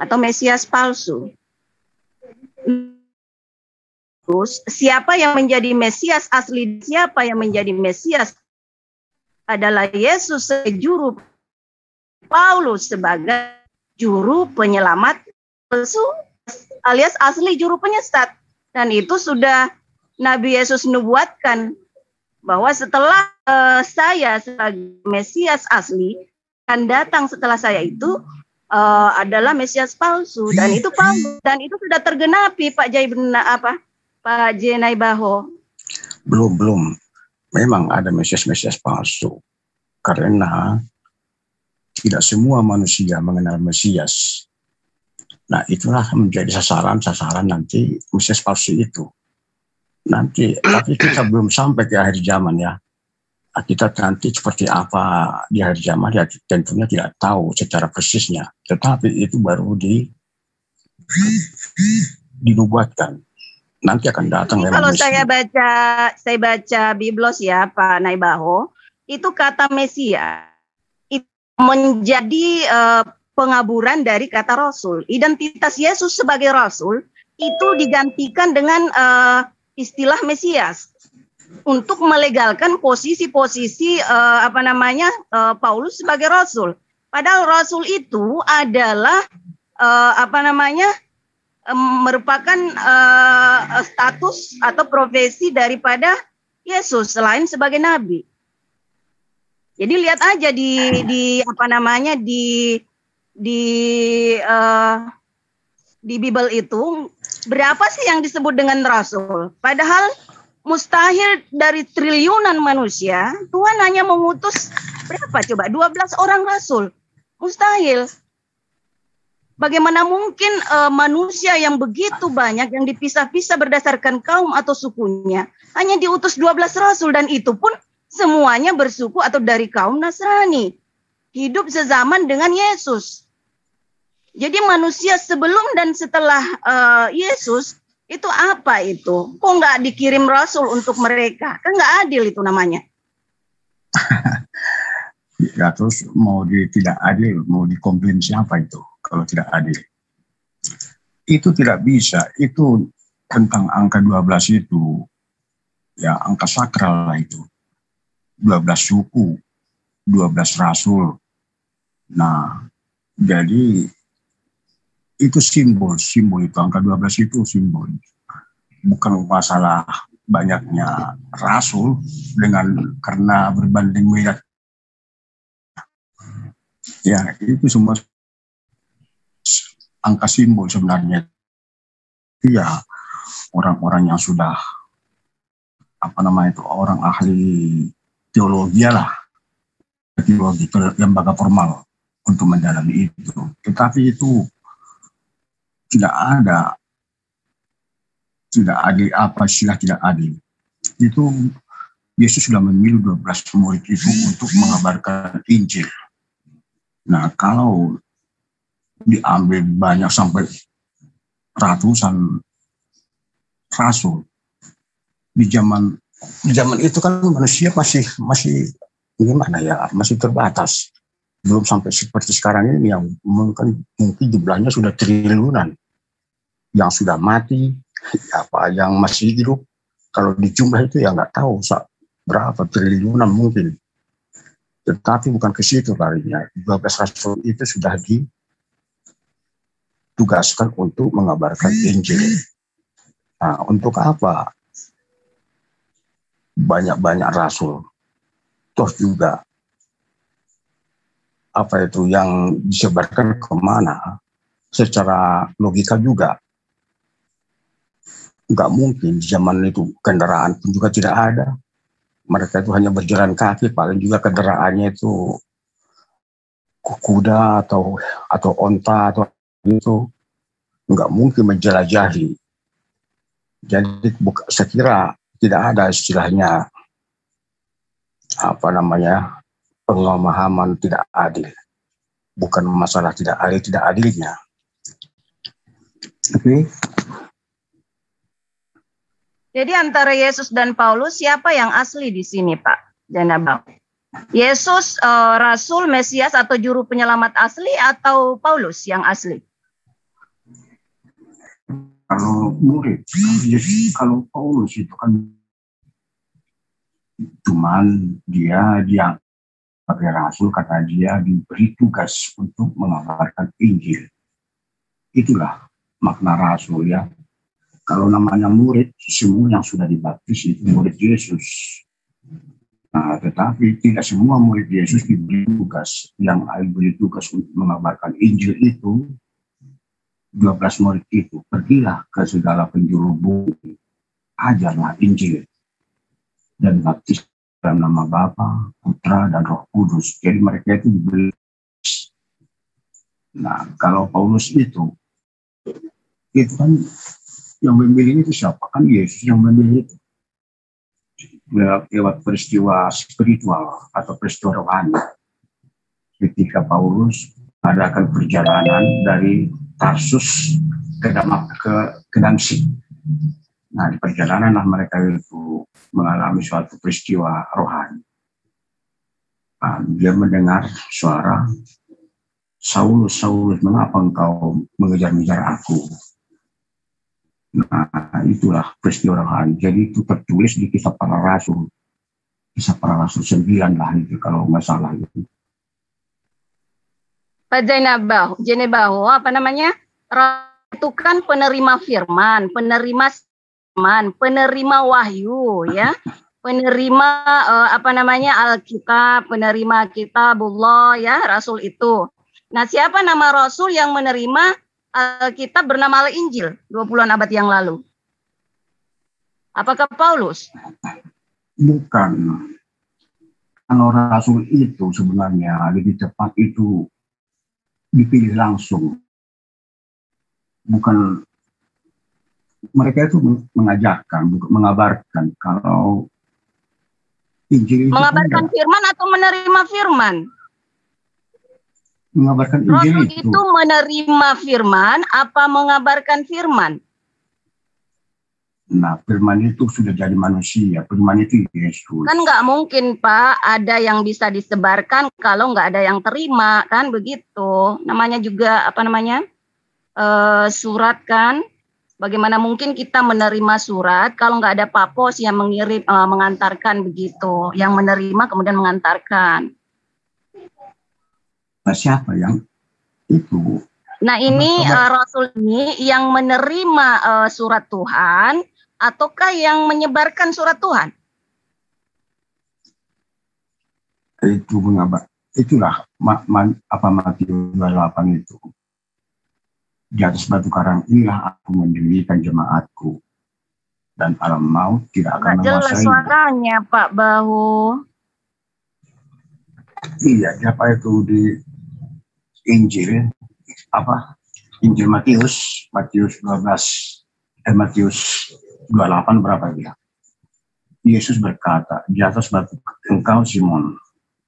atau Mesias palsu. Terus siapa yang menjadi Mesias asli, siapa yang menjadi Mesias adalah Yesus sebagai juru, Paulus sebagai juru penyelamat palsu alias asli juru penyesat. Dan itu sudah Nabi Yesus nubuatkan bahwa setelah saya sebagai Mesias asli akan datang setelah saya itu adalah Mesias palsu, dan itu palsu, dan itu sudah tergenapi Pak Jenaibaho. Belum. Memang ada Mesias palsu. Karena tidak semua manusia mengenal Mesias. Nah, itulah menjadi sasaran nanti Mesias palsu itu. Nanti, tapi kita belum sampai ke akhir zaman ya. Kita nanti seperti apa di akhir zaman ya tentunya tidak tahu secara persisnya. Tetapi itu baru dinubuatkan. Nanti akan datang. Kalau saya baca Biblos ya Pak Naibaho, itu kata Mesias itu menjadi pengaburan dari kata Rasul. Identitas Yesus sebagai Rasul itu digantikan dengan istilah Mesias untuk melegalkan posisi-posisi Paulus sebagai Rasul. Padahal Rasul itu adalah merupakan status atau profesi daripada Yesus selain sebagai Nabi. Jadi lihat aja di Bible itu berapa sih yang disebut dengan Rasul? Padahal mustahil dari triliunan manusia, Tuhan hanya mengutus berapa coba? 12 orang rasul. Mustahil. Bagaimana mungkin manusia yang begitu banyak, yang dipisah-pisah berdasarkan kaum atau sukunya, hanya diutus 12 rasul, dan itu pun semuanya bersuku atau dari kaum Nasrani. Hidup sezaman dengan Yesus. Jadi manusia sebelum dan setelah Yesus, itu apa itu? Kok nggak dikirim rasul untuk mereka? Kan nggak adil itu namanya. Ya, terus tidak adil, mau dikomplain siapa itu kalau tidak adil? Itu tidak bisa. Itu tentang angka 12 itu, ya angka sakral lah itu. 12 suku, 12 rasul. Nah, jadi itu simbol itu, angka 12 itu simbol. Bukan masalah banyaknya rasul karena berbanding melihat. Ya, itu semua angka simbol sebenarnya. Ya, orang-orang yang sudah orang ahli teologi lah, teologi lembaga formal untuk mendalami itu. Tetapi itu tidak adil, apa istilah tidak adil. Itu Yesus sudah memilih 12 murid itu untuk mengabarkan Injil. Nah, kalau diambil banyak sampai ratusan rasul di zaman itu kan manusia masih gimana ya, masih terbatas. Belum sampai seperti sekarang ini yang mungkin jumlahnya sudah triliunan. Yang sudah mati, apa yang masih hidup, kalau dijumlah itu ya nggak tahu berapa triliunan mungkin. Tetapi bukan ke situ larinya. 12 rasul itu sudah ditugaskan untuk mengabarkan Injil. Nah, untuk apa banyak-banyak rasul? Toh juga apa itu yang disebarkan kemana? Secara logika juga nggak mungkin. Di zaman itu kendaraan pun juga tidak ada. Mereka itu hanya berjalan kaki, paling juga kendaraannya itu kuda atau onta atau itu, nggak mungkin menjelajahi. Jadi saya kira tidak ada istilahnya pemahaman tidak adil. Bukan masalah tidak adilnya. Oke. Jadi antara Yesus dan Paulus, siapa yang asli di sini, Pak Janabang? Yesus Rasul, Mesias atau juru penyelamat asli, atau Paulus yang asli? Kalau murid, kalau Paulus itu kan cuman dia sebagai rasul, kata dia diberi tugas untuk mengabarkan Injil. Itulah makna rasul ya. Kalau namanya murid, semua yang sudah dibaptis itu murid Yesus. Nah, tetapi tidak semua murid Yesus diberi tugas. Yang diberi tugas untuk mengabarkan Injil itu 12 murid itu, pergilah ke segala penjuru bumi, ajarlah Injil, dan baptis dalam nama Bapa, Putra, dan Roh Kudus. Jadi mereka itu diberi. Nah, kalau Paulus itu kan yang memilih itu siapa? Kan Yesus yang memilih itu. Lewat peristiwa spiritual atau peristiwa rohani. Ketika Paulus adakan perjalanan dari Tarsus ke Damsyik. Nah, di perjalanan mereka itu mengalami suatu peristiwa rohani. Nah, dia mendengar suara, Saulus, Saulus, mengapa engkau mengejar-ngejar aku? Nah, itulah peristiwa rohani. Jadi itu tertulis di Kisah Para Rasul. Kisah Para Rasul 9 lah itu kalau nggak salah itu. Pak Jenebahu, apa namanya? Itu kan penerima firman, penerima wahyu, ya, penerima Alkitab, penerima Kitabullah, ya, Rasul itu. Nah, siapa nama Rasul yang menerima Alkitab bernama Al-Injil 20-an abad yang lalu? Apakah Paulus? Bukan. Kalau Rasul itu sebenarnya lebih tepat itu dipilih langsung. Bukan mereka itu mengajarkan, mengabarkan. Kalau Injil itu mengabarkan firman atau menerima firman? Mengabarkan Injil itu menerima firman apa mengabarkan firman? Nah, firman itu sudah jadi manusia. Firman itu Yesus. Kan nggak mungkin, Pak, ada yang bisa disebarkan kalau nggak ada yang terima, kan begitu. Namanya juga surat kan. Bagaimana mungkin kita menerima surat kalau nggak ada Pak Pos yang mengirim, mengantarkan begitu. Yang menerima kemudian mengantarkan. Nah, siapa yang itu? Nah, ini Rasul ini yang menerima surat Tuhan ataukah yang menyebarkan surat Tuhan? Itu mengabar. Itulah Matius 28 itu. Di atas batu karang inilah aku mendirikan jemaatku, dan alam maut tidak akan menguasai. Jelas suaranya, Pak Bahu. Iya, siapa itu di Injil Injil Matius 28 berapa dia? Yesus berkata, di atas batu engkau Simon,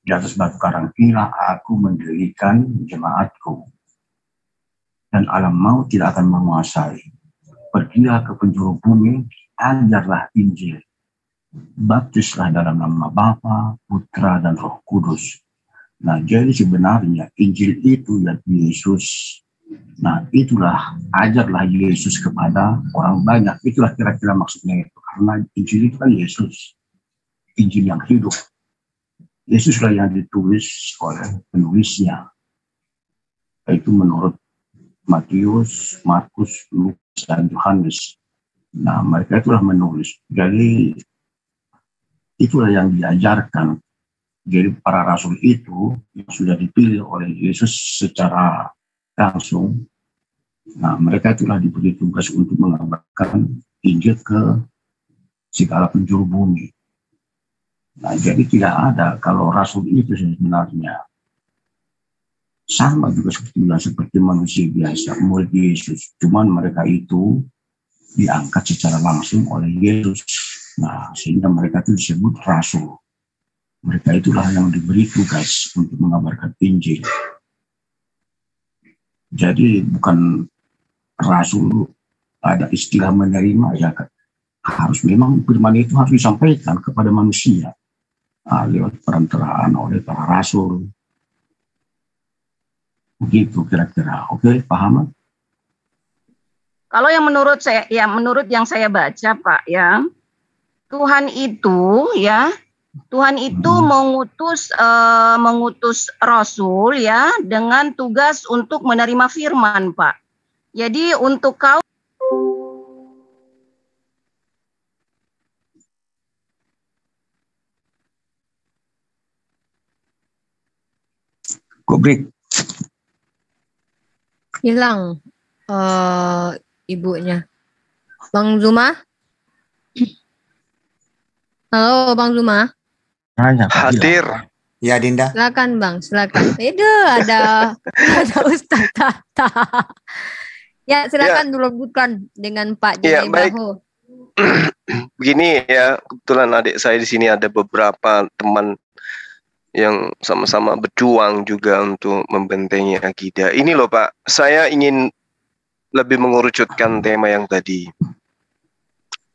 di atas batu karang inilah aku mendirikan jemaatku, dan alam maut tidak akan menguasai. Pergilah ke penjuru bumi, ajarlah Injil, baptislah dalam nama Bapa, Putra, dan Roh Kudus. Nah, jadi sebenarnya Injil itu ya Yesus. Nah, itulah ajarlah Yesus kepada orang banyak. Itulah kira-kira maksudnya itu. Karena Injil itu kan Yesus. Injil yang hidup. Yesuslah yang ditulis oleh penulisnya. Itu menurut Matius, Markus, Lukas, dan Yohanes. Nah, mereka itulah menulis. Jadi, itulah yang diajarkan. Jadi para rasul itu yang sudah dipilih oleh Yesus secara langsung. Nah, mereka itulah diberi tugas untuk mengabarkan Injil ke segala penjuru bumi. Nah, jadi tidak ada kalau rasul itu sebenarnya sama juga seperti manusia biasa, murid Yesus. Cuman mereka itu diangkat secara langsung oleh Yesus. Nah, sehingga mereka itu disebut rasul. Mereka itulah yang diberi tugas untuk mengabarkan Injil. Jadi bukan rasul ada istilah menerima, ya kan? Harus memang firman itu harus disampaikan kepada manusia lewat perantaraan oleh para rasul. Begitu kira-kira. Oke, paham? Kalau yang menurut saya, ya menurut yang saya baca Pak ya, Tuhan itu ya, Tuhan itu mengutus Rasul ya dengan tugas untuk menerima firman Pak. Jadi untuk kau Kok break? Hilang ibunya. Bang Zuma? Halo Bang Zuma. Hadir. Ya Dinda. Silakan Bang, silakan. Itu ada Ustaz Tata. Ya, silakan dilanjutkan dengan Pak Jenny baik. Bahu. Begini ya, kebetulan adik saya di sini ada beberapa teman yang sama-sama berjuang juga untuk membentengi akidah. Ini loh Pak, saya ingin lebih mengerucutkan tema yang tadi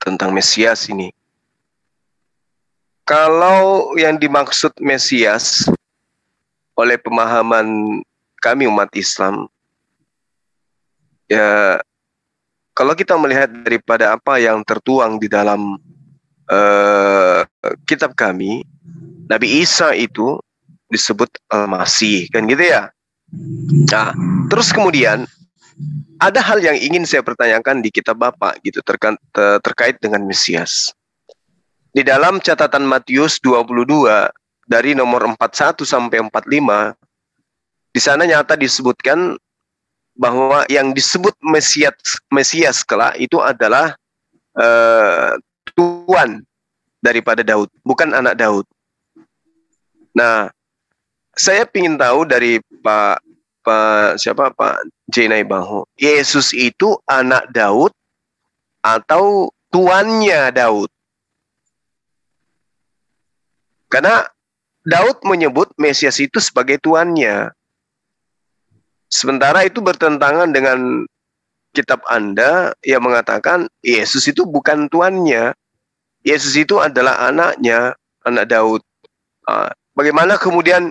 tentang Mesias ini. Kalau yang dimaksud Mesias oleh pemahaman kami umat Islam, ya kalau kita melihat daripada apa yang tertuang di dalam kitab kami, Nabi Isa itu disebut Al-Masih, kan gitu ya. Nah, terus kemudian ada hal yang ingin saya pertanyakan di kitab Bapak gitu terkait dengan Mesias. Di dalam catatan Matius 22 dari nomor 41 sampai 45, di sana nyata disebutkan bahwa yang disebut Mesias kelak itu adalah tuan daripada Daud, bukan anak Daud. Nah, saya ingin tahu dari Pak Jenny Bahu, Yesus itu anak Daud atau tuannya Daud? Karena Daud menyebut Mesias itu sebagai tuannya. Sementara itu bertentangan dengan kitab Anda yang mengatakan Yesus itu bukan tuannya. Yesus itu adalah anaknya, anak Daud. Bagaimana kemudian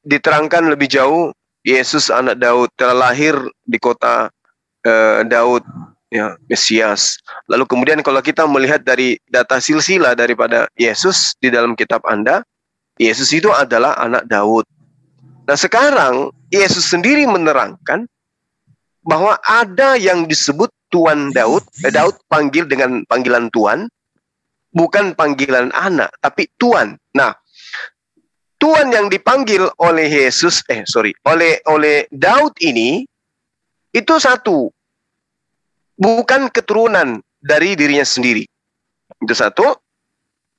diterangkan lebih jauh, Yesus anak Daud, telah lahir di kota Daud, ya, Mesias. Lalu kemudian kalau kita melihat dari data silsilah daripada Yesus di dalam kitab Anda, Yesus itu adalah anak Daud. Nah sekarang Yesus sendiri menerangkan bahwa ada yang disebut Tuan Daud, Daud panggil dengan panggilan Tuan, bukan panggilan anak, tapi Tuan. Nah, Tuan yang dipanggil oleh Yesus, oleh Daud ini itu satu, bukan keturunan dari dirinya sendiri. Itu satu,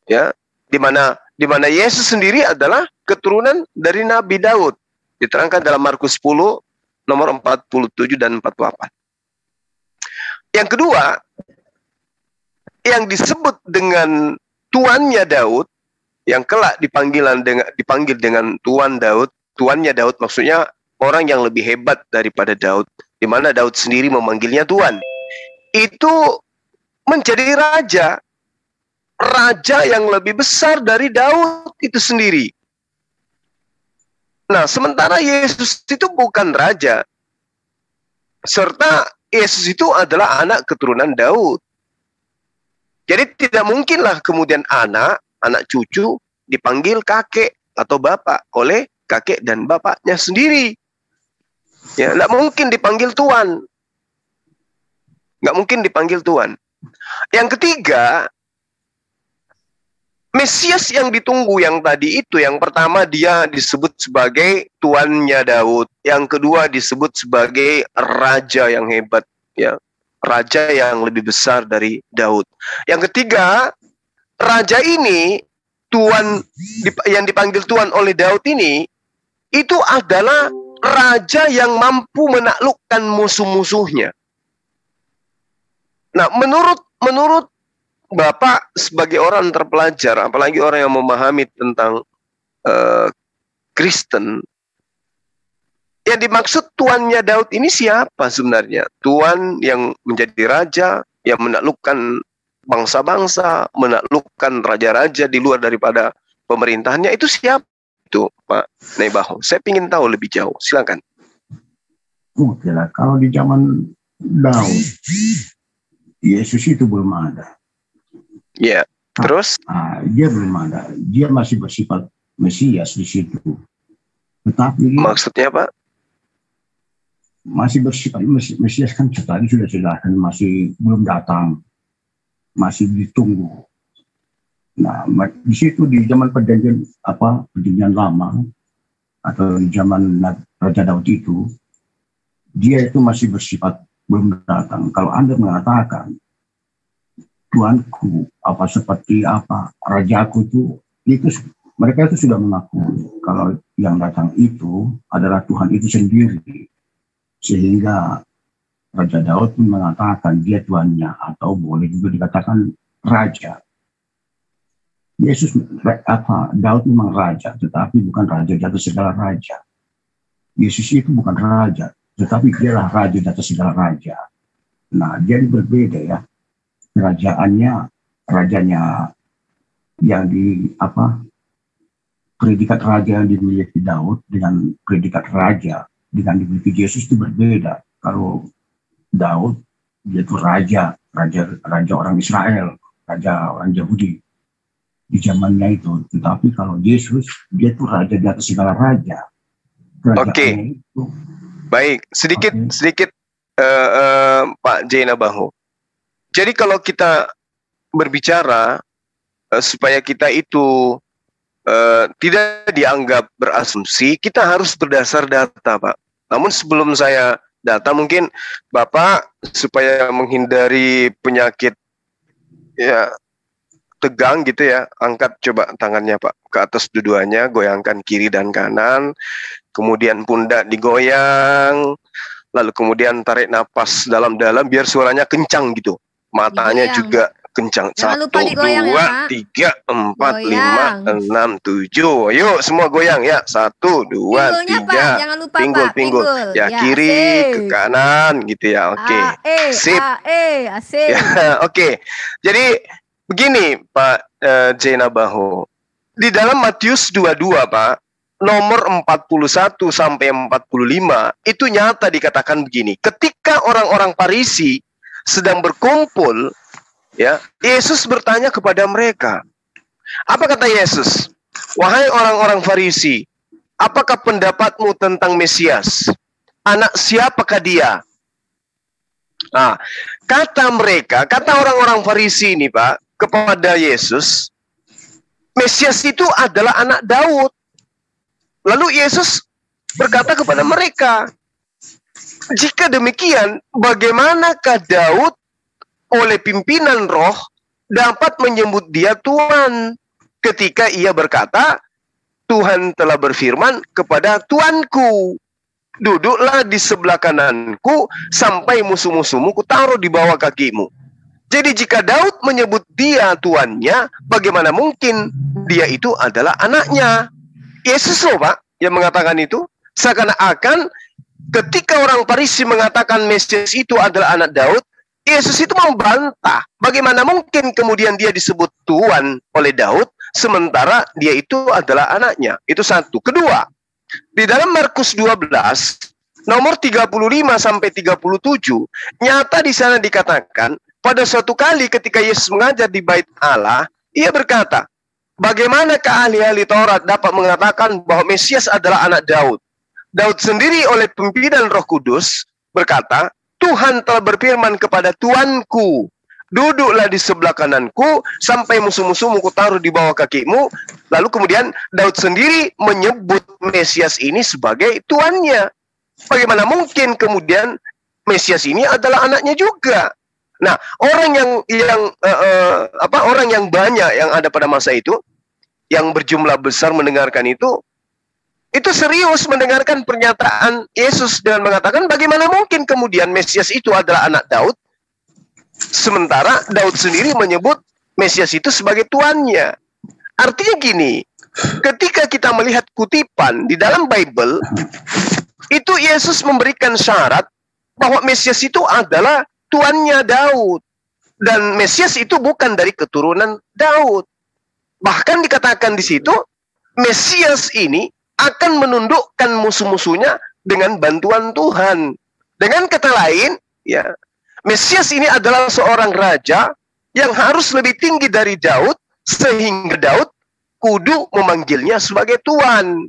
ya, di mana Yesus sendiri adalah keturunan dari Nabi Daud. Diterangkan dalam Markus 10 nomor 47 dan 48. Yang kedua, yang disebut dengan tuannya Daud, yang kelak dipanggil dengan Tuan Daud, tuannya Daud maksudnya orang yang lebih hebat daripada Daud, di mana Daud sendiri memanggilnya Tuan. Itu menjadi raja yang lebih besar dari Daud itu sendiri. Nah, sementara Yesus itu bukan raja, serta Yesus itu adalah anak keturunan Daud. Jadi tidak mungkinlah kemudian anak cucu dipanggil kakek atau bapak oleh kakek dan bapaknya sendiri. Ya, tidak mungkin dipanggil tuan. Nggak mungkin dipanggil tuan. Yang ketiga, Mesias yang ditunggu yang tadi itu, yang pertama dia disebut sebagai tuannya Daud, yang kedua disebut sebagai raja yang hebat, ya, raja yang lebih besar dari Daud. Yang ketiga, raja ini, tuan yang dipanggil tuan oleh Daud ini, itu adalah raja yang mampu menaklukkan musuh-musuhnya. Nah, menurut Bapak sebagai orang terpelajar, apalagi orang yang memahami tentang Kristen, yang dimaksud tuannya Daud ini siapa sebenarnya? Tuan yang menjadi raja, yang menaklukkan bangsa-bangsa, menaklukkan raja-raja di luar daripada pemerintahannya, itu siapa itu, Pak Nebaho? Saya ingin tahu lebih jauh, silakan. Oke lah, kalau di zaman Daud, Yesus itu belum ada. Ya, terus? Dia belum ada. Dia masih bersifat Mesias di situ. Tetapi maksudnya Pak? Masih bersifat Mesias kan tadi sudah jelaskan, masih belum datang, masih ditunggu. Nah, di situ di zaman perjanjian lama atau di zaman Raja Daud itu, dia itu masih bersifat belum datang. Kalau Anda mengatakan Tuanku seperti apa rajaku itu mereka itu sudah mengakui kalau yang datang itu adalah Tuhan itu sendiri. Sehingga Raja Daud pun mengatakan dia tuannya, atau boleh juga dikatakan raja. Daud memang raja, tetapi bukan raja di atas segala raja. Yesus itu bukan raja, tetapi dialah raja di atas segala raja. Nah, jadi berbeda ya. Rajanya yang predikat raja yang dimiliki Daud dengan predikat raja dengan dimiliki Yesus itu berbeda. Kalau Daud dia itu raja orang Israel, raja orang Yahudi di zamannya itu. Tetapi kalau Yesus dia itu raja di atas segala raja. Oke. Baik, sedikit Pak J. Nabaho. Jadi kalau kita berbicara supaya kita itu tidak dianggap berasumsi, kita harus berdasar data, Pak. Namun sebelum saya data, mungkin Bapak supaya menghindari penyakit ya tegang gitu ya, angkat coba tangannya Pak ke atas dua-duanya, goyangkan kiri dan kanan, kemudian pundak digoyang, lalu kemudian tarik napas dalam-dalam biar suaranya kencang gitu, matanya juga kencang. Jangan 1, 2, 3, 4, 5, 6, 7. Ayo semua goyang ya. 1, 2, 3. Jangan lupa pinggul. Ya, kiri asik. Ke kanan gitu ya. Oke. Sip. Asik. Ya, oke. Jadi begini Pak J. Nabaho. Di dalam Matius 22 Pak, nomor 41 sampai 45 itu nyata dikatakan begini. Ketika orang-orang Farisi sedang berkumpul, ya, Yesus bertanya kepada mereka. Apa kata Yesus? Wahai orang-orang Farisi, apakah pendapatmu tentang Mesias? Anak siapakah dia? Nah, kata orang-orang Farisi ini Pak, kepada Yesus, Mesias itu adalah anak Daud. Lalu Yesus berkata kepada mereka, jika demikian, bagaimanakah Daud oleh pimpinan roh dapat menyebut dia Tuhan ketika ia berkata, Tuhan telah berfirman kepada Tuanku, duduklah di sebelah kananku sampai musuh-musuhmu kutaruh di bawah kakimu. Jadi jika Daud menyebut dia tuannya, bagaimana mungkin dia itu adalah anaknya? Yesus loh Pak yang mengatakan itu. Seakan-akan ketika orang Farisi mengatakan Mesias itu adalah anak Daud, Yesus itu membantah. Bagaimana mungkin kemudian dia disebut Tuhan oleh Daud, sementara dia itu adalah anaknya. Itu satu. Kedua, di dalam Markus 12, nomor 35 sampai 37, nyata di sana dikatakan, pada suatu kali ketika Yesus mengajar di Bait Allah, ia berkata, bagaimanakah ahli-ahli Taurat dapat mengatakan bahwa Mesias adalah anak Daud? Daud sendiri oleh pimpinan Roh Kudus berkata, Tuhan telah berfirman kepada Tuanku, duduklah di sebelah kananku sampai musuh-musuhmu kutaruh di bawah kakimu. Lalu kemudian Daud sendiri menyebut Mesias ini sebagai tuannya. Bagaimana mungkin kemudian Mesias ini adalah anaknya juga? Nah, orang yang banyak yang ada pada masa itu, yang berjumlah besar mendengarkan itu serius mendengarkan pernyataan Yesus dengan mengatakan bagaimana mungkin kemudian Mesias itu adalah anak Daud, sementara Daud sendiri menyebut Mesias itu sebagai tuannya. Artinya gini, ketika kita melihat kutipan di dalam Bible, itu Yesus memberikan syarat bahwa Mesias itu adalah tuannya Daud. Dan Mesias itu bukan dari keturunan Daud. Bahkan dikatakan di situ, Mesias ini akan menundukkan musuh-musuhnya dengan bantuan Tuhan. Dengan kata lain, ya. Mesias ini adalah seorang raja yang harus lebih tinggi dari Daud, sehingga Daud kudu memanggilnya sebagai Tuhan.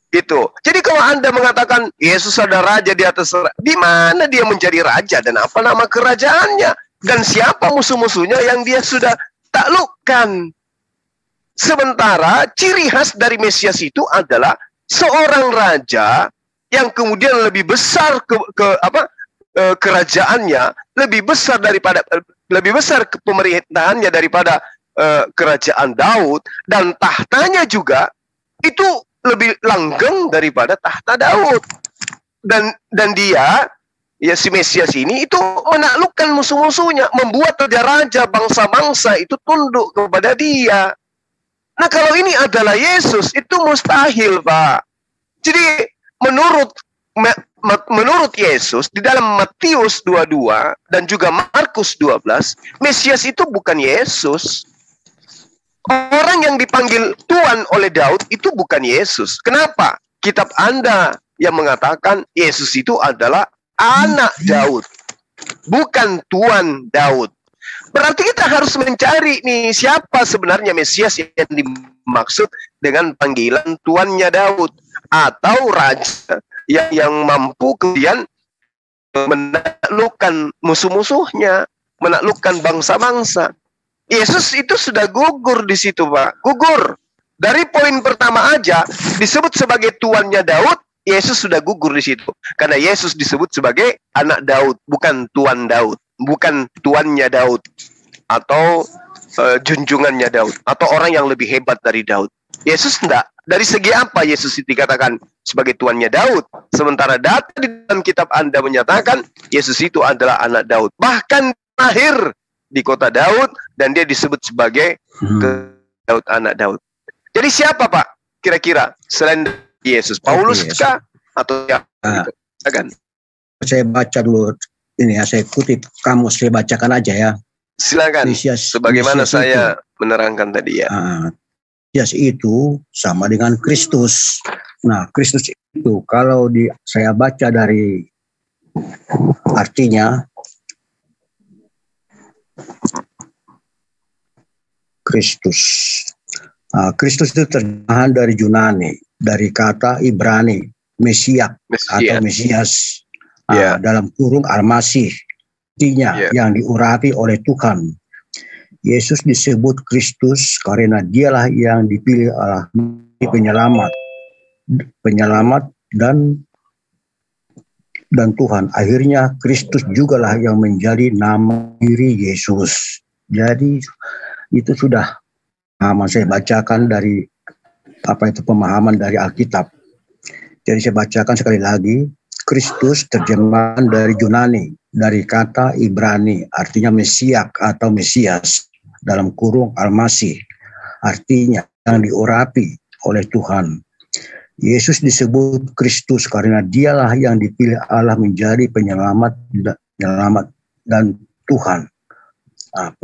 Gitu. Jadi kalau Anda mengatakan Yesus ada raja di atas, di mana dia menjadi raja dan apa nama kerajaannya? Dan siapa musuh-musuhnya yang dia sudah taklukkan? Sementara ciri khas dari Mesias itu adalah seorang raja yang kemudian lebih besar kerajaannya, lebih besar pemerintahannya daripada kerajaan Daud, dan tahtanya juga itu lebih langgeng daripada tahta Daud. Dan dia, ya si Mesias ini itu menaklukkan musuh-musuhnya, membuat raja bangsa-bangsa itu tunduk kepada dia. Nah, kalau ini adalah Yesus, itu mustahil, Pak. Jadi menurut Yesus di dalam Matius 22 dan juga Markus 12, Mesias itu bukan Yesus. Orang yang dipanggil Tuhan oleh Daud itu bukan Yesus. Kenapa? Kitab Anda yang mengatakan Yesus itu adalah anak Daud, bukan Tuan Daud. Berarti kita harus mencari nih, siapa sebenarnya Mesias yang dimaksud dengan panggilan tuannya Daud, atau raja yang mampu kemudian menaklukkan musuh-musuhnya, menaklukkan bangsa-bangsa. Yesus itu sudah gugur di situ, Pak. Gugur. Dari poin pertama aja disebut sebagai tuannya Daud, Yesus sudah gugur di situ. Karena Yesus disebut sebagai anak Daud, bukan tuan Daud, bukan tuannya Daud, atau junjungannya Daud, atau orang yang lebih hebat dari Daud. Yesus enggak. Dari segi apa Yesus dikatakan sebagai tuannya Daud? Sementara data di dalam kitab Anda menyatakan Yesus itu adalah anak Daud. Bahkan lahir di kota Daud, dan dia disebut sebagai Daud, anak Daud. Jadi siapa, Pak, kira-kira selain Yesus? Paulus kah? Atau ya? Silakan. Saya baca dulu ini ya, saya kutip kamus, saya bacakan aja ya. Silakan. Sebagaimana saya menerangkan tadi ya. Mesias itu sama dengan Kristus. Nah, Kristus itu kalau saya baca dari artinya, Kristus. Kristus itu terjemahan dari Yunani, dari kata Ibrani, Mesiak atau Mesias, dalam kurung Al-Masih, artinya yang diurapi oleh Tuhan. Yesus disebut Kristus karena dialah yang dipilih Allah penyelamat dan Tuhan. Akhirnya Kristus jugalah yang menjadi nama diri Yesus. Jadi itu sudah saya bacakan dari pemahaman dari Alkitab. Jadi saya bacakan sekali lagi. Kristus terjemahan dari Yunani, dari kata Ibrani, artinya Mesiak atau Mesias, dalam kurung Al-Masih, artinya yang diurapi oleh Tuhan. Yesus disebut Kristus karena dialah yang dipilih Allah menjadi penyelamat dan Tuhan.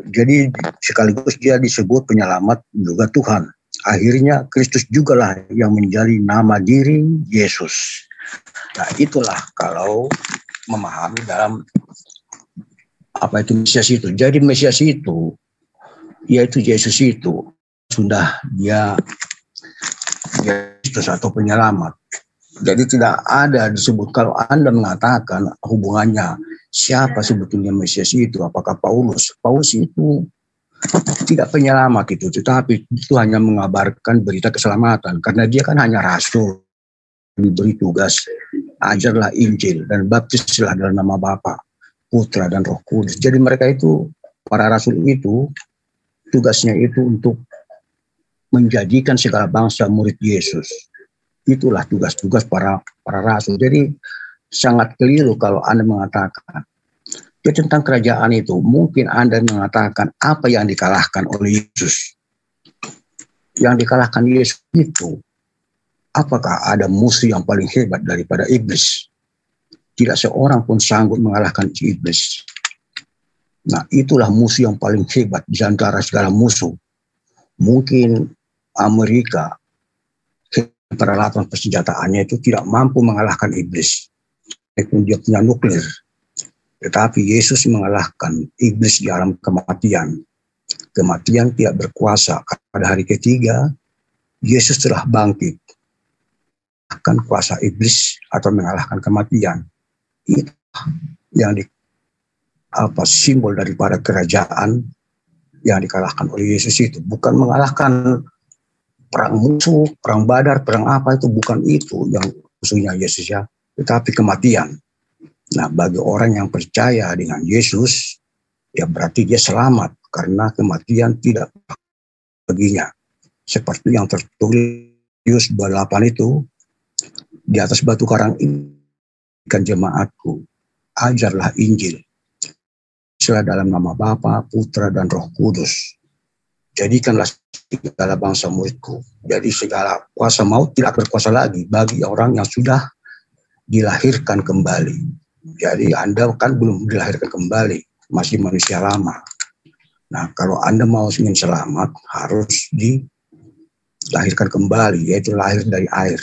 Jadi sekaligus dia disebut penyelamat juga Tuhan. Akhirnya Kristus jugalah yang menjadi nama diri Yesus. Nah, itulah kalau memahami dalam Mesias itu. Jadi Mesias itu, yaitu Yesus itu sudah dia Kristus atau penyelamat. Jadi tidak ada disebut, kalau Anda mengatakan hubungannya siapa sebetulnya Mesias itu, apakah Paulus? Paulus itu tidak penyelamat itu, tetapi itu hanya mengabarkan berita keselamatan, karena dia kan hanya rasul, diberi tugas ajarlah Injil dan baptislah dalam nama Bapa, Putra dan Roh Kudus. Jadi mereka itu, para rasul itu, tugasnya itu untuk menjadikan segala bangsa murid Yesus. Itulah tugas-tugas para rasul. Jadi sangat keliru kalau Anda mengatakan tentang kerajaan itu. Mungkin Anda mengatakan apa yang dikalahkan oleh Yesus. Yang dikalahkan Yesus itu, apakah ada musuh yang paling hebat daripada iblis? Tidak seorang pun sanggup mengalahkan iblis. Nah, itulah musuh yang paling hebat di antara segala musuh. Mungkin Amerika, peralatan persenjataannya itu tidak mampu mengalahkan iblis. Dia punya nuklir. Tetapi Yesus mengalahkan iblis di alam kematian. Kematian tidak berkuasa. Pada hari ketiga, Yesus telah bangkit. Akan kuasa iblis atau mengalahkan kematian. Itu yang simbol daripada kerajaan yang dikalahkan oleh Yesus itu. Bukan mengalahkan perang musuh, perang Badar, perang apa, itu bukan itu yang musuhnya Yesus ya. Tetapi kematian. Nah, bagi orang yang percaya dengan Yesus, ya berarti dia selamat karena kematian tidak baginya. Seperti yang tertulis 28 itu, di atas batu karang ini kan jemaatku, ajarlah Injil. Dalam nama Bapa, Putra, dan Roh Kudus. Jadikanlah segala bangsa muridku. Jadi segala kuasa maut tidak berkuasa lagi bagi orang yang sudah dilahirkan kembali. Jadi Anda kan belum dilahirkan kembali, masih manusia lama. Nah, kalau Anda mau ingin selamat, harus dilahirkan kembali, yaitu lahir dari air.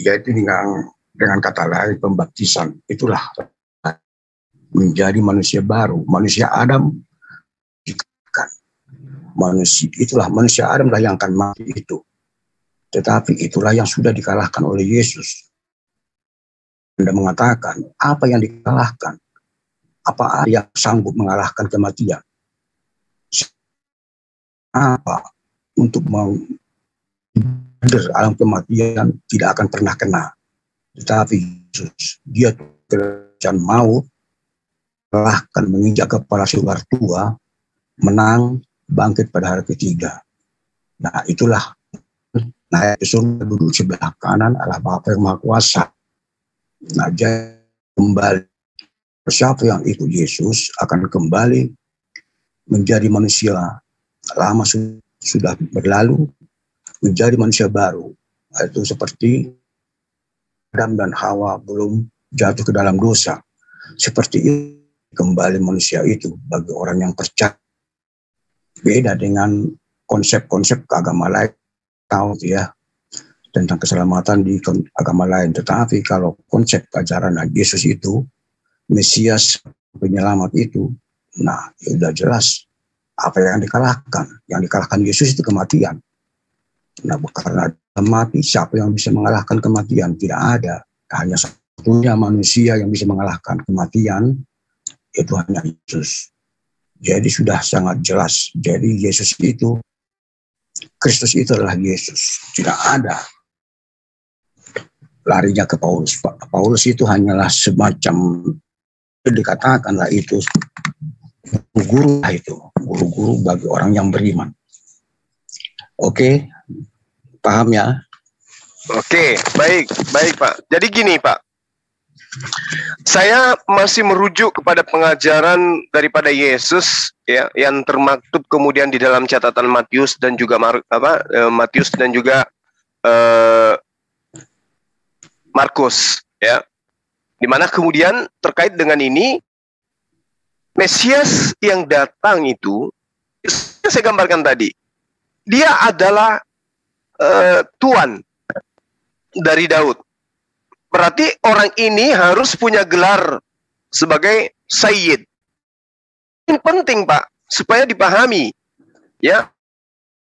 Yaitu dengan kata lain pembaptisan. Itulah menjadi manusia baru, manusia Adam. Manusia Adam lah yang akan mati itu. Tetapi itulah yang sudah dikalahkan oleh Yesus. Anda mengatakan, apa yang dikalahkan? Apa yang sanggup mengalahkan kematian? Apa untuk alam kematian tidak akan pernah kena. Tetapi Yesus, dia kerajaan maut, kalahkan, menginjak kepala si ular tua, menang, bangkit pada hari ketiga. Nah, itulah naik ke surga, duduk sebelah kanan Allah Bapa yang Maha Kuasa. Nah, jadi kembali, siapa yang ikut Yesus akan kembali menjadi manusia lama sudah berlalu, menjadi manusia baru. Itu seperti Adam dan Hawa belum jatuh ke dalam dosa. Seperti itu kembali manusia itu bagi orang yang percaya. Beda dengan konsep-konsep agama lain, tahu ya, tentang keselamatan di agama lain. Tetapi kalau konsep ajaran Yesus itu, Mesias penyelamat itu, nah sudah jelas apa yang dikalahkan. Yang dikalahkan Yesus itu kematian. Nah, karena mati, siapa yang bisa mengalahkan kematian? Tidak ada. Hanya satunya manusia yang bisa mengalahkan kematian, itu hanya Yesus. Jadi sudah sangat jelas. Jadi Yesus itu, Kristus itu adalah Yesus. Tidak ada larinya ke Paulus. Paulus itu hanyalah semacam, dikatakanlah itu guru itu, guru-guru bagi orang yang beriman. Oke, paham ya? Oke, baik Pak. Jadi gini Pak, saya masih merujuk kepada pengajaran daripada Yesus ya, yang termaktub kemudian di dalam catatan Matius dan juga Matius dan juga Markus ya. Dimana kemudian terkait dengan ini, Mesias yang datang itu, saya gambarkan tadi, dia adalah Tuan dari Daud. Berarti orang ini harus punya gelar sebagai Sayyid. Ini penting Pak, supaya dipahami. Ya,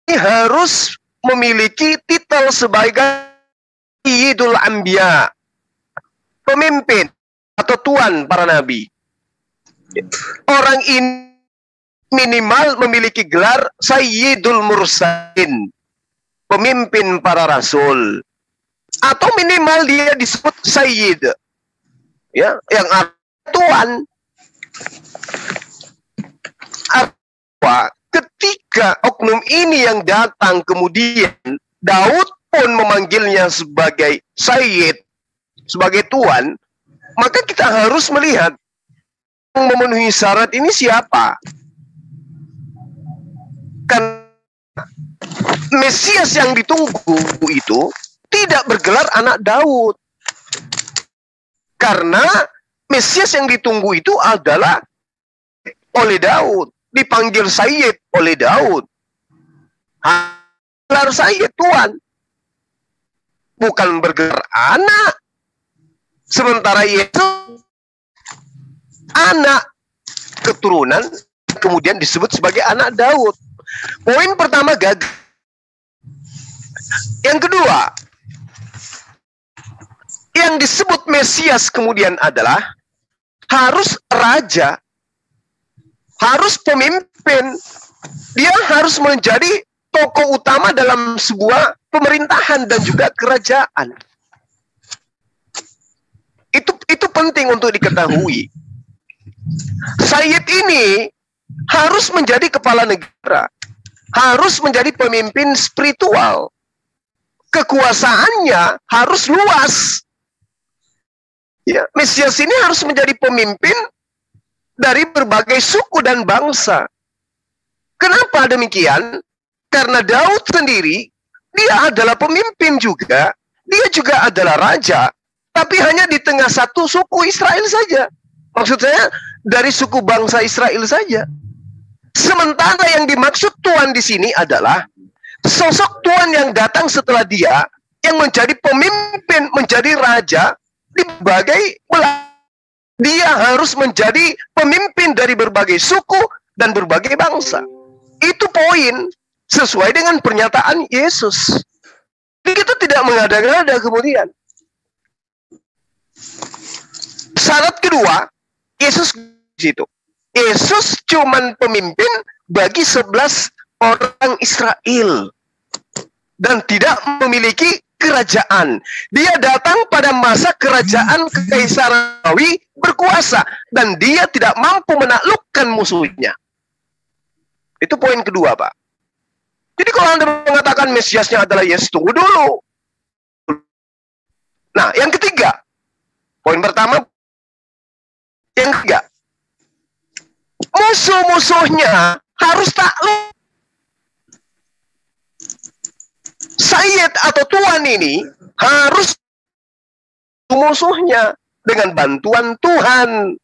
ini harus memiliki titel sebagai Sayyidul Anbiya, pemimpin atau tuan para nabi. Orang ini minimal memiliki gelar Sayyidul Mursalin, pemimpin para rasul, atau minimal dia disebut Sayyid, ya, yang tuan. Apa? Ketika oknum ini yang datang kemudian Daud pun memanggilnya sebagai Sayyid, sebagai tuan, maka kita harus melihat yang memenuhi syarat ini siapa. Kan Mesias yang ditunggu itu tidak bergelar anak Daud. Karena Mesias yang ditunggu itu adalah oleh Daud, dipanggil Sayyid oleh Daud. Gelar Sayyid tuan, bukan bergelar anak. Sementara Yesus anak keturunan, kemudian disebut sebagai anak Daud. Poin pertama gagal. Yang kedua, yang disebut Mesias kemudian adalah harus raja, harus pemimpin. Dia harus menjadi tokoh utama dalam sebuah pemerintahan dan juga kerajaan. Itu penting untuk diketahui. Sayyid ini harus menjadi kepala negara, harus menjadi pemimpin spiritual. Kekuasaannya harus luas. Ya, Mesias ini harus menjadi pemimpin dari berbagai suku dan bangsa. Kenapa demikian? Karena Daud sendiri, dia adalah pemimpin juga, dia juga adalah raja, tapi hanya di tengah satu suku Israel saja. Maksud saya, dari suku bangsa Israel saja. Sementara yang dimaksud Tuhan di sini adalah sosok Tuhan yang datang setelah dia, yang menjadi pemimpin, menjadi raja di berbagai belah. Dia harus menjadi pemimpin dari berbagai suku dan berbagai bangsa. Itu poin sesuai dengan pernyataan Yesus. Jadi kita tidak mengada-ngada kemudian. Syarat kedua, Yesus itu. Yesus cuman pemimpin bagi 11 orang Israel dan tidak memiliki kerajaan. Dia datang pada masa kerajaan Kekaisaran Romawi berkuasa dan dia tidak mampu menaklukkan musuhnya. Itu poin kedua, Pak. Jadi kalau Anda mengatakan Mesiasnya adalah Yesus, tunggu dulu. Nah, yang ketiga, poin pertama, yang ketiga, musuh-musuhnya harus takluk. Sayyid atau Tuhan ini harus musuhnya dengan bantuan Tuhan.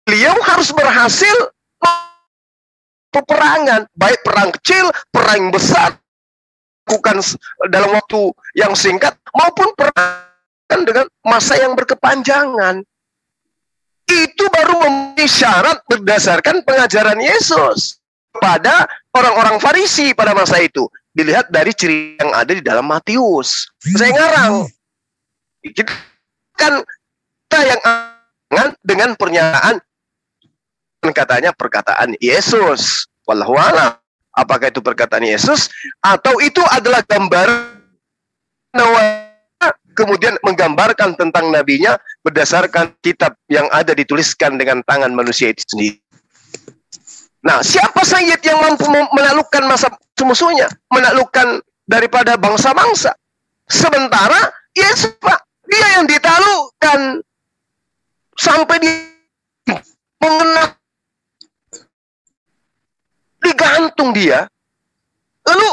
Beliau harus berhasil peperangan, baik perang kecil, perang besar, bukan dalam waktu yang singkat, maupun perang dengan masa yang berkepanjangan. Itu baru memenuhi syarat berdasarkan pengajaran Yesus pada orang-orang Farisi pada masa itu. Dilihat dari cerita yang ada di dalam Matius. Saya ngarang. Kita yang dengan pernyataan katanya perkataan Yesus. Wallahu a'lam. Apakah itu perkataan Yesus atau itu adalah gambar kemudian menggambarkan tentang nabinya berdasarkan kitab yang ada dituliskan dengan tangan manusia itu sendiri. Nah, siapa Sayyid yang mampu menaklukkan masa musuhnya, menaklukkan daripada bangsa-bangsa? Sementara Yesus, Pak, dia yang ditaklukkan sampai mengenal, digantung dia. Lalu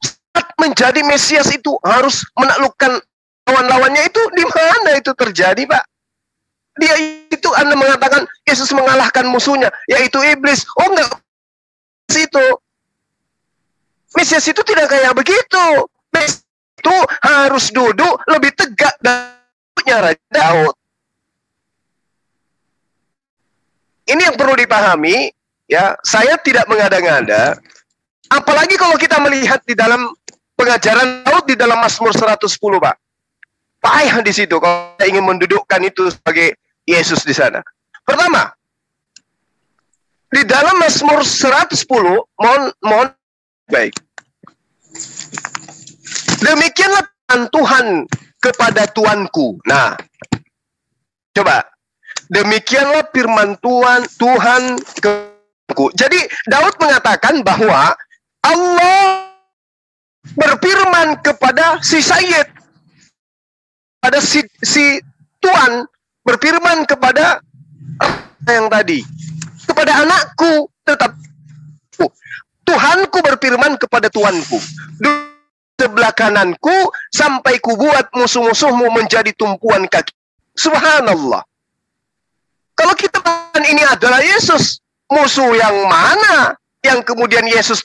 saat menjadi Mesias itu harus menaklukkan lawan-lawannya itu di mana itu terjadi, Pak? Dia itu Anda mengatakan Yesus mengalahkan musuhnya, yaitu iblis. Oh enggak, itu Mesias itu tidak kayak begitu. Mesias itu harus duduk lebih tegak dari Raja Daud. Ini yang perlu dipahami, ya. Saya tidak mengada-ngada. Apalagi kalau kita melihat di dalam pengajaran Daud di dalam Mazmur 110, Pak. Payah di situ kalau kita ingin mendudukkan itu sebagai Yesus di sana. Pertama, di dalam Mazmur 110, mohon baik. Demikianlah Tuhan kepada Tuanku. Nah, coba. Demikianlah firman Tuhan kepadaku. Jadi Daud mengatakan bahwa Allah berfirman kepada si Sayyid, pada si Tuhan berfirman kepada yang tadi, kepada anakku tetap. Tuhanku berfirman kepada Tuanku, sebelah kananku sampai ku buat musuh-musuhmu menjadi tumpuan kaki. Subhanallah. Kalau kita bilang ini adalah Yesus, musuh yang mana yang kemudian Yesus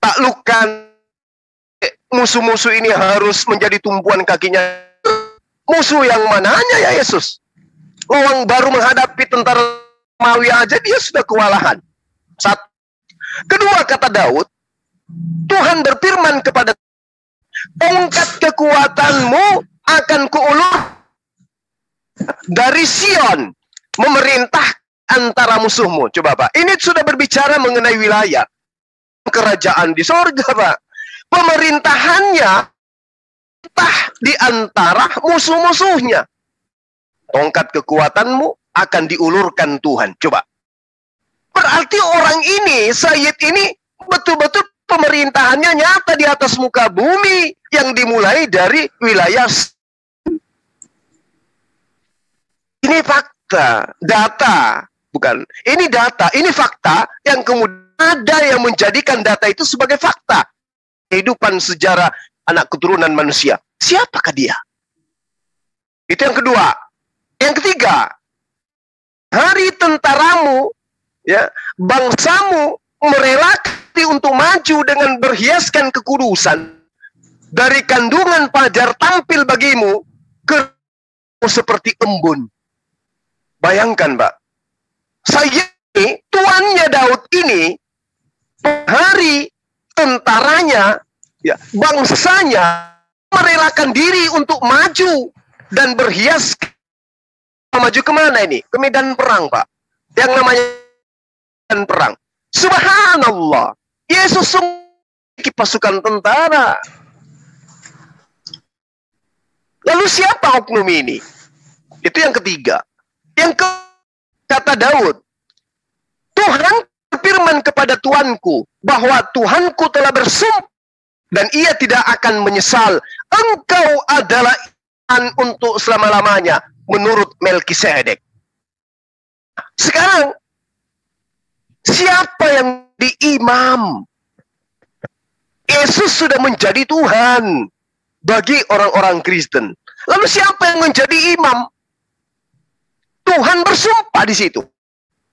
taklukkan? Musuh-musuh ini harus menjadi tumpuan kakinya. Musuh yang mananya ya Yesus? Orang baru menghadapi tentara Romawi aja dia sudah kewalahan. Satu. Kedua, kata Daud, Tuhan berfirman kepada, tongkat kekuatanmu akan kuulur dari Sion, memerintah antara musuhmu. Coba Pak, ini sudah berbicara mengenai wilayah kerajaan di sorga Pak. Pemerintahannya di antara musuh-musuhnya. Tongkat kekuatanmu akan diulurkan Tuhan. Coba. Berarti orang ini, Sayyid ini, betul-betul pemerintahannya nyata di atas muka bumi yang dimulai dari wilayah. Ini fakta, data, bukan. Ini data, ini fakta yang kemudian ada yang menjadikan data itu sebagai fakta. Kehidupan sejarah anak keturunan manusia. Siapakah dia? Itu yang kedua. Yang ketiga, hari tentaramu, ya, bangsamu merelakan untuk maju dengan berhiaskan kekudusan. Dari kandungan fajar tampil bagimu ke seperti embun. Bayangkan, Mbak. Saya ini, tuannya Daud ini, hari tentaranya, ya, bangsanya merelakan diri untuk maju dan berhias. Maju kemana ini? Ke medan perang, Pak. Yang namanya medan perang. Subhanallah. Yesus memiliki pasukan tentara. Lalu siapa oknum ini? Itu yang ketiga. Kata Daud, Tuhan berfirman kepada Tuanku bahwa Tuhanku telah bersumpah dan ia tidak akan menyesal. Engkau adalah iman untuk selama-lamanya menurut Melkisedek. Sekarang siapa yang di imam? Yesus sudah menjadi Tuhan bagi orang-orang Kristen. Lalu siapa yang menjadi imam? Tuhan bersumpah di situ.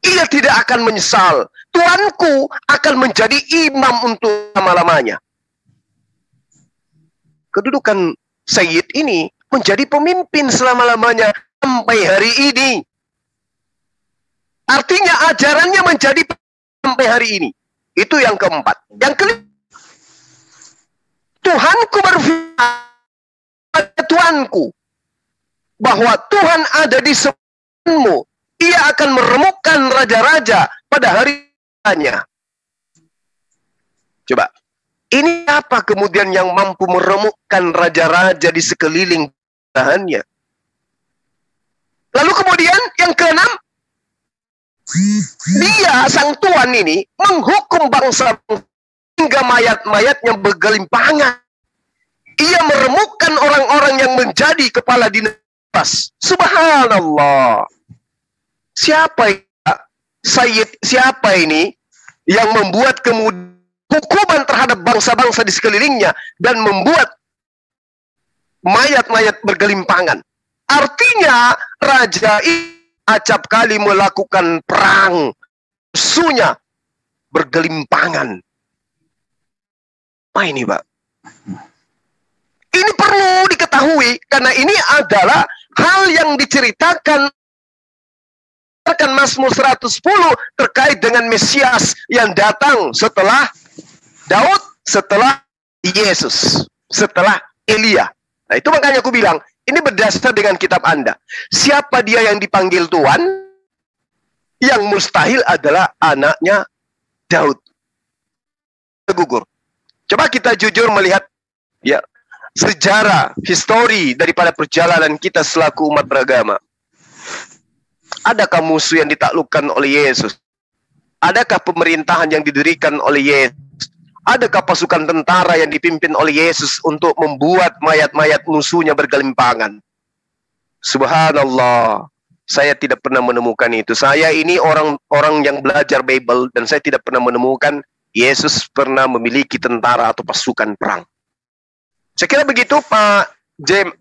Ia tidak akan menyesal. Tuanku akan menjadi imam untuk selama-lamanya. Kedudukan Sayyid ini menjadi pemimpin selama-lamanya sampai hari ini. Artinya ajarannya menjadi sampai hari ini. Itu yang keempat. Yang kelima, Tuhanku berfirman pada Tuanku bahwa Tuhan ada di sebelahmu. Ia akan meremukkan raja-raja pada hari-harinya. Coba. Ini apa kemudian yang mampu meremukkan raja-raja di sekeliling pemerintahannya? Lalu kemudian yang keenam, dia sang tuan ini menghukum bangsa hingga mayat-mayatnya bergelimpangan. Ia meremukkan orang-orang yang menjadi kepala dinas. Subhanallah. Siapa Sayyid? Siapa ini yang membuat kemudian hukuman terhadap bangsa-bangsa di sekelilingnya dan membuat mayat-mayat bergelimpangan? Artinya raja ini acap kali melakukan perang, musuhnya bergelimpangan. Apa ini, Pak? Ini perlu diketahui karena ini adalah hal yang diceritakan Mazmur 110 terkait dengan Mesias yang datang setelah Daud, setelah Yesus, setelah Elia. Nah, itu makanya aku bilang, ini berdasar dengan kitab Anda. Siapa dia yang dipanggil Tuhan? Yang mustahil adalah anaknya Daud. Gugur. Coba kita jujur melihat ya sejarah, histori daripada perjalanan kita selaku umat beragama. Adakah musuh yang ditaklukkan oleh Yesus? Adakah pemerintahan yang didirikan oleh Yesus? Adakah pasukan tentara yang dipimpin oleh Yesus untuk membuat mayat-mayat musuhnya bergelimpangan? Subhanallah. Saya tidak pernah menemukan itu. Saya ini orang yang belajar Bible dan saya tidak pernah menemukan Yesus pernah memiliki tentara atau pasukan perang. Saya kira begitu Pak James.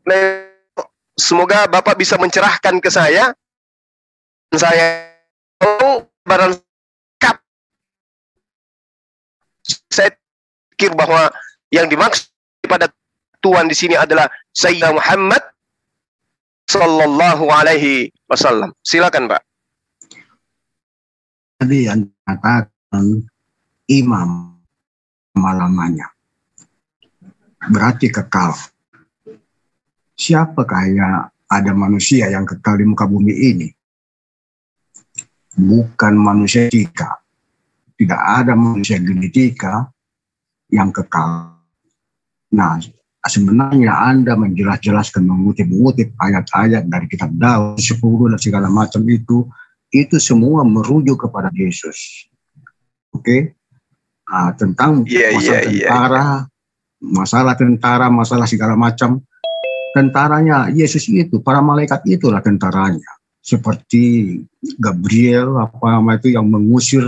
Semoga Bapak bisa mencerahkan ke saya. Saya pikir bahwa yang dimaksud pada Tuhan di sini adalah Sayyidina Muhammad Sallallahu Alaihi Wasallam. Silakan Pak. Tadi yang dikatakan imam malamannya berarti kekal. Siapakah yang ada manusia yang kekal di muka bumi ini? Bukan manusia genetika. Tidak ada manusia genetika yang kekal. Nah, sebenarnya Anda menjelaskan mengutip ayat-ayat dari kitab Daud 10 dan segala macam itu semua merujuk kepada Yesus. Oke? Nah, tentang masalah tentara, masalah segala macam, tentaranya Yesus itu, para malaikat itulah tentaranya. Seperti Gabriel yang mengusir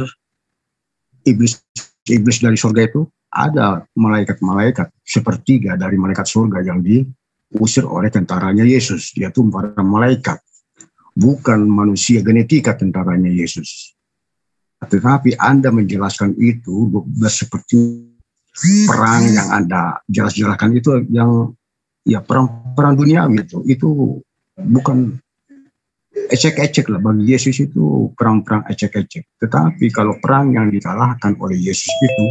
iblis dari surga itu, ada malaikat-malaikat sepertiga dari malaikat surga yang diusir oleh tentaranya Yesus, yaitu para malaikat, bukan manusia genetika tentaranya Yesus. Tetapi Anda menjelaskan itu seperti perang yang Anda jelaskan itu yang ya perang duniawi itu bukan ecek-ecek lah bagi Yesus, itu perang-perang ecek-ecek. Tetapi kalau perang yang dikalahkan oleh Yesus itu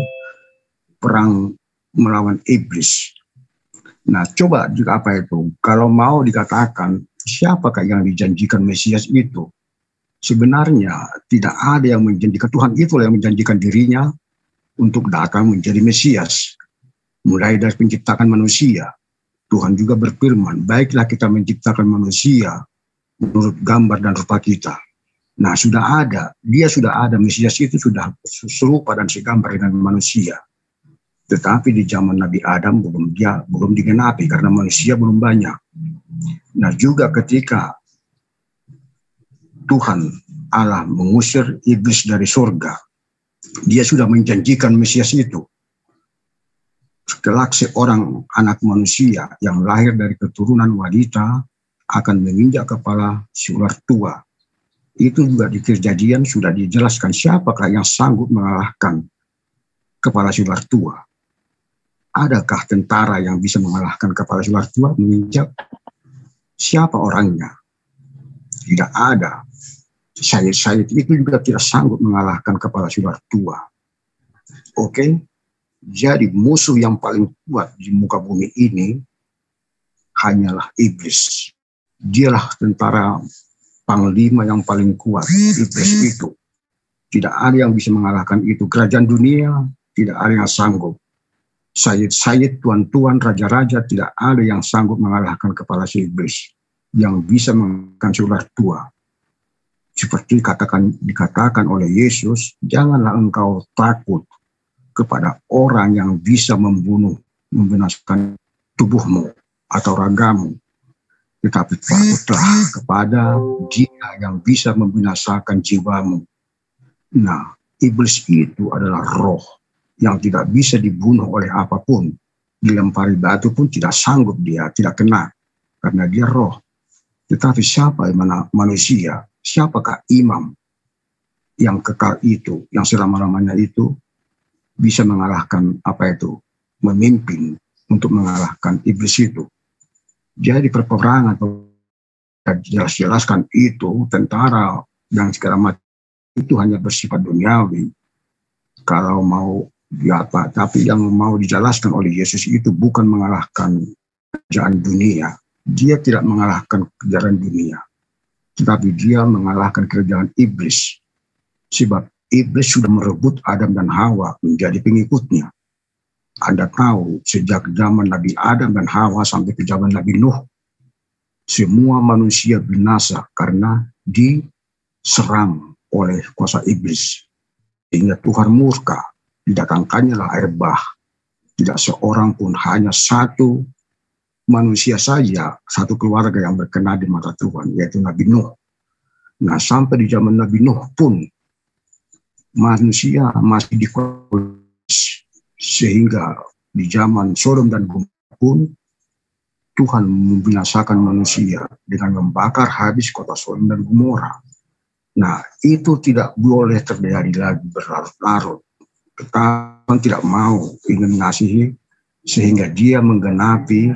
perang melawan iblis. Nah, coba juga apa itu? Kalau mau dikatakan siapakah yang dijanjikan Mesias itu? Sebenarnya tidak ada yang menjanjikan, Tuhan itulah yang menjanjikan dirinya untuk datang menjadi Mesias. Mulai dari penciptaan manusia, Tuhan juga berfirman, baiklah kita menciptakan manusia menurut gambar dan rupa kita. Nah, dia sudah ada, Mesias itu sudah serupa dan segambar dengan manusia. Tetapi di zaman Nabi Adam belum digenapi karena manusia belum banyak. Nah, juga ketika Tuhan Allah mengusir iblis dari surga, dia sudah menjanjikan Mesias itu. Kelak seorang anak manusia yang lahir dari keturunan wanita akan menginjak kepala si ular tua. Itu juga di Kejadian sudah dijelaskan siapakah yang sanggup mengalahkan kepala si ular tua. Adakah tentara yang bisa mengalahkan kepala si ular tua menginjak? Siapa orangnya? Tidak ada. Syed itu juga tidak sanggup mengalahkan kepala si ular tua. Oke? Jadi musuh yang paling kuat di muka bumi ini hanyalah iblis. Dialah tentara panglima yang paling kuat, iblis itu. Tidak ada yang bisa mengalahkan itu. Kerajaan dunia tidak ada yang sanggup. Sayyid, tuan-tuan, raja-raja tidak ada yang sanggup mengalahkan kepala si iblis. Yang bisa mengalahkan si ular tua. Seperti dikatakan oleh Yesus, janganlah engkau takut kepada orang yang bisa membinasakan tubuhmu atau ragamu. Tetapi takutlah kepada Dia yang bisa membinasakan jiwamu. Nah, iblis itu adalah roh yang tidak bisa dibunuh oleh apapun. Dilempari batu pun tidak sanggup dia, tidak kena. Karena dia roh. Tetapi siapa yang manusia? Siapakah imam yang kekal itu, yang selama-lamanya itu bisa mengalahkan memimpin untuk mengalahkan iblis itu? Jadi perperangan jelaskan itu tentara yang segala macam itu hanya bersifat duniawi. Kalau mau tapi yang mau dijelaskan oleh Yesus itu bukan mengalahkan kerajaan dunia. Dia tidak mengalahkan kerajaan dunia, tetapi dia mengalahkan kerajaan iblis. Sebab iblis sudah merebut Adam dan Hawa menjadi pengikutnya. Anda tahu, sejak zaman Nabi Adam dan Hawa sampai ke zaman Nabi Nuh, semua manusia binasa karena diserang oleh kuasa iblis. Sehingga Tuhan murka, didatangkannya lah air bah. Tidak seorang pun, hanya satu manusia saja, satu keluarga yang berkenan di mata Tuhan, yaitu Nabi Nuh. Nah, sampai di zaman Nabi Nuh pun, manusia masih dikuasai. Sehingga di zaman Sodom dan Gomora pun Tuhan membinasakan manusia dengan membakar habis kota Sodom dan Gomora. Nah, itu tidak boleh terjadi lagi berlarut-larut. Tuhan tidak mau ingin mengasihi sehingga dia menggenapi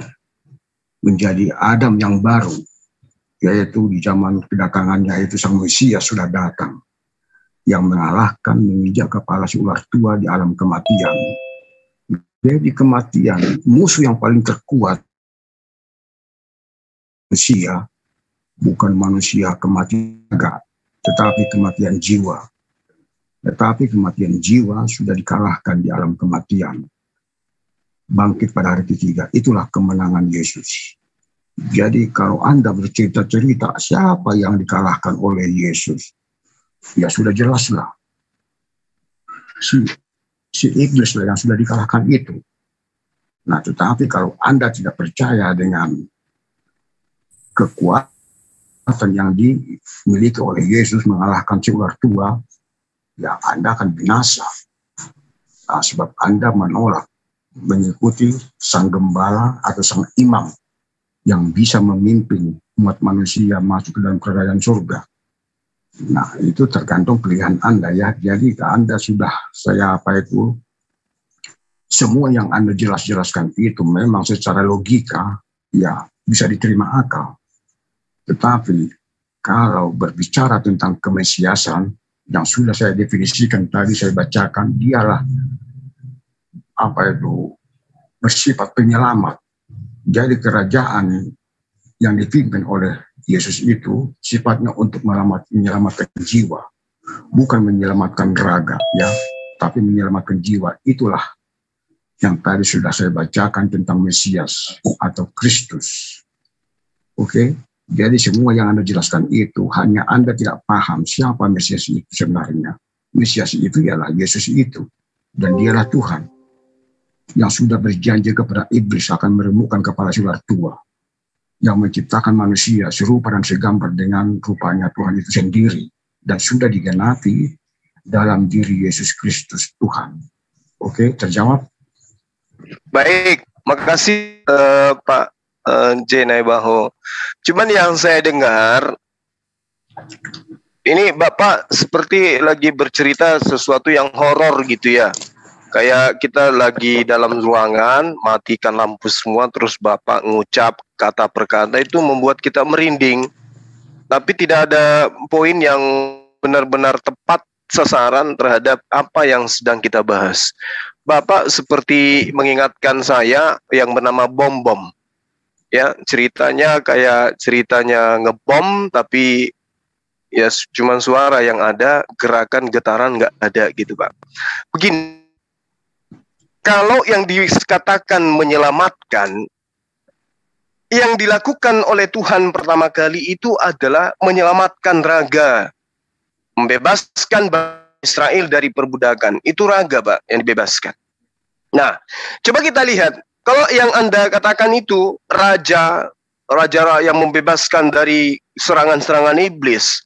menjadi Adam yang baru. yaitu di zaman kedatangannya itu Sang Mesias sudah datang, yang mengalahkan, menginjak kepala si ular tua di alam kematian. Jadi kematian, musuh yang paling terkuat manusia, bukan manusia kematian, tetapi kematian jiwa. Tetapi kematian jiwa sudah dikalahkan di alam kematian. Bangkit pada hari ketiga, itulah kemenangan Yesus. Jadi kalau Anda bercerita-cerita siapa yang dikalahkan oleh Yesus, ya sudah jelaslah. Si iblis lah yang sudah dikalahkan itu. Nah, tetapi kalau Anda tidak percaya dengan kekuatan yang dimiliki oleh Yesus mengalahkan si ular tua, ya Anda akan binasa. Nah, sebab Anda menolak mengikuti sang gembala atau sang imam yang bisa memimpin umat manusia masuk ke dalam kerajaan surga. Nah, itu tergantung pilihan Anda ya. Jadi Anda sudah, semua yang Anda jelaskan itu memang secara logika ya bisa diterima akal. Tetapi kalau berbicara tentang kemesiasan yang sudah saya definisikan tadi, saya bacakan, dialah bersifat penyelamat. Jadi kerajaan yang dipimpin oleh Yesus itu sifatnya untuk menyelamatkan jiwa, bukan menyelamatkan raga ya, tapi menyelamatkan jiwa. Itulah yang tadi sudah saya bacakan tentang Mesias atau Kristus. Oke? Jadi semua yang Anda jelaskan itu hanya Anda tidak paham siapa Mesias itu sebenarnya. Mesias itu ialah Yesus itu, dan dialah Tuhan yang sudah berjanji kepada iblis akan meremukkan kepala si ular tua, yang menciptakan manusia serupa dan segambar dengan rupanya Tuhan itu sendiri, dan sudah digenapi dalam diri Yesus Kristus Tuhan. Oke, terjawab? Baik, makasih Pak J. Naibaho. Cuman yang saya dengar, ini Bapak seperti lagi bercerita sesuatu yang horor gitu ya. Kayak kita lagi dalam ruangan, matikan lampu semua, terus Bapak ngucap kata per kata, itu membuat kita merinding. Tapi tidak ada poin yang benar-benar tepat sasaran terhadap apa yang sedang kita bahas. Bapak seperti mengingatkan saya yang bernama bom-bom. Ya, ceritanya kayak ceritanya ngebom, tapi ya cuman suara yang ada, gerakan getaran nggak ada gitu Pak. Begini, kalau yang dikatakan menyelamatkan, yang dilakukan oleh Tuhan pertama kali itu adalah menyelamatkan raga, membebaskan Israel dari perbudakan. Itu raga Pak yang dibebaskan. Nah, coba kita lihat. Kalau yang Anda katakan itu raja yang membebaskan dari serangan-serangan iblis,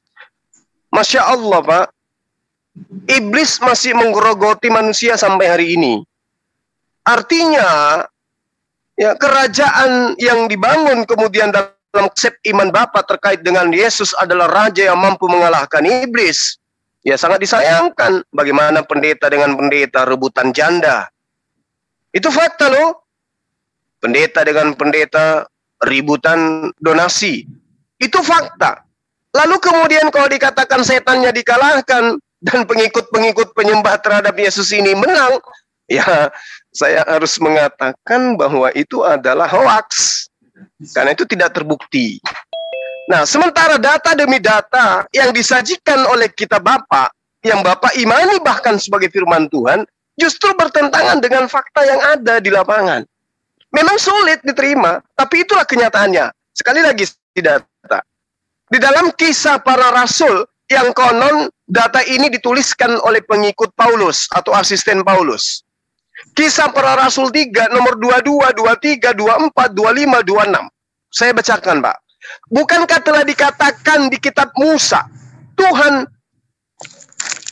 Masya Allah Pak, iblis masih menggerogoti manusia sampai hari ini. Artinya, ya kerajaan yang dibangun kemudian dalam konsep iman Bapak terkait dengan Yesus adalah raja yang mampu mengalahkan iblis. Ya sangat disayangkan bagaimana pendeta dengan pendeta rebutan janda. Itu fakta loh. Pendeta dengan pendeta ributan donasi. Itu fakta. Lalu kemudian kalau dikatakan setannya dikalahkan dan pengikut-pengikut penyembah terhadap Yesus ini menang, ya saya harus mengatakan bahwa itu adalah hoax. Karena itu tidak terbukti. Nah, sementara data demi data yang disajikan oleh kitab Bapak, yang Bapak imani bahkan sebagai firman Tuhan, justru bertentangan dengan fakta yang ada di lapangan. Memang sulit diterima, tapi itulah kenyataannya. Sekali lagi di data. Di dalam Kisah Para Rasul yang konon data ini dituliskan oleh pengikut Paulus atau asisten Paulus. Kisah Para Rasul 3 nomor 22, 23, 24, 25, 26. Saya bacakan Pak. Bukankah telah dikatakan di kitab Musa, Tuhan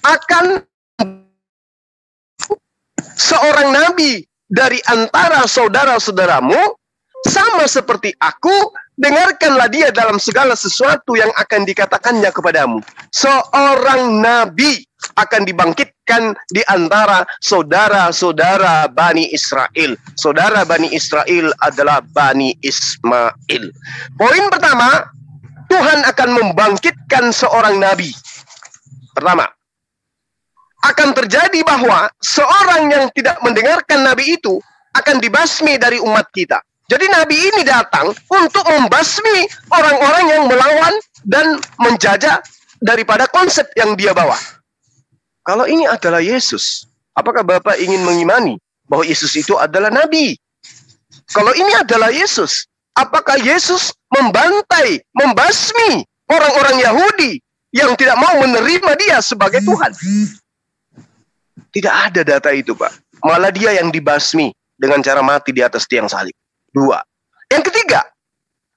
akan seorang nabi dari antara saudara-saudaramu, sama seperti aku, dengarkanlah dia dalam segala sesuatu yang akan dikatakannya kepadamu. Seorang nabi akan dibangkitkan di antara saudara-saudara Bani Israel. Saudara Bani Israel adalah Bani Ismail. Poin pertama, Tuhan akan membangkitkan seorang nabi. Pertama, akan terjadi bahwa seorang yang tidak mendengarkan nabi itu akan dibasmi dari umat kita. Jadi nabi ini datang untuk membasmi orang-orang yang melawan dan menjajah daripada konsep yang dia bawa. Kalau ini adalah Yesus, apakah Bapak ingin mengimani bahwa Yesus itu adalah nabi? Kalau ini adalah Yesus, apakah Yesus membantai, membasmi orang-orang Yahudi yang tidak mau menerima dia sebagai Tuhan? Tidak ada data itu, Pak. Malah dia yang dibasmi dengan cara mati di atas tiang salib. 2. Yang ketiga,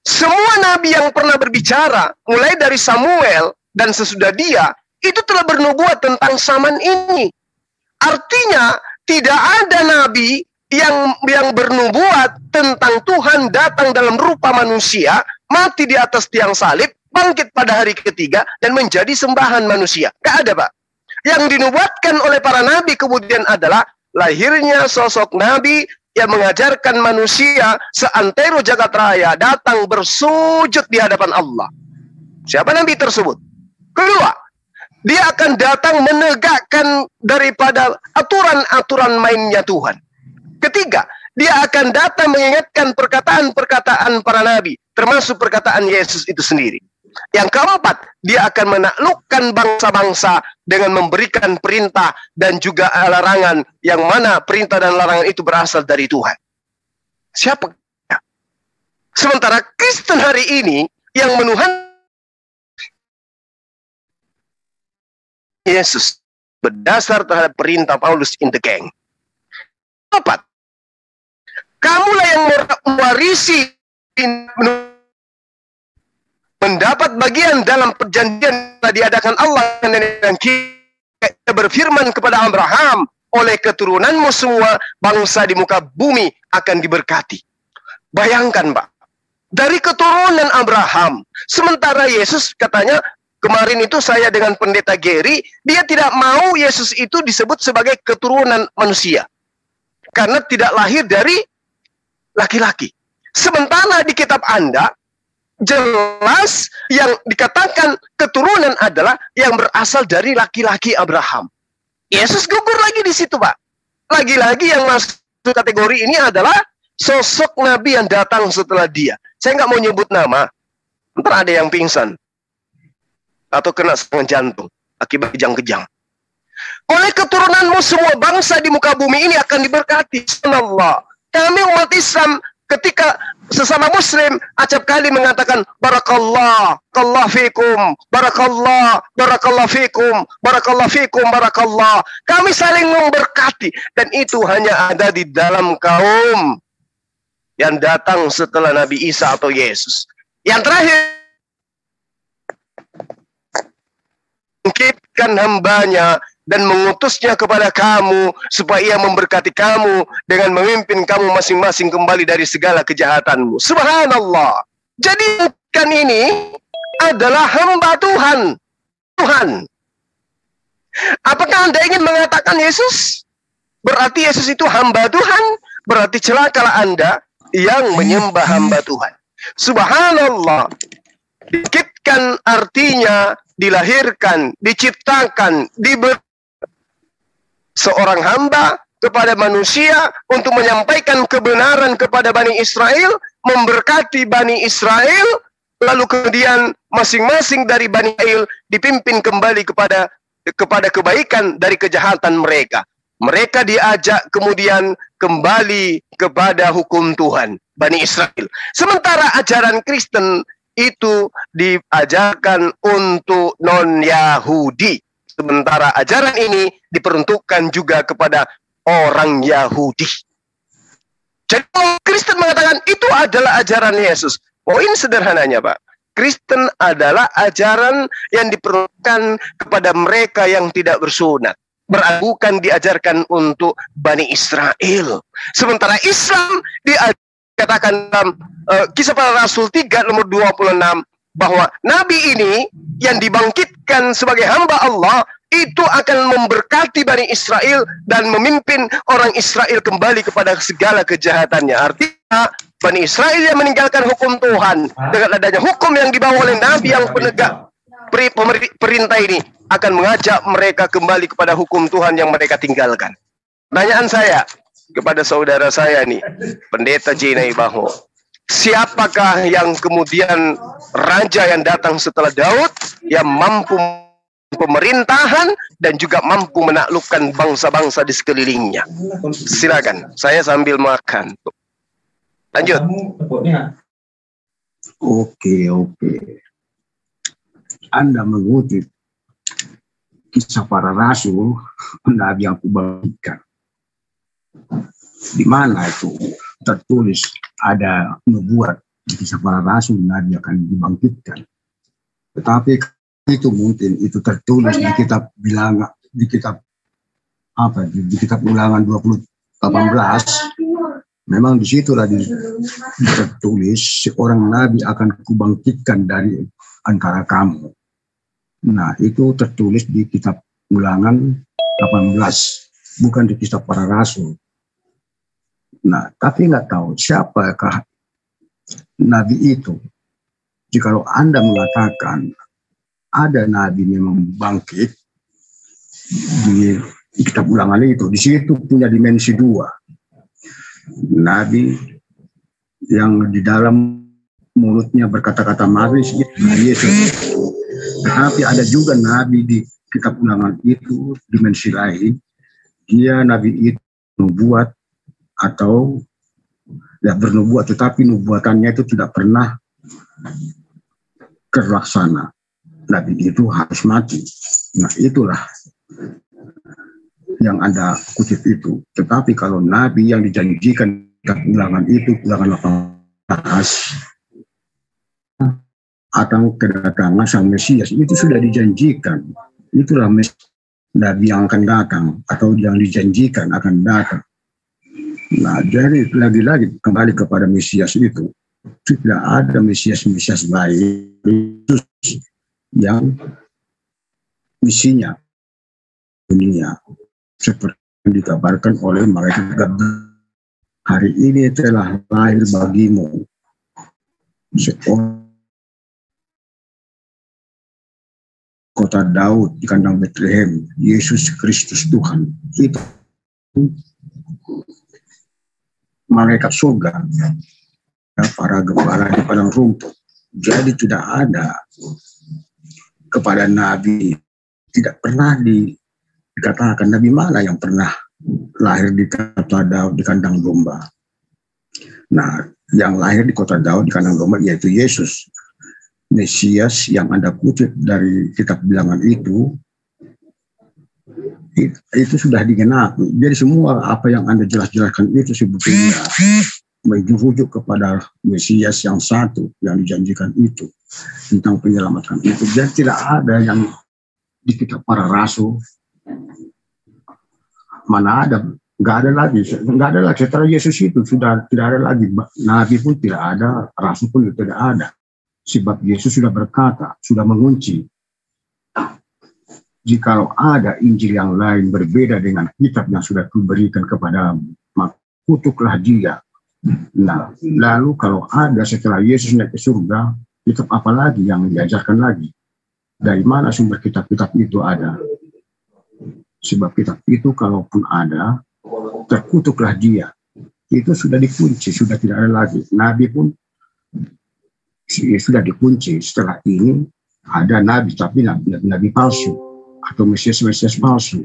semua nabi yang pernah berbicara, mulai dari Samuel dan sesudah dia, itu telah bernubuat tentang zaman ini. Artinya, tidak ada nabi yang bernubuat tentang Tuhan datang dalam rupa manusia, mati di atas tiang salib, bangkit pada hari ketiga, dan menjadi sembahan manusia. Gak ada, Pak. Yang dinubuatkan oleh para nabi kemudian adalah lahirnya sosok nabi yang mengajarkan manusia seantero jagat raya datang bersujud di hadapan Allah. Siapa nabi tersebut? Kedua, dia akan datang menegakkan daripada aturan-aturan mainnya Tuhan. Ketiga, dia akan datang mengingatkan perkataan-perkataan para nabi, termasuk perkataan Yesus itu sendiri. Yang keempat, dia akan menaklukkan bangsa-bangsa dengan memberikan perintah dan juga larangan, yang mana perintah dan larangan itu berasal dari Tuhan. Siapa? Sementara Kristen hari ini yang menuhan Yesus berdasar terhadap perintah Paulus in the gang. Keempat, kamulah yang mewarisi mendapat bagian dalam perjanjian yang diadakan Allah, dan kita berfirman kepada Abraham, oleh keturunanmu semua bangsa di muka bumi akan diberkati. Bayangkan, Pak, dari keturunan Abraham, sementara Yesus katanya, kemarin itu saya dengan pendeta Gary, dia tidak mau Yesus itu disebut sebagai keturunan manusia, karena tidak lahir dari laki-laki. Sementara di kitab Anda, jelas yang dikatakan keturunan adalah yang berasal dari laki-laki Abraham. Yesus gugur lagi di situ, Pak. Lagi-lagi yang masuk kategori ini adalah sosok nabi yang datang setelah dia. Saya nggak mau nyebut nama, ntar ada yang pingsan atau kena serangan jantung akibat kejang-kejang. Oleh keturunanmu semua bangsa di muka bumi ini akan diberkati. Subhanallah. Kami umat Islam ketika sesama muslim acap kali mengatakan barakallah, kallah fikum, barakallah, barakallah fikum, barakallah fikum, barakallah. Kami saling memberkati, dan itu hanya ada di dalam kaum yang datang setelah Nabi Isa atau Yesus. Yang terakhir, bangkitkan hambanya dan mengutusnya kepada kamu supaya ia memberkati kamu dengan memimpin kamu masing-masing kembali dari segala kejahatanmu. Subhanallah. Jadi kan ini adalah hamba Tuhan. Tuhan. Apakah Anda ingin mengatakan Yesus? Berarti Yesus itu hamba Tuhan? Berarti celakalah Anda yang menyembah hamba Tuhan. Subhanallah. Bangkitkan artinya dilahirkan, diciptakan, seorang hamba kepada manusia untuk menyampaikan kebenaran kepada Bani Israel, memberkati Bani Israel, lalu kemudian masing-masing dari Bani Israel dipimpin kembali kepada kebaikan dari kejahatan mereka. Mereka diajak kemudian kembali kepada hukum Tuhan, Bani Israel. Sementara ajaran Kristen itu diajarkan untuk non-Yahudi. Sementara ajaran ini diperuntukkan juga kepada orang Yahudi. Jadi Kristen mengatakan itu adalah ajaran Yesus. Poin sederhananya, Pak. Kristen adalah ajaran yang diperuntukkan kepada mereka yang tidak bersunat. Bukan diajarkan untuk Bani Israel. Sementara Islam dikatakan dalam Kisah Para Rasul 3 nomor 26 bahwa Nabi ini yang dibangkitkan sebagai hamba Allah itu akan memberkati Bani Israel dan memimpin orang Israel kembali kepada segala kejahatannya. Artinya Bani Israel yang meninggalkan hukum Tuhan dengan adanya hukum yang dibawa oleh Nabi yang penegak perintah ini akan mengajak mereka kembali kepada hukum Tuhan yang mereka tinggalkan. Pertanyaan saya kepada saudara saya nih, Pendeta J. Naibaho, siapakah yang kemudian raja yang datang setelah Daud yang mampu pemerintahan dan juga mampu menaklukkan bangsa-bangsa di sekelilingnya? Silakan, saya sambil makan. Lanjut. Oke. Anda mengutip kisah para rasul, Nabi yang kubangkitkan. Di mana itu tertulis ada nubuat di kisah para rasul Nabi akan dibangkitkan. Tetapi itu mungkin itu tertulis di kitab bilangan, di kitab Ulangan 20:18. Memang di situlah tertulis seorang nabi akan kubangkitkan dari antara kamu. Nah, itu tertulis di kitab Ulangan 18, bukan di kitab para rasul. Nah, tapi nggak tahu siapakah nabi itu. Jikalau Anda mengatakan ada nabi memang bangkit di kitab Ulangan itu, di situ punya dimensi dua. Nabi yang di dalam mulutnya berkata-kata manis itu Yesus. Tetapi ada juga nabi di kitab Ulangan itu dimensi lain. Dia nabi itu nubuat atau ya bernubuat, tetapi nubuatannya itu tidak pernah terlaksana. Nabi itu harus mati. Nah, itulah yang Anda kutip itu. Tetapi kalau nabi yang dijanjikan Ulangan itu, Ulangan 18, atau kedatangan sang Mesias, itu sudah dijanjikan. Itulah nabi yang akan datang, atau yang dijanjikan akan datang. Nah, jadi lagi-lagi kembali kepada Mesias itu. Tidak ada Mesias lain yang misinya dunia seperti yang dikabarkan oleh malaikat Gabriel. Hari ini telah lahir bagimu seorang kota Daud di kandang Bethlehem, Yesus Kristus Tuhan. Itu malaikat surga, para gembala di padang rumput. Jadi tidak ada kepada nabi, tidak pernah dikatakan nabi mana yang pernah lahir di kota Daud di kandang domba. Nah, yang lahir di kota Daud di kandang domba yaitu Yesus, Mesias yang Anda kutip dari kitab Bilangan itu sudah digenapi. Jadi semua apa yang Anda jelaskan itu sebetulnya merujuk kepada Mesias yang satu yang dijanjikan itu, tentang penyelamatan itu. Dan tidak ada yang di kitab para rasul. Mana ada, nggak ada lagi setelah Yesus itu sudah tidak ada lagi, nabi pun tidak ada, rasul pun tidak ada, sebab Yesus sudah berkata, sudah mengunci, jikalau ada Injil yang lain berbeda dengan kitab yang sudah kuberikan kepadamu, maka kutuklah dia. Nah, lalu kalau ada setelah Yesus naik ke surga, kitab apa lagi yang diajarkan lagi? Dari mana sumber kitab-kitab itu ada? Sebab kitab itu kalaupun ada, terkutuklah dia. Itu sudah dikunci, sudah tidak ada lagi. Nabi pun sudah dikunci. Setelah ini ada nabi, tapi nabi palsu atau Mesias palsu.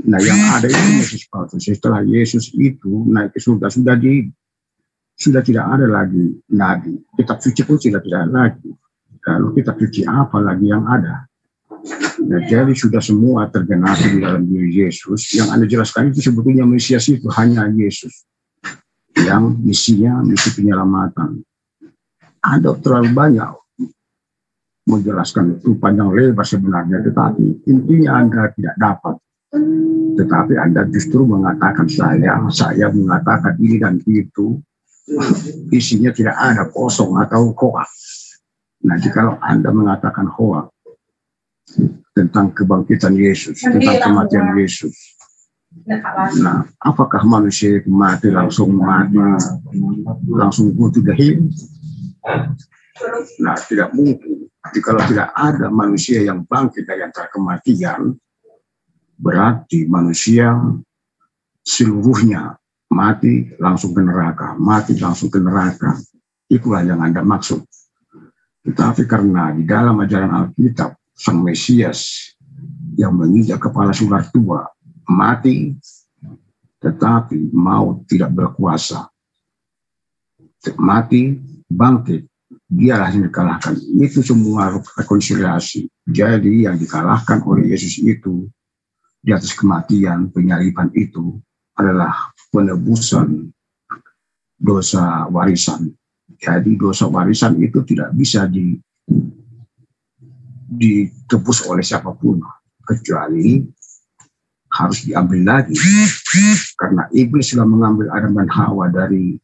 Nah, yang ada itu Mesias palsu. Setelah Yesus itu naik ke surga, sudah tidak ada lagi nabi. Kitab suci pun sudah tidak ada lagi. Lalu kitab suci apa lagi yang ada? Nah, jadi sudah semua tergenapi di dalam diri Yesus. Yang Anda jelaskan itu sebetulnya Mesias itu hanya Yesus yang misinya misi penyelamatan. Ada terlalu banyak menjelaskan itu panjang lebar sebenarnya, tetapi intinya Anda tidak dapat. Tetapi Anda justru mengatakan saya mengatakan ini dan itu, isinya tidak ada, kosong atau hoak. Nah, jika Anda mengatakan hoak tentang kebangkitan Yesus, tentang kematian Yesus, Nah, apakah manusia itu mati, langsung go to the hill? Nah, tidak mungkin. Tapi kalau tidak ada manusia yang bangkit dari antara kematian, berarti manusia seluruhnya mati langsung ke neraka, mati langsung ke neraka. Itulah yang Anda maksud. Tetapi karena di dalam ajaran Alkitab, Sang Mesias yang menginjak kepala sular tua mati, tetapi maut tidak berkuasa. Mati, bangkit, dialah yang dikalahkan. Itu semua rekonsiliasi. Jadi yang dikalahkan oleh Yesus itu di atas kematian, penyaliban itu adalah penebusan dosa warisan. Jadi dosa warisan itu tidak bisa ditebus oleh siapapun, kecuali harus diambil lagi. Karena iblis sudah mengambil Adam dan Hawa dari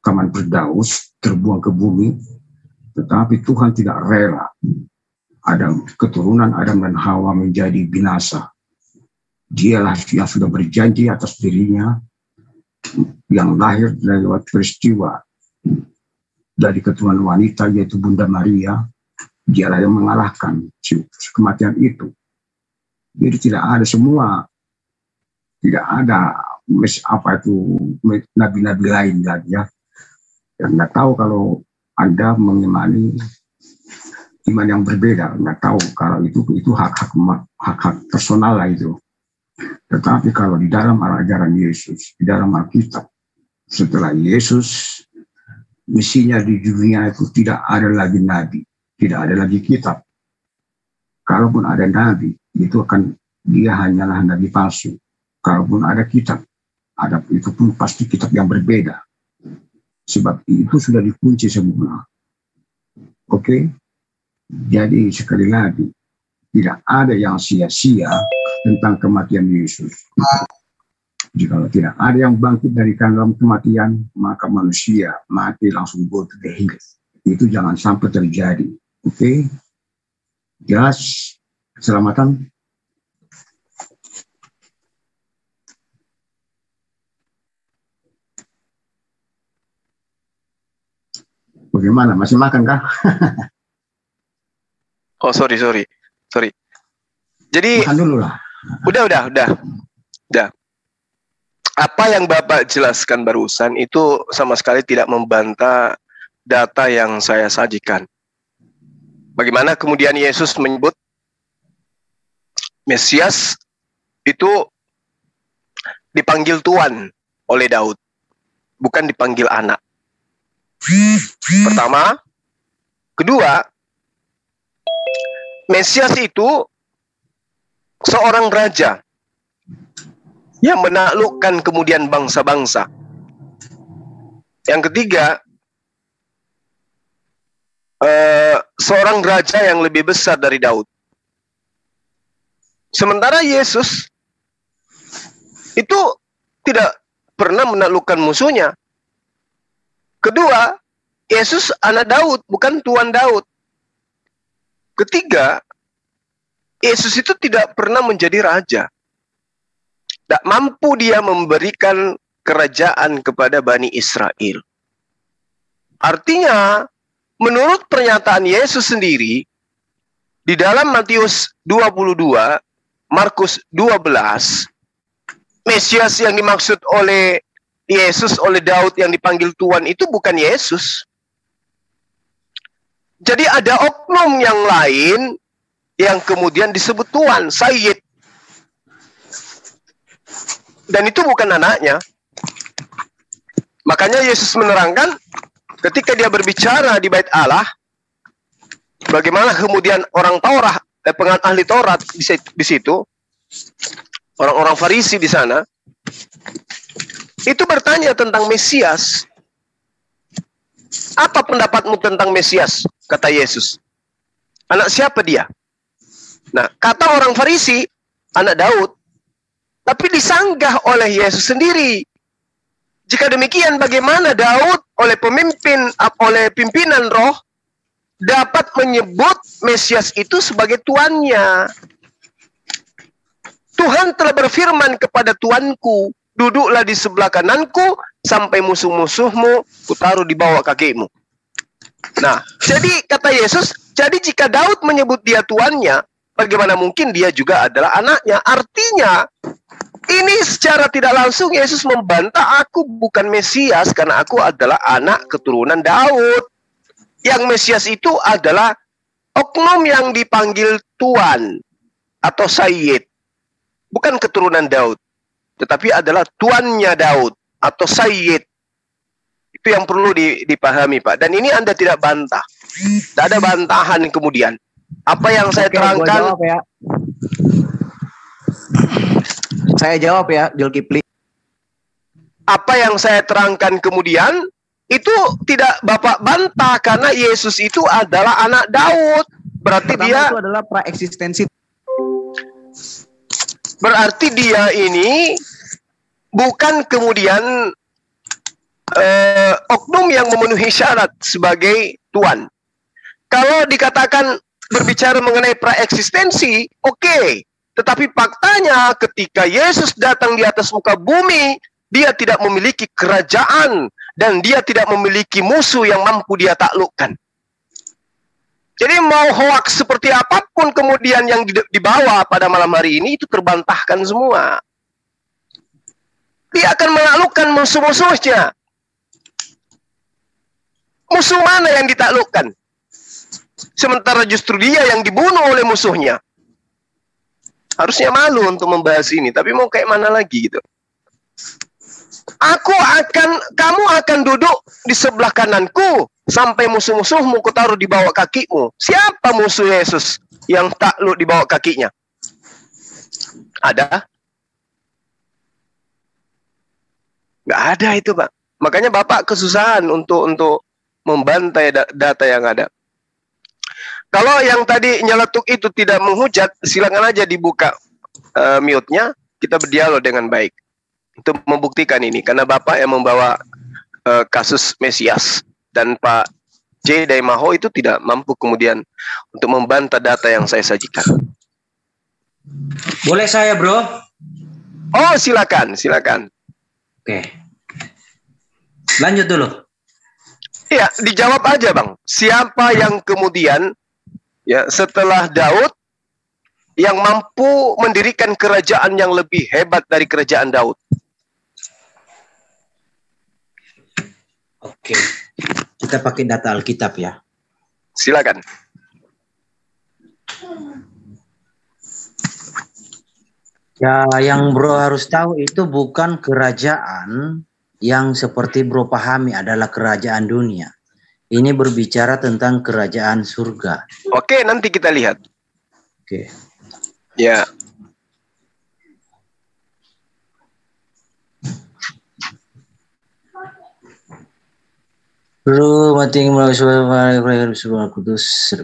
taman Firdaus, terbuang ke bumi, tetapi Tuhan tidak rela keturunan Adam dan Hawa menjadi binasa. Dialah yang sudah berjanji atas dirinya, yang lahir dari peristiwa dari keturunan wanita, yaitu Bunda Maria. Dialah yang mengalahkan kematian itu. Jadi tidak ada nabi-nabi lain lagi ya. Yang nggak tahu kalau Anda mengimani iman yang berbeda, nggak tahu kalau itu hak personal lah itu. Tetapi kalau di dalam ajaran Yesus, di dalam Alkitab, setelah Yesus, misinya di dunia itu tidak ada lagi nabi, tidak ada lagi kitab. Kalaupun ada nabi, dia hanyalah nabi palsu. Kalaupun ada kitab, itu pun pasti kitab yang berbeda. Sebab itu sudah dikunci semua. Oke? Jadi sekali lagi, tidak ada yang sia-sia tentang kematian Yesus. Jika tidak ada yang bangkit dari dalam kematian, maka manusia mati langsung go to the hill. Itu jangan sampai terjadi. Oke? Jelas? Keselamatan? Bagaimana? Masih makan kah? Oh, sorry. Jadi makan dulu lah. Udah. Apa yang Bapak jelaskan barusan itu sama sekali tidak membantah data yang saya sajikan. Bagaimana kemudian Yesus menyebut Mesias itu dipanggil Tuan oleh Daud, bukan dipanggil anak. Pertama. Kedua, Mesias itu seorang raja yang menaklukkan kemudian bangsa-bangsa. Yang ketiga, seorang raja yang lebih besar dari Daud. Sementara Yesus itu tidak pernah menaklukkan musuhnya. Kedua, Yesus anak Daud, bukan Tuan Daud. Ketiga, Yesus itu tidak pernah menjadi raja. Tidak mampu dia memberikan kerajaan kepada Bani Israel. Artinya, menurut pernyataan Yesus sendiri, di dalam Matius 22, Markus 12, Mesias yang dimaksud oleh Yesus, oleh Daud yang dipanggil Tuan itu bukan Yesus. Jadi ada oknum yang lain yang kemudian disebut Tuan, Sayyid. Dan itu bukan anaknya. Makanya Yesus menerangkan ketika dia berbicara di Bait Allah, bagaimana kemudian orang Taurat, ahli Taurat di situ, orang-orang Farisi di sana, itu bertanya tentang Mesias. Apa pendapatmu tentang Mesias? Kata Yesus. Anak siapa dia? Nah, kata orang Farisi, anak Daud. Tapi disanggah oleh Yesus sendiri. Jika demikian, bagaimana Daud oleh pimpinan roh dapat menyebut Mesias itu sebagai tuannya? Tuhan telah berfirman kepada Tuanku, duduklah di sebelah kananku sampai musuh-musuhmu kutaruh di bawah kakimu. Nah, jadi kata Yesus, jadi jika Daud menyebut dia tuannya, bagaimana mungkin dia juga adalah anaknya? Artinya, ini secara tidak langsung Yesus membantah, aku bukan Mesias karena aku adalah anak keturunan Daud. Yang Mesias itu adalah oknum yang dipanggil Tuan atau Sayyid. Bukan keturunan Daud, tetapi adalah tuannya Daud atau Sayyid. Itu yang perlu dipahami, Pak. Dan ini Anda tidak bantah. Tidak ada bantahan kemudian. Apa yang saya terangkan. Jawab ya. Saya jawab ya, Zulkifli. Apa yang saya terangkan kemudian, itu tidak Bapak bantah karena Yesus itu adalah anak Daud. Berarti Pertama dia itu adalah praeksistensi. Berarti dia ini bukan kemudian oknum yang memenuhi syarat sebagai tuan. Kalau dikatakan berbicara mengenai praeksistensi, oke. Tetapi faktanya ketika Yesus datang di atas muka bumi, dia tidak memiliki kerajaan dan dia tidak memiliki musuh yang mampu dia taklukkan. Jadi mau hoaks seperti apapun kemudian yang dibawa pada malam hari ini itu terbantahkan semua. Dia akan menaklukkan musuh-musuhnya. Musuh mana yang ditaklukkan? Sementara justru dia yang dibunuh oleh musuhnya. Harusnya malu untuk membahas ini, tapi mau kayak mana lagi gitu. Kamu akan duduk di sebelah kananku sampai musuh-musuhmu kutaruh di bawah kakimu. Siapa musuh Yesus yang takluk di bawah kakinya? Ada? Nggak ada itu, Pak. Makanya Bapak kesusahan untuk membantai data yang ada. Kalau yang tadi nyeletuk itu tidak menghujat, silakan aja dibuka mute-nya, kita berdialog dengan baik untuk membuktikan ini. Karena Bapak yang membawa kasus Mesias dan Pak J. Daimaho itu tidak mampu kemudian untuk membantah data yang saya sajikan. Boleh saya, bro? Oh, silakan, silakan. Oke. Lanjut dulu. Iya, dijawab aja, Bang. Siapa yang kemudian ya setelah Daud yang mampu mendirikan kerajaan yang lebih hebat dari kerajaan Daud? Oke. Kita pakai data Alkitab ya. Silakan. Ya, yang bro harus tahu itu bukan kerajaan yang seperti bro pahami adalah kerajaan dunia. Ini berbicara tentang kerajaan surga. Oke, nanti kita lihat. Oke. Ya. Bro, mati melalui suara kudus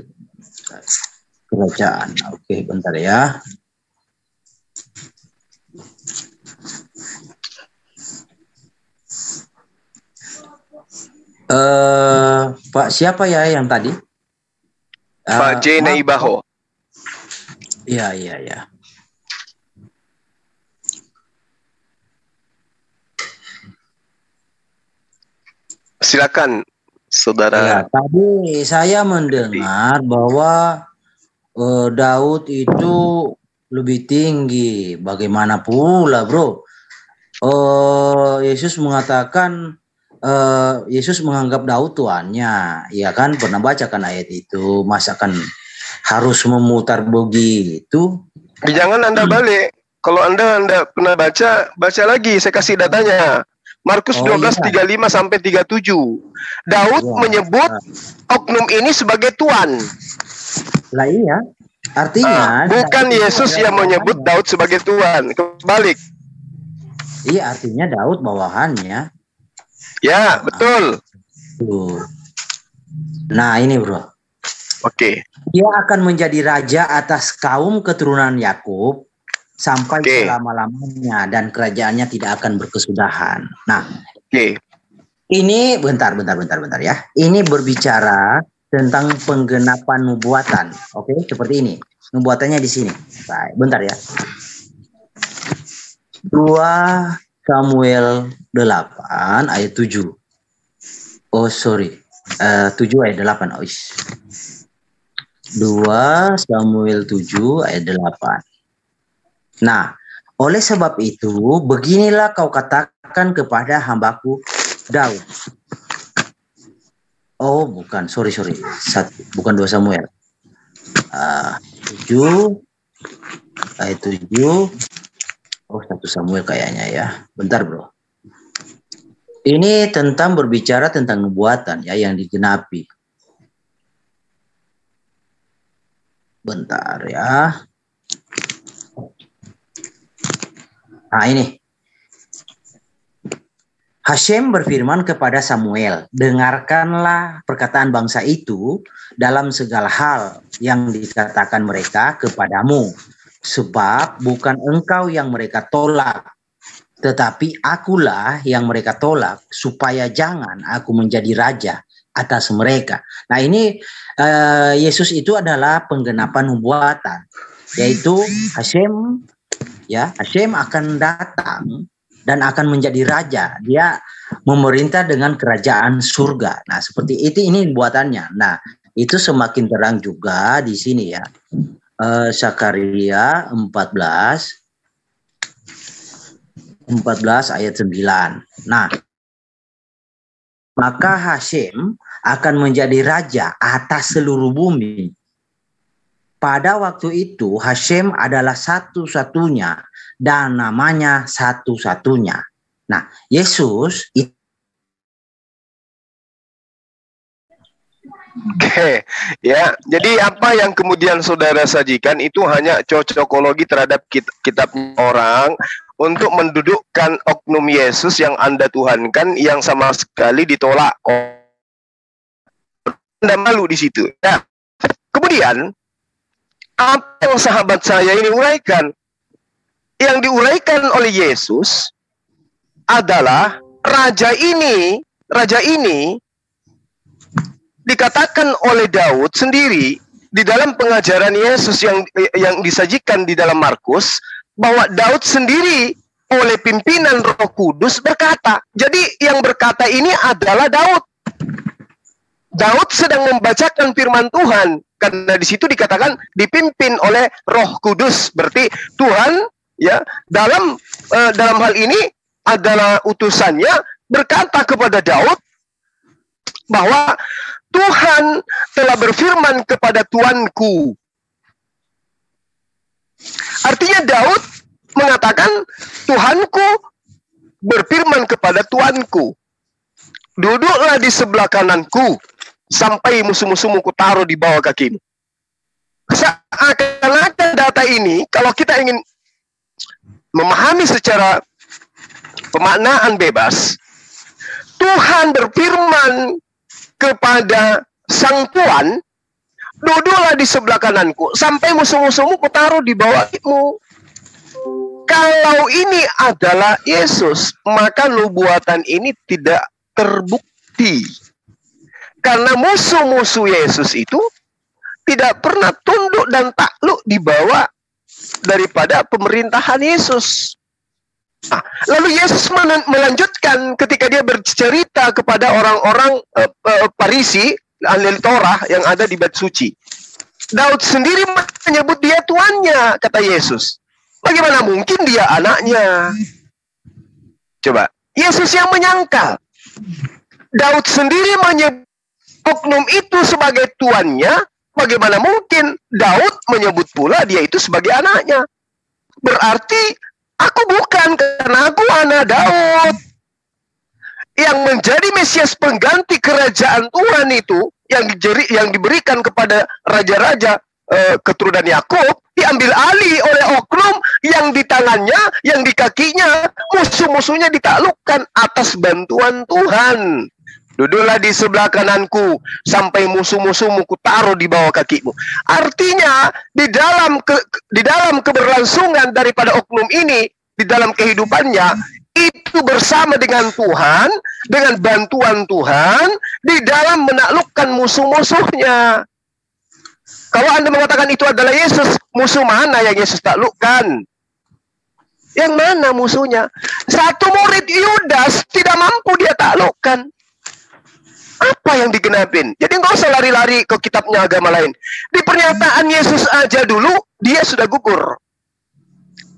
kerajaan. Oke, bentar ya. Pak siapa ya yang tadi? Pak J. Daimaho. Iya, iya, iya. Silakan, saudara. Ya, tadi saya mendengar bahwa Daud itu lebih tinggi. Bagaimana pula, bro? Yesus mengatakan Yesus menganggap Daud tuannya, ya kan? Pernah baca kan ayat itu? Masa kan harus memutar begitu? Jangan Anda balik. Kalau Anda pernah baca lagi. Saya kasih datanya. Markus 12:35 sampai 37. Daud menyebut oknum ini sebagai tuan. Lah iya. Artinya bukan Yesus yang menyebut Daud sebagai tuan. Kebalik. Iya, artinya Daud bawahannya. Ya, betul. Nah, ini, bro. Oke. Dia akan menjadi raja atas kaum keturunan Yakub sampai selama-lamanya dan kerajaannya tidak akan berkesudahan. Nah, ini bentar ya. Ini berbicara tentang penggenapan nubuatan. Oke, seperti ini. Nubuatannya di sini. Baik, bentar ya. 2 Samuel 8 ayat 7. Oh sorry, 7 ayat 8. Oh, 2 Samuel 7 ayat 8. Nah, oleh sebab itu, beginilah kau katakan kepada hambaku Daud. Oh bukan, sorry. Bukan 2 Samuel. 7 ayat 7. Oh 1 Samuel kayaknya ya. Bentar bro. Ini tentang berbicara tentang nubuatan ya yang digenapi. Bentar ya. Nah ini. Hashem berfirman kepada Samuel, dengarkanlah perkataan bangsa itu dalam segala hal yang dikatakan mereka kepadamu. Sebab bukan engkau yang mereka tolak, tetapi akulah yang mereka tolak, supaya jangan aku menjadi raja atas mereka. Nah ini Yesus itu adalah penggenapan nubuatan, yaitu Hashem akan datang dan akan menjadi raja. Dia memerintah dengan kerajaan surga. Nah seperti itu ini buatannya. Nah itu semakin terang juga di sini ya. Zakaria 14 ayat 9. Nah, maka Hashem akan menjadi raja atas seluruh bumi. Pada waktu itu Hashem adalah satu-satunya dan namanya satu-satunya. Nah, Yesus itu Oke, ya. Jadi apa yang kemudian saudara sajikan itu hanya cocokologi terhadap kitab orang untuk mendudukkan oknum Yesus yang Anda tuhankan yang sama sekali ditolak. Anda malu di situ. Ya. Kemudian apa yang sahabat saya ini uraikan? Yang diuraikan oleh Yesus adalah raja ini dikatakan oleh Daud sendiri di dalam pengajaran Yesus yang disajikan di dalam Markus, bahwa Daud sendiri oleh pimpinan Roh Kudus berkata. Jadi yang berkata ini adalah Daud. Daud sedang membacakan firman Tuhan karena di situ dikatakan dipimpin oleh Roh Kudus. Berarti Tuhan ya dalam hal ini adalah utusannya berkata kepada Daud bahwa Tuhan telah berfirman kepada Tuanku. Artinya Daud mengatakan, Tuhanku berfirman kepada Tuanku, duduklah di sebelah kananku, sampai musuh-musuhmu kutaruh di bawah kakimu. Seakan-akan data ini, kalau kita ingin memahami secara pemaknaan bebas, Tuhan berfirman kepada sang tuan, duduklah di sebelah kananku, sampai musuh-musuhmu kutaruh di bawahmu. Kalau ini adalah Yesus, maka nubuatan ini tidak terbukti. Karena musuh-musuh Yesus itu tidak pernah tunduk dan takluk di bawah daripada pemerintahan Yesus. Nah, lalu Yesus melanjutkan ketika dia bercerita kepada orang-orang Farisi, ahli Torah yang ada di bait suci. Daud sendiri menyebut dia tuannya, kata Yesus. Bagaimana mungkin dia anaknya? Coba, Yesus yang menyangkal. Daud sendiri menyebut oknum itu sebagai tuannya. Bagaimana mungkin Daud menyebut pula dia itu sebagai anaknya? Berarti aku bukan, karena aku anak Daud. Yang menjadi Mesias pengganti kerajaan Tuhan itu, yang diberikan kepada raja-raja keturunan Yakub, diambil alih oleh oknum yang di tangannya, yang di kakinya, musuh-musuhnya ditaklukkan atas bantuan Tuhan. Duduklah di sebelah kananku, sampai musuh-musuhmu kutaruh di bawah kakimu. Artinya, di dalam keberlangsungan daripada oknum ini, di dalam kehidupannya, itu bersama dengan Tuhan, dengan bantuan Tuhan, di dalam menaklukkan musuh-musuhnya. Kalau Anda mengatakan itu adalah Yesus, musuh mana yang Yesus taklukkan? Yang mana musuhnya? Satu murid Yudas tidak mampu dia taklukkan. Apa yang digenapin? Jadi nggak usah lari-lari ke kitabnya agama lain. Di pernyataan Yesus aja dulu, dia sudah gugur.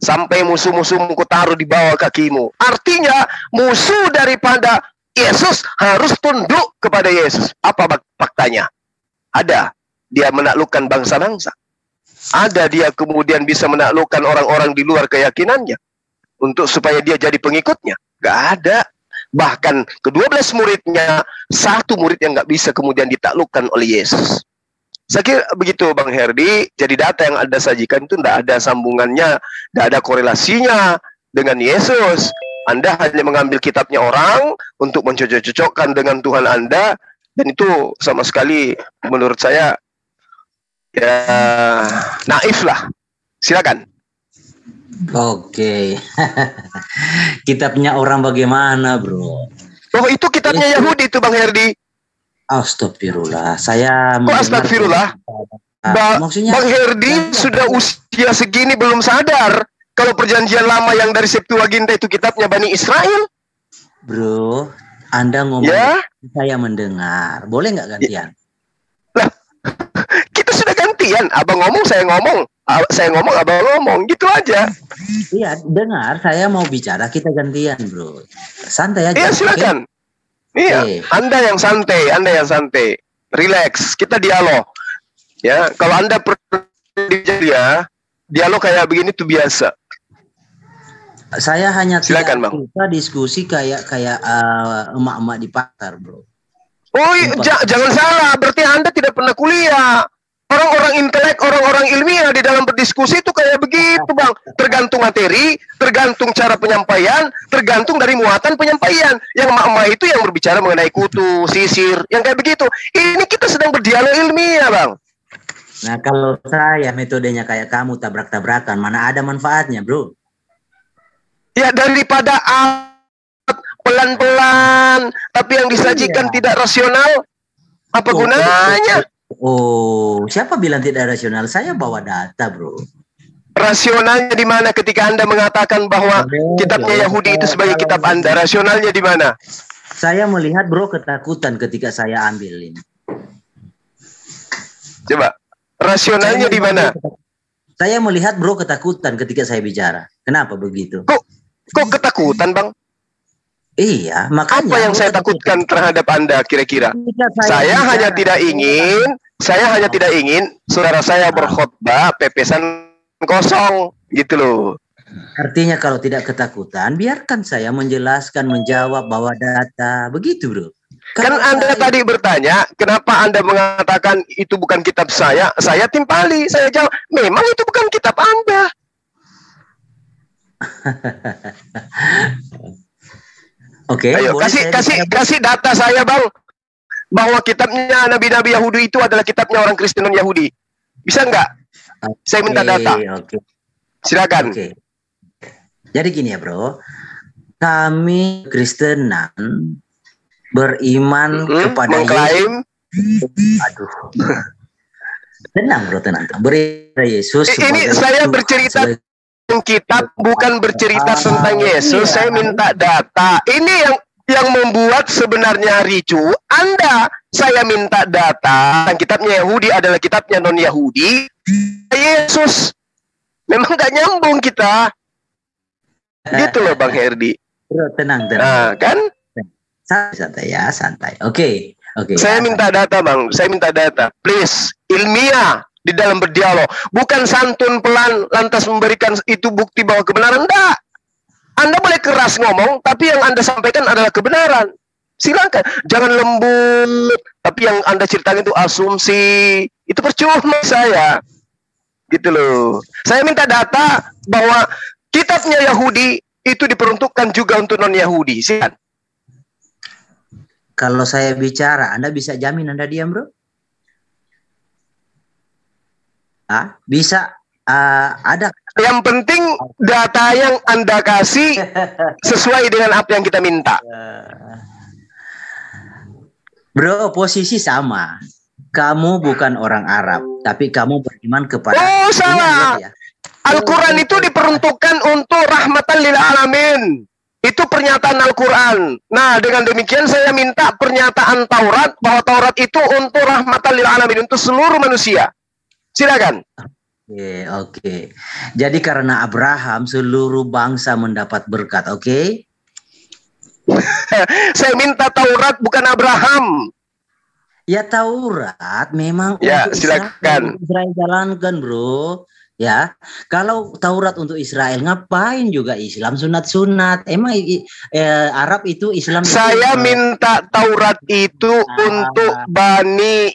Sampai musuh-musuhmu ku taruh di bawah kakimu. Artinya, musuh daripada Yesus harus tunduk kepada Yesus. Apa faktanya? Ada. Dia menaklukkan bangsa-bangsa. Ada dia kemudian bisa menaklukkan orang-orang di luar keyakinannya. Untuk supaya dia jadi pengikutnya. Gak ada. Bahkan ke-12 muridnya, satu murid yang nggak bisa kemudian ditaklukkan oleh Yesus. Saya kira begitu Bang Herdi. Jadi data yang Anda sajikan itu tidak ada sambungannya, tidak ada korelasinya dengan Yesus. Anda hanya mengambil kitabnya orang untuk mencocok-cocokkan dengan Tuhan Anda, dan itu sama sekali menurut saya ya naif lah. Silakan. Oke. Kitabnya orang bagaimana, bro? Oh, itu kitabnya Yahudi itu Bang Herdi. Astagfirullah. Saya kok astagfirullah? Maksudnya Bang Herdi sudah usia segini belum sadar kalau perjanjian lama yang dari Septuaginta itu kitabnya Bani Israel. Bro, Anda ngomong ya? Saya mendengar. Boleh nggak gantian? Lah, kita sudah gantian. Abang ngomong, saya ngomong. Saya ngomong, abang ngomong, gitu aja. Iya, dengar. Saya mau bicara, kita gantian, bro. Santai aja. Iya, silakan. Okay? Iya, Anda yang santai, relax. Kita dialog. Ya, kalau Anda ya, dialog kayak begini tuh biasa. Saya hanya silakan, Bang. Kita diskusi kayak emak-emak di pasar, bro. Oh, jangan salah. Berarti Anda tidak pernah kuliah. Orang-orang intelek, orang-orang ilmiah di dalam berdiskusi itu kayak begitu, Bang. Tergantung materi, tergantung cara penyampaian, tergantung dari muatan penyampaian. Yang emak-emak itu yang berbicara mengenai kutu, sisir, yang kayak begitu. Ini kita sedang berdialog ilmiah, Bang. Nah, kalau saya metodenya kayak kamu tabrak-tabrakan, mana ada manfaatnya, bro? Ya, daripada pelan-pelan, tapi yang disajikan tidak rasional, apa gunanya? Oh, siapa bilang tidak rasional? Saya bawa data, bro. Rasionalnya di mana ketika Anda mengatakan bahwa kitabnya Yahudi itu sebagai kitab Anda? Rasionalnya di mana? Saya melihat, bro, ketakutan ketika saya ambil ini. Coba, rasionalnya di mana? Saya melihat, bro, ketakutan ketika saya bicara. Kenapa begitu? Kok ketakutan, Bang? Iya, makanya. Apa yang saya takutkan terhadap Anda kira-kira? Saya hanya tidak ingin saudara saya berkhotbah pepesan kosong, gitu loh. Artinya kalau tidak ketakutan, biarkan saya menjelaskan, menjawab, bawa data, begitu, bro. Kan Anda tadi bertanya, kenapa Anda mengatakan itu bukan kitab saya? Saya timpali, saya jawab, memang itu bukan kitab Anda. Oke, ayo kasih data saya, Bang, bahwa kitabnya nabi-nabi Yahudi itu adalah kitabnya orang Kristen non Yahudi. Bisa nggak? Saya minta data. Silakan. Jadi gini ya, bro, kami Kristenan beriman kepada mengklaim. Aduh. Tenang, bro, tenang. Yesus. Ini saya bercerita kitab, bukan bercerita tentang Yesus. Saya minta data. Ini yang membuat sebenarnya ricu. Saya minta data. Kitabnya Yahudi adalah kitabnya non Yahudi. Yesus memang gak nyambung kita. Gitu loh, Bang Herdi. Tenang. Nah, kan? Santai ya, santai. Oke. Saya minta data, Bang. Saya minta data. Please, ilmiah. Di dalam berdialog, bukan santun pelan lantas memberikan itu bukti bahwa kebenaran. Enggak. Anda boleh keras ngomong, tapi yang Anda sampaikan adalah kebenaran. Silakan, jangan lembut, tapi yang Anda ceritakan itu asumsi. Itu percuma saya. Gitu loh. Saya minta data bahwa kitabnya Yahudi itu diperuntukkan juga untuk non-Yahudi. Silakan. Kalau saya bicara, Anda bisa jamin Anda diam, bro? Bisa ada. Yang penting data yang Anda kasih sesuai dengan apa yang kita minta. Bro, posisi sama. Kamu bukan orang Arab, tapi kamu beriman kepada. Oh, salah. Al-Quran itu diperuntukkan untuk rahmatan lil alamin. Itu pernyataan Al-Quran. Nah, dengan demikian saya minta pernyataan Taurat bahwa Taurat itu untuk rahmatan lil alamin, untuk seluruh manusia. Silakan. Oke. Jadi karena Abraham seluruh bangsa mendapat berkat, oke? Saya minta Taurat bukan Abraham. Ya Taurat memang ya, untuk silakan. Israel jalankan, bro. Ya, kalau Taurat untuk Israel, ngapain juga Islam sunat-sunat? Emang Arab itu Islam? Saya minta Taurat itu untuk Bani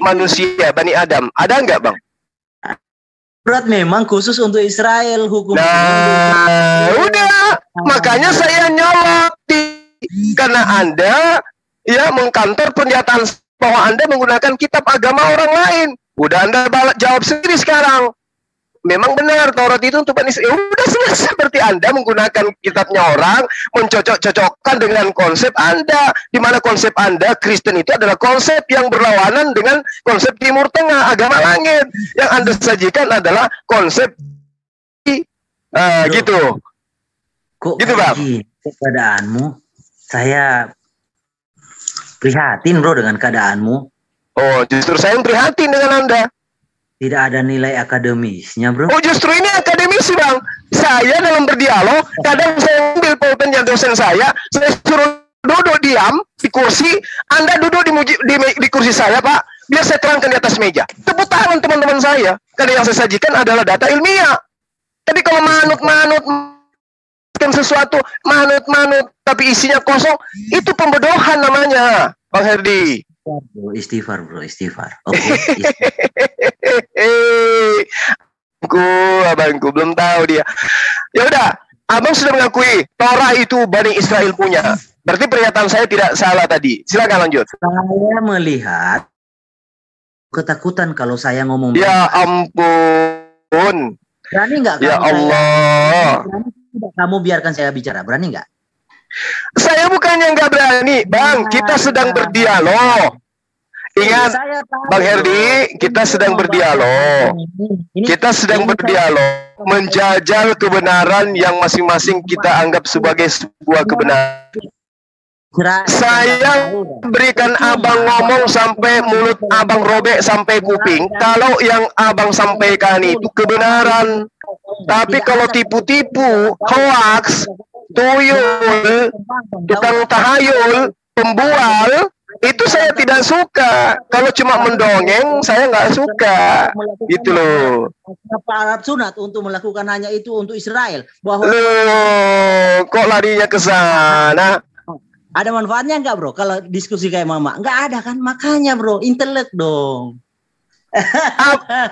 manusia, Bani Adam. Ada nggak, Bang? Taurat memang khusus untuk Israel hukum. Nah, udah. Makanya saya nyolot karena Anda ya mengkantor pernyataan bahwa Anda menggunakan kitab agama orang lain. Udah Anda jawab sendiri sekarang. Memang benar Taurat itu untuk Bani Israel. Udah selesai, seperti Anda menggunakan kitabnya orang, mencocok-cocokkan dengan konsep Anda. Di mana konsep Anda Kristen itu adalah konsep yang berlawanan dengan konsep Timur Tengah, agama langit. Yang Anda sajikan adalah konsep gitu. Kok gitu, Bang? Keadaanmu, saya prihatin, bro, dengan keadaanmu. Oh, justru saya prihatin dengan Anda. Tidak ada nilai akademisnya, bro. Oh, justru ini akademisi, Bang. Saya dalam berdialog, kadang saya ambil pulpennya dosen saya suruh duduk diam di kursi, Anda duduk di kursi saya, Pak. Biar saya terangkan di atas meja. Tepuk tangan teman-teman saya. Karena yang saya sajikan adalah data ilmiah. Tapi kalau manut-manut sesuatu, manut-manut, tapi isinya kosong, itu pembodohan namanya, Bang Herdi. Istighfar, bro, istighfar. Oke. Abangku belum tahu dia. Ya udah, abang sudah mengakui Torah itu Bani Israel punya. Berarti pernyataan saya tidak salah tadi. Silakan lanjut. Saya melihat ketakutan kalau saya ngomong. Ya ampun. Berani nggak? Ya Allah. Berani tidak kamu biarkan saya bicara? Berani nggak? Saya bukannya nggak berani, Bang. Kita sedang berdialog. Ingat, Bang Herdi, kita sedang berdialog. Kita sedang berdialog, menjajal kebenaran yang masing-masing kita anggap sebagai sebuah kebenaran. Saya berikan abang ngomong sampai mulut abang robek sampai kuping. Kalau yang abang sampaikan itu kebenaran. Tapi kalau tipu-tipu, hoax, tuyul, tukang tahayul, pembual, itu saya tidak suka. Kalau cuma mendongeng, saya nggak suka. Gitu loh. Arab sunat untuk melakukan hanya itu untuk Israel. Bahwa loh, kok larinya ke sana? Ada manfaatnya nggak, bro? Kalau diskusi kayak mama, nggak ada kan? Makanya, bro, intelek dong.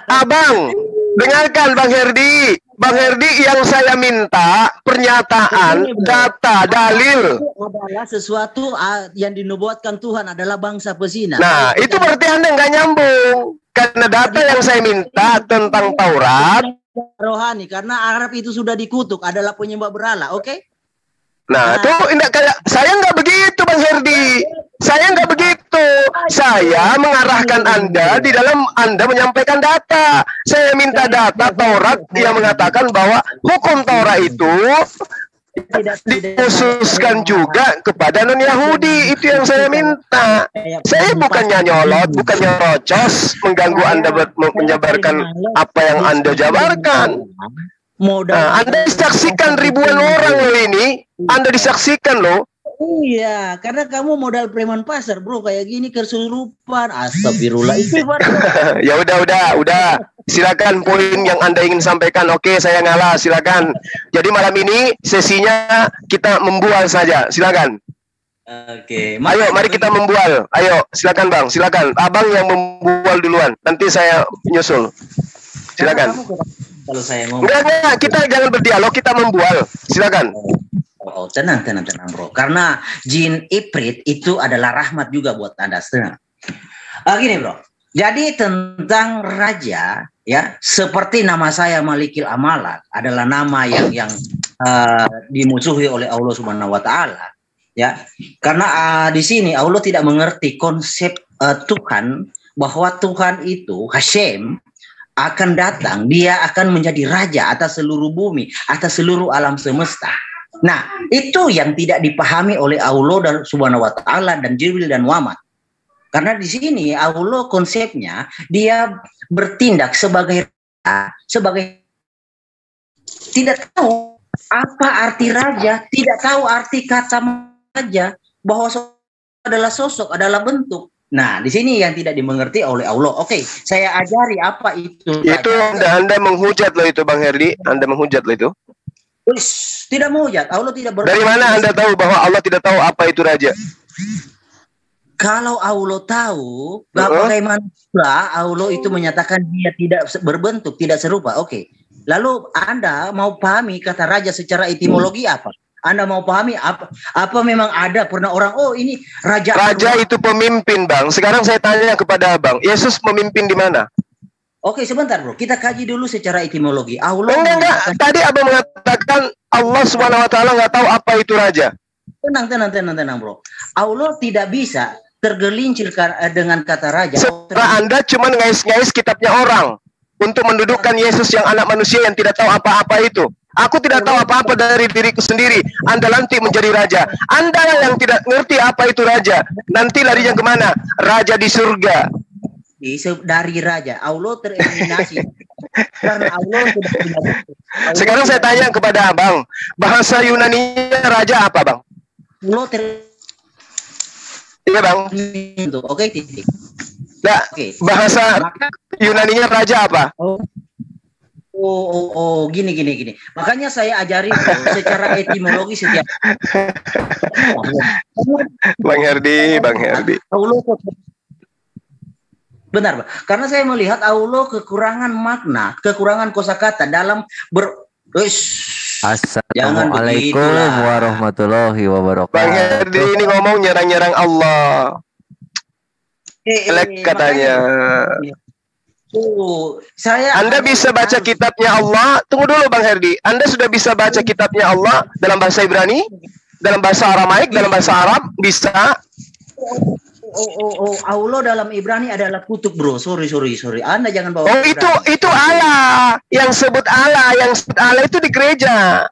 Abang, dengarkan Bang Herdi. Bang Herdi, yang saya minta pernyataan, data, dalil. Adalah sesuatu yang dinubuatkan Tuhan adalah bangsa pesina. Nah, itu berarti Anda nggak nyambung. Karena data yang saya minta tentang Taurat. Rohani, karena Arab itu sudah dikutuk, adalah penyembah berhala, oke? Nah, itu kayak saya nggak begitu, Bang Herdi. Saya nggak begitu. Saya mengarahkan Anda di dalam Anda menyampaikan data. Saya minta data Taurat yang mengatakan bahwa hukum Taurat itu dikhususkan juga kepada non-Yahudi. Itu yang saya minta. Saya bukannya nyolot, bukannya rocos, mengganggu Anda menyebarkan apa yang Anda jabarkan. Nah, Anda disaksikan ribuan orang loh ini. Anda disaksikan loh. Iya, karena kamu modal preman pasar, bro, kayak gini kesurupan. Astagfirullah. Ya udah. Silakan poin yang Anda ingin sampaikan. Oke, saya ngalah. Silakan. Jadi malam ini sesinya kita membual saja. Silakan. Oke. Ayo, mari kita membual. Ayo, silakan Bang. Silakan. Abang yang membual duluan. Nanti saya nyusul. Silakan. Kalau saya ngomong. Enggak, kita jangan berdialog, kita membual. Silakan. Oh, tenang, bro. Karena jin Ifrit itu adalah rahmat juga buat Anda. Tenang. Gini, bro. Jadi tentang raja, ya, seperti nama saya Malikil Amalak adalah nama yang dimusuhi oleh Allah Subhanahu Wa Taala, ya. Karena di sini Allah tidak mengerti konsep Tuhan, bahwa Tuhan itu Hashem akan datang, dia akan menjadi raja atas seluruh bumi, atas seluruh alam semesta. Nah, itu yang tidak dipahami oleh Allah dan Subhanahu wa taala dan Jibril dan Muhammad. Karena di sini Allah konsepnya dia bertindak sebagai tidak tahu apa arti raja, tidak tahu arti kata raja, bahwa adalah sosok, adalah bentuk. Nah, di sini yang tidak dimengerti oleh Allah. Oke, saya ajari apa itu. Itu Anda menghujat loh itu, Bang Herdi. Anda menghujat loh itu. Tidak menghujat. Allah tidak Dari mana Anda tahu bahwa Allah tidak tahu apa itu raja? Kalau Allah tahu, bagaimana pula Allah itu menyatakan dia tidak berbentuk, tidak serupa. Oke. Lalu Anda mau pahami kata raja secara etimologi apa? Anda mau pahami apa memang ada pernah orang, oh ini raja. Raja itu pemimpin, Bang. Sekarang saya tanya kepada Abang, Yesus memimpin di mana? Oke, sebentar bro, kita kaji dulu secara etimologi. Allah enggak. Tadi Abang mengatakan Allah Subhanahu wa taala nggak tahu apa itu raja. Tenang bro. Allah tidak bisa tergelincir dengan kata raja. Setelah Anda cuma ngais-ngais kitabnya orang untuk mendudukkan Yesus yang anak manusia yang tidak tahu apa-apa itu. Aku tidak tahu apa-apa dari diriku sendiri. Anda nanti menjadi raja. Anda yang tidak ngerti apa itu raja. Nanti larinya kemana? Raja di surga. Dari raja. Allah tereliminasi. Karena Allah tidak. Sekarang saya tanya kepada Abang. Bahasa Yunani-nya raja apa, Bang? Allah Iya, Bang. Oke, titik. Nah, bahasa Yunani-nya raja apa? Gini. Makanya saya ajari secara etimologi setiap. Bang Herdi. Benar, Pak. Karena saya melihat Allah kekurangan makna, kekurangan kosakata dalam Assalamualaikum warahmatullahi wabarakatuh. Bang Herdi ini ngomong nyerang-nyerang Allah. Jelek katanya. Anda bisa baca kitabnya Allah. Tunggu dulu Bang Herdi. Anda sudah bisa baca kitabnya Allah dalam bahasa Ibrani, dalam bahasa Aramaik, dalam bahasa Arab? Bisa? Allah dalam Ibrani adalah kutub bro. Sorry. Anda jangan bawa. Oh itu Allah. Yang sebut Allah itu di gereja.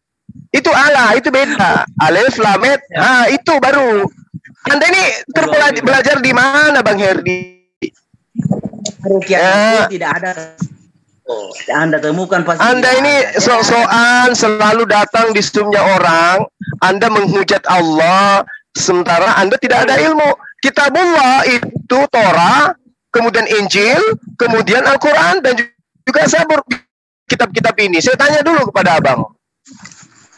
Itu Allah, itu beda. Alif, Lam, Mim. Nah, itu baru. Anda ini belajar di mana Bang Herdi? Tidak ada. Anda temukan pasti. Anda ini sok-sokan selalu datang di Zoom-nya orang. Anda menghujat Allah, sementara Anda tidak ada ilmu. Kitabullah itu Torah, kemudian Injil, kemudian Al-Quran, dan juga kitab-kitab ini. Saya tanya dulu kepada Abang.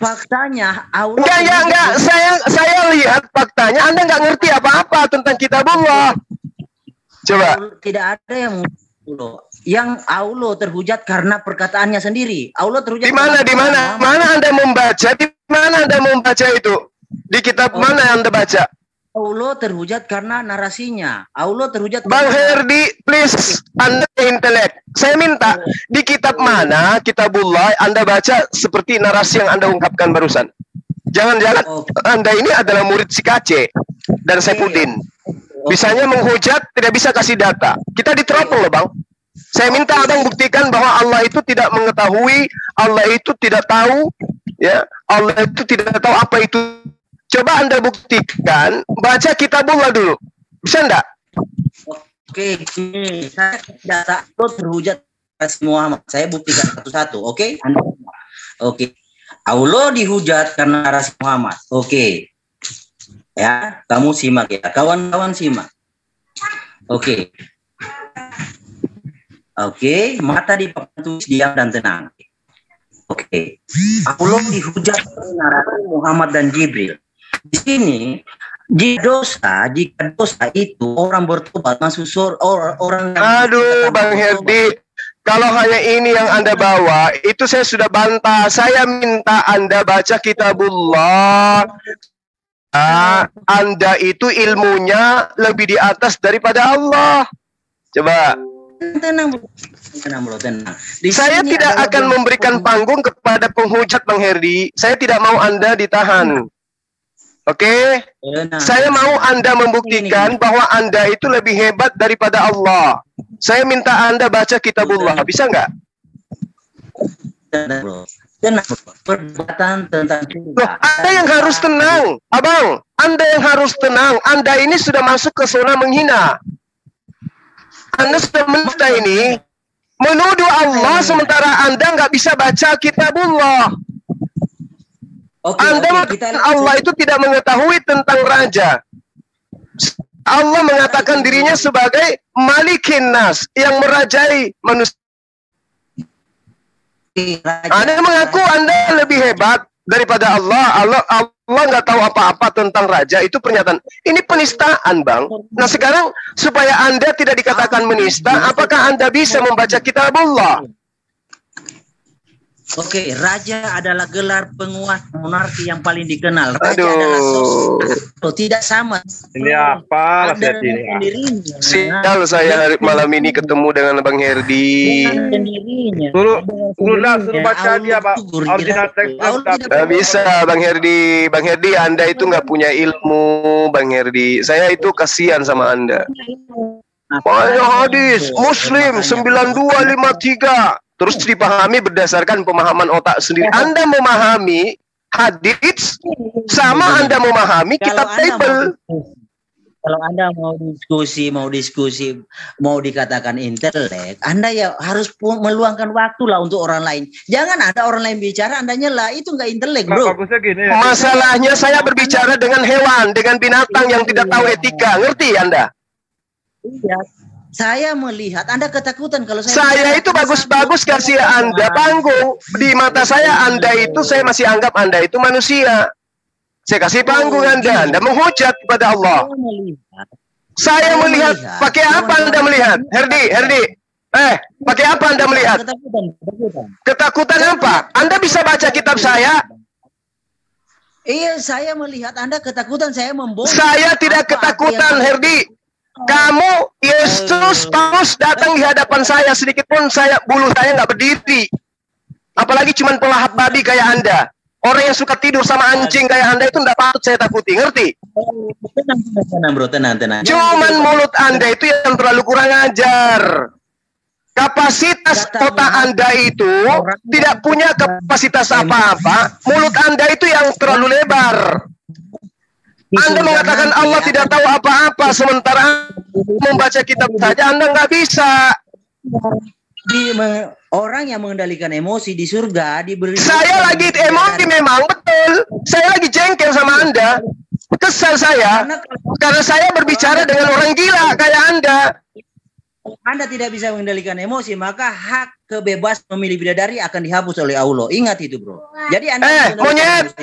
Faktanya Allah. Enggak. Saya lihat faktanya Anda nggak ngerti apa-apa tentang kitabullah. Coba. Tidak ada yang Allah terhujat karena perkataannya sendiri. Allah terhujat. Di mana? Mana Anda membaca? Di mana Anda membaca itu? Di kitab mana Anda baca? Allah terhujat karena narasinya. Allah terhujat. Bang Herdi, please, Anda intelek. Saya minta di kitab mana kitabullah Anda baca seperti narasi yang Anda ungkapkan barusan. Jangan-jangan Anda ini adalah murid si Kace dan Saipudin. Bisanya menghujat, tidak bisa kasih data. Kita diteropong loh Bang. Saya minta Abang buktikan bahwa Allah itu tidak mengetahui, Allah itu tidak tahu, ya, Allah itu tidak tahu apa itu. Coba Anda buktikan, baca kitabullah dulu. Bisa enggak? Oke, saya data terhujat Muhammad. Saya buktikan satu-satu, oke? Oke. Allah dihujat karena narasi Muhammad. Oke. Ya, kamu simak ya. Kawan-kawan simak. Oke. Oke, mata dipakai diam dan tenang. Oke. Allah dihujat karena narasi Muhammad dan Jibril. Di sini jika dosa itu orang bertobat masuk surga orang. Aduh, Bang Herdi, kalau hanya ini yang Anda bawa, itu saya sudah bantah. Saya minta Anda baca kitabullah. Anda itu ilmunya lebih di atas daripada Allah. Coba. Tenang bro. Saya tidak akan memberikan panggung kepada penghujat Bang Herdi. Saya tidak mau Anda ditahan. Oke, saya mau Anda membuktikan bahwa Anda itu lebih hebat daripada Allah. Saya minta Anda baca kitabullah, bisa nggak? Perdebatan tentang Anda yang harus tenang, Abang. Anda yang harus tenang. Anda ini sudah masuk ke zona menghina. Anda sudah menista ini menuduh Allah sementara Anda nggak bisa baca kitabullah. Anda mengatakan Allah itu tidak mengetahui tentang raja. Allah mengatakan dirinya sebagai Malikin Nas, yang merajai manusia. Anda mengaku Anda lebih hebat daripada Allah. Allah nggak tahu apa-apa tentang raja. Itu pernyataan. Ini penistaan, Bang. Nah sekarang supaya Anda tidak dikatakan menista, apakah Anda bisa membaca kitabullah? Oke, raja adalah gelar penguasa monarki yang paling dikenal. Raja adalah sosok tidak sama. Ini apa? Sial saya hari malam ini ketemu dengan Bang Herdi. Suruh baca dia, Pak. Original teks. Nggak bisa, Bang Herdi. Bang Herdi, Anda itu nggak punya ilmu, Bang Herdi. Saya itu kasihan sama Anda. Banyak hadis Muslim 9253. Terus dipahami berdasarkan pemahaman otak sendiri. Anda memahami hadis sama Anda memahami kitab Bible. Kalau Anda mau diskusi, mau dikatakan intelek, Anda ya harus meluangkan waktu lah untuk orang lain. Jangan ada orang lain bicara, Anda nyela, itu nggak intelek, bro. Masalahnya saya berbicara dengan hewan, dengan binatang yang tidak tahu etika. Ngerti Anda? Iya. Saya melihat Anda ketakutan kalau saya itu bagus-bagus kasih Anda panggung. Di mata saya Anda itu, saya masih anggap Anda itu manusia. Saya kasih panggung Anda menghujat kepada Allah. Saya melihat, pakai apa Anda melihat? Herdi. Pakai apa Anda melihat? Ketakutan apa? Anda bisa baca kitab saya? Iya, saya melihat Anda ketakutan, saya membongkar. Saya tidak ketakutan, Herdi. Kamu, Yesus, Paulus datang di hadapan saya, sedikit pun bulu saya nggak berdiri. Apalagi cuman pelahap babi kayak Anda. Orang yang suka tidur sama anjing kayak Anda itu nggak patut saya takuti, ngerti? Tenang bro, tenang. Cuman mulut Anda itu yang terlalu kurang ajar. Kapasitas otak Anda itu tidak punya kapasitas apa-apa. Mulut Anda itu yang terlalu lebar. Anda mengatakan Allah tidak tahu apa-apa, sementara membaca kitab saja Anda nggak bisa. Orang yang mengendalikan emosi di surga diberi. Saya lagi emosi memang, betul. Saya lagi jengkel sama Anda. Kesal saya. Karena saya berbicara dengan orang gila kayak Anda. Anda tidak bisa mengendalikan emosi, maka hak kebebasan memilih bidadari akan dihapus oleh Allah. Ingat itu, bro. Jadi Anda monyet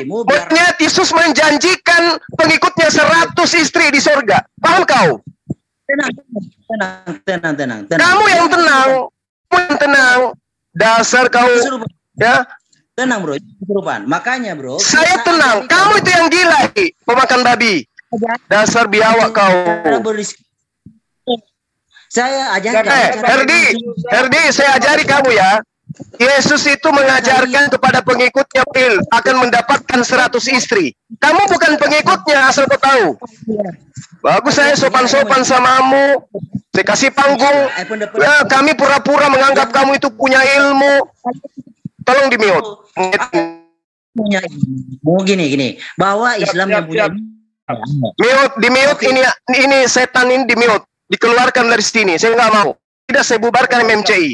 Yesus menjanjikan pengikutnya 100 istri di surga. Paham kau? Tenang. Kamu yang tenang. Dasar kau. Ya. Tenang, bro. Makanya, bro. Saya tenang. Kamu itu yang gila, pemakan babi. Dasar biawak kau. Saya ajarkan. Herdi, saya ajari kamu ya. Yesus itu mengajarkan kepada pengikutnya akan mendapatkan 100 istri. Kamu bukan pengikutnya, asal kau tahu. Bagus, saya sopan-sopan samamu. Saya kasih panggung. Ya, kami pura-pura menganggap kamu itu punya ilmu. Tolong di-mute. Punya ilmu gini. Bahwa Islam yang punya di-mute ini setan ini di-mute. Dikeluarkan dari sini, saya nggak mau. Tidak, saya bubarkan MMCI.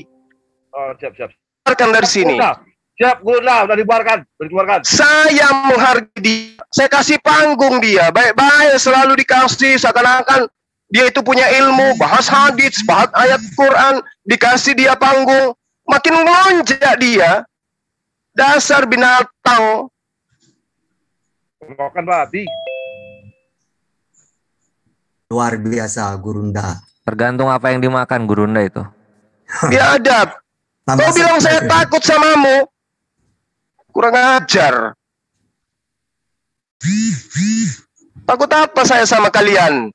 Oh, siap. Bubarkan dari sini. Siap, udah dikeluarkan. Saya menghargai dia. Saya kasih panggung dia. Baik-baik selalu dikasih. Seakan-akan dia itu punya ilmu. Bahas hadits, bahas ayat Quran. Dikasih dia panggung. Makin melonjak dia. Dasar binatang. Makan babi. Luar biasa Gurunda. Tergantung apa yang dimakan Gurunda itu. Biadab. Kau bilang saya takut samamu. Kurang ajar. Takut apa saya sama kalian?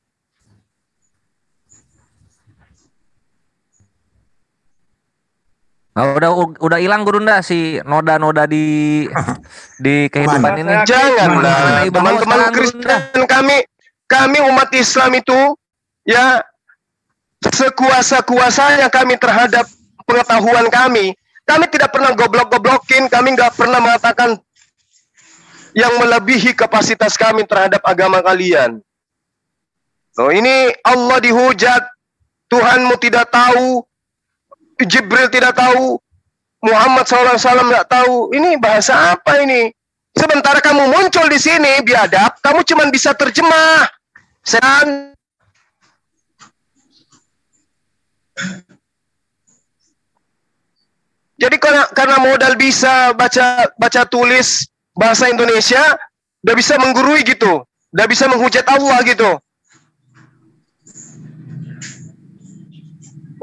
Udah hilang Gurunda si noda-noda di kehidupan ini. Janganlah teman-teman Kristen kami umat Islam itu ya sekuasa-kuasanya kami terhadap pengetahuan kami. Kami tidak pernah goblok-goblokin, kami nggak pernah mengatakan yang melebihi kapasitas kami terhadap agama kalian. Oh, ini Allah dihujat, Tuhanmu tidak tahu, Jibril tidak tahu, Muhammad SAW tidak tahu. Ini bahasa apa ini? Sementara kamu muncul di sini biadab, kamu cuma bisa terjemah. Jadi karena modal bisa baca tulis bahasa Indonesia, udah bisa menggurui gitu, udah bisa menghujat Allah gitu.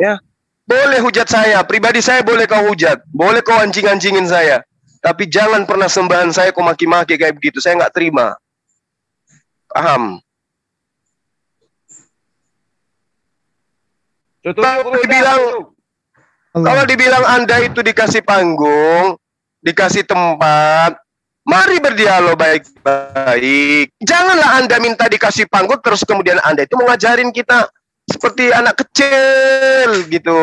Ya. Boleh hujat saya, pribadi saya boleh kau hujat, boleh kau anjing-anjingin saya, tapi jangan pernah sembahan saya kau maki-maki kayak begitu, saya nggak terima. Paham? Kalau dibilang Anda itu dikasih panggung, dikasih tempat, mari berdialog baik-baik. Janganlah Anda minta dikasih panggung terus kemudian Anda itu mengajarin kita seperti anak kecil gitu.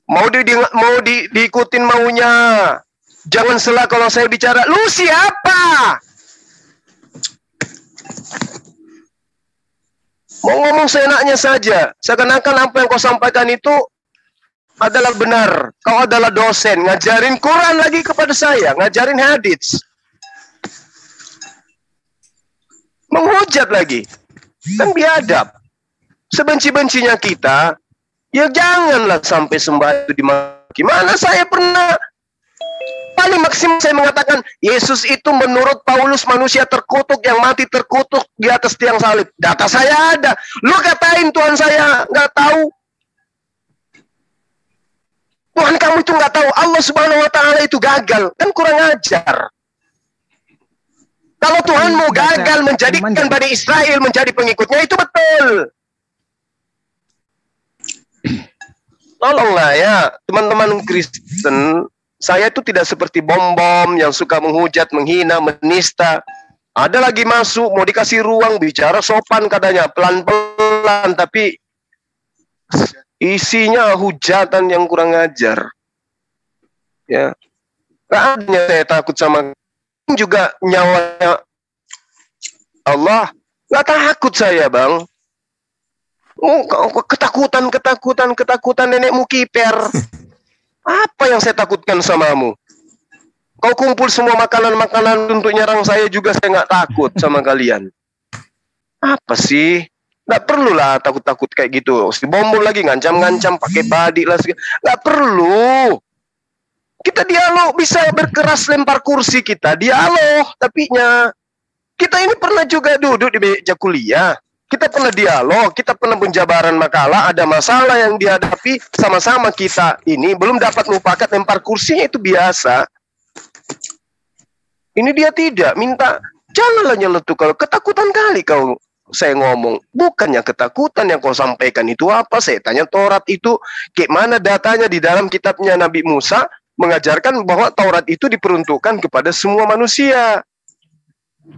Mau diikutin maunya. Jangan salah kalau saya bicara, lu siapa? Mau ngomong seenaknya saja. Seakan-akan apa yang kau sampaikan itu adalah benar. Kau adalah dosen, ngajarin Quran lagi kepada saya, ngajarin hadits. Menghujat lagi. Kan biadab. Sebenci-bencinya kita, ya janganlah sampai sembah itu dimaki. Mana saya pernah, paling maksimal saya mengatakan, Yesus itu menurut Paulus manusia terkutuk yang mati terkutuk di atas tiang salib. Data saya ada. Lu katain Tuhan saya nggak tahu. Tuhan kamu itu nggak tahu. Allah Subhanahu Wa Taala itu gagal. Kan kurang ajar. Kalau Tuhan mau gagal menjadikan Bani Israel menjadi pengikutnya, itu betul. Tolonglah ya, teman-teman Kristen, saya itu tidak seperti bom-bom yang suka menghujat, menghina, menista. Ada lagi masuk, mau dikasih ruang, bicara sopan katanya, pelan-pelan, tapi isinya hujatan yang kurang ajar. Ya, makanya saya takut sama juga nyawanya Allah. Nggak takut saya, Bang. Ketakutan nenekmu kiper. Apa yang saya takutkan samamu? Kau kumpul semua makanan-makanan untuk nyerang saya juga, saya nggak takut sama kalian. Apa sih? Nggak perlulah takut-takut kayak gitu. Si bom lagi ngancam-ngancam pakai badik lah. Nggak perlu. Kita dialog, bisa berkeras lempar kursi kita. Dialog, tapinya. Kita ini pernah juga duduk di meja kuliah. Kita pernah dialog, kita pernah penjabaran makalah, ada masalah yang dihadapi sama-sama kita ini, belum dapat mufakat, lempar kursinya itu biasa. Ini dia tidak, minta, janganlah nyeletuk, kalau ketakutan kali kau, saya ngomong, bukannya ketakutan yang kau sampaikan itu apa, saya tanya Taurat itu, kayak mana datanya di dalam kitabnya Nabi Musa, mengajarkan bahwa Taurat itu diperuntukkan kepada semua manusia.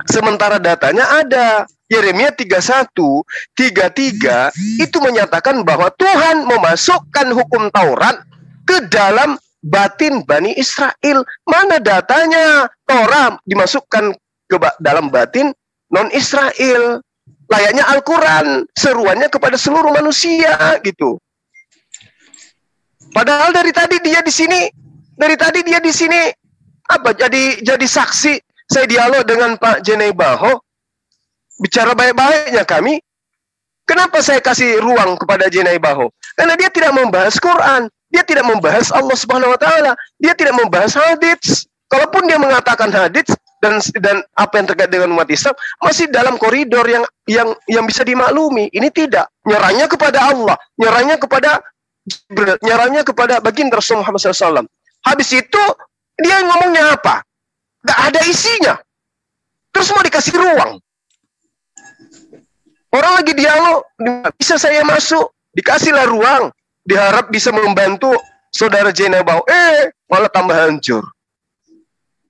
Sementara datanya ada. Yeremia 31:33 itu menyatakan bahwa Tuhan memasukkan hukum Taurat ke dalam batin Bani Israel. Mana datanya? Taurat dimasukkan ke dalam batin non-Israel. Layaknya Al-Quran, seruannya kepada seluruh manusia gitu. Padahal dari tadi dia di sini apa? Jadi saksi. Saya dialog dengan Pak Jeneibaho. Bicara baik-baiknya kami, kenapa saya kasih ruang kepada Jeneibaho? Karena dia tidak membahas Quran, dia tidak membahas Allah Subhanahu Wa Taala, dia tidak membahas hadits. Kalaupun dia mengatakan hadits dan apa yang terkait dengan umat Islam masih dalam koridor yang bisa dimaklumi. Ini tidak, nyerahnya kepada Allah, nyerahnya kepada Jibril, nyerahnya kepada baginda Rasul Muhammad SAW. Habis itu dia ngomongnya apa? Gak ada isinya. Terus mau dikasih ruang. Orang lagi dialog, bisa saya masuk, dikasihlah ruang, diharap bisa membantu saudara Jena Bahu, malah tambah hancur.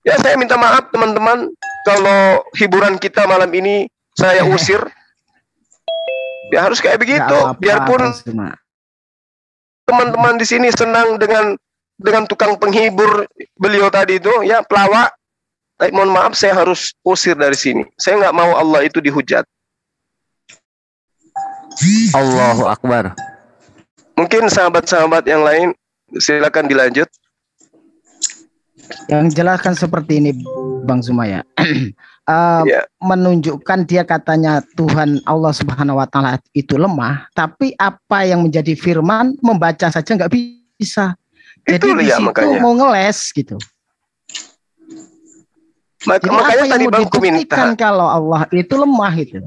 Ya saya minta maaf teman-teman, kalau hiburan kita malam ini saya usir. Ya harus kayak begitu, biarpun teman-teman di sini senang dengan tukang penghibur beliau tadi itu, ya pelawak. Tapi mohon maaf, saya harus usir dari sini. Saya nggak mau Allah itu dihujat. Allahu Akbar. Mungkin sahabat-sahabat yang lain, silakan dilanjut. Yang jelaskan seperti ini, Bang Sumaya. Menunjukkan dia katanya Tuhan Allah Subhanahu wa taala itu lemah, tapi apa yang menjadi firman membaca saja nggak bisa. Jadi di situ makanya mau ngeles gitu. Makanya tadi Bang minta kalau Allah itu lemah itu.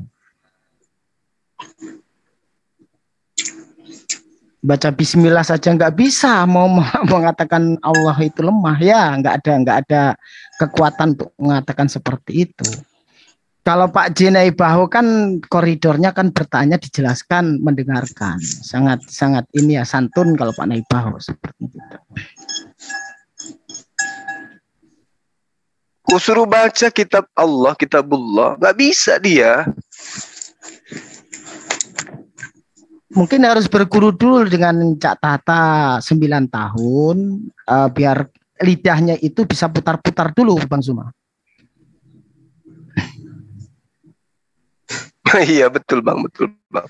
Baca bismillah saja nggak bisa, mau mengatakan Allah itu lemah, ya nggak ada kekuatan untuk mengatakan seperti itu. Kalau Pak Jenai Bahu kan koridornya kan bertanya, dijelaskan, mendengarkan, sangat ini ya, santun kalau Pak Nai Bahu seperti itu. Kusuruh baca kitab Allah, kitabullah, nggak bisa dia. Mungkin harus berguru dulu dengan Cak Tata 9 tahun, biar lidahnya itu bisa putar-putar dulu, Bang Suma. Iya betul Bang, betul Bang.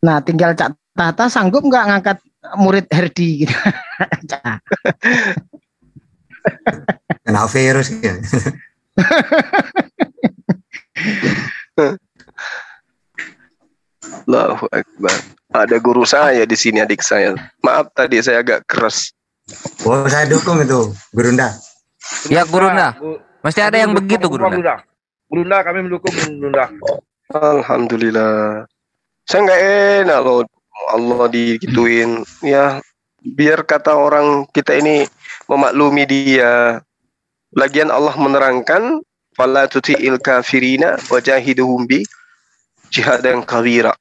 Nah tinggal Cak Tata sanggup nggak ngangkat murid Herdi gitu. Kena virus ya. Allahu Akbar. Ada guru saya di sini, adik saya. Maaf tadi saya agak keras. Oh, saya dukung itu, Gurunda. Ya, Gurunda. Mesti ada yang begitu, Gurunda. Gurunda, kami mendukung Gurunda. Alhamdulillah. Saya nggak enak loh Allah digituin. Ya, biar kata orang kita ini memaklumi dia. Lagian Allah menerangkan, fala tuti'il kafirina wajahiduhum bi jihadan kabira.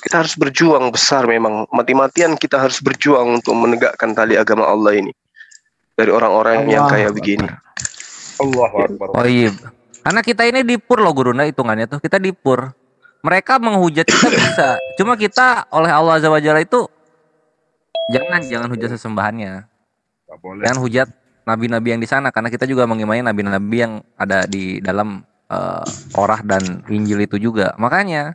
Kita harus berjuang besar memang. Mati-matian kita harus berjuang untuk menegakkan tali agama Allah ini. Dari orang-orang yang kayak begini. Allahu Akbar. Oh iya. Karena kita ini dipur loh Gurunda, hitungannya tuh. Kita dipur. Mereka menghujat kita bisa. Cuma kita oleh Allah Azza wa Jalla itu jangan hujat sesembahannya. Jangan hujat nabi-nabi yang di sana, karena kita juga mengimani nabi-nabi yang ada di dalam Torah dan Injil itu juga. Makanya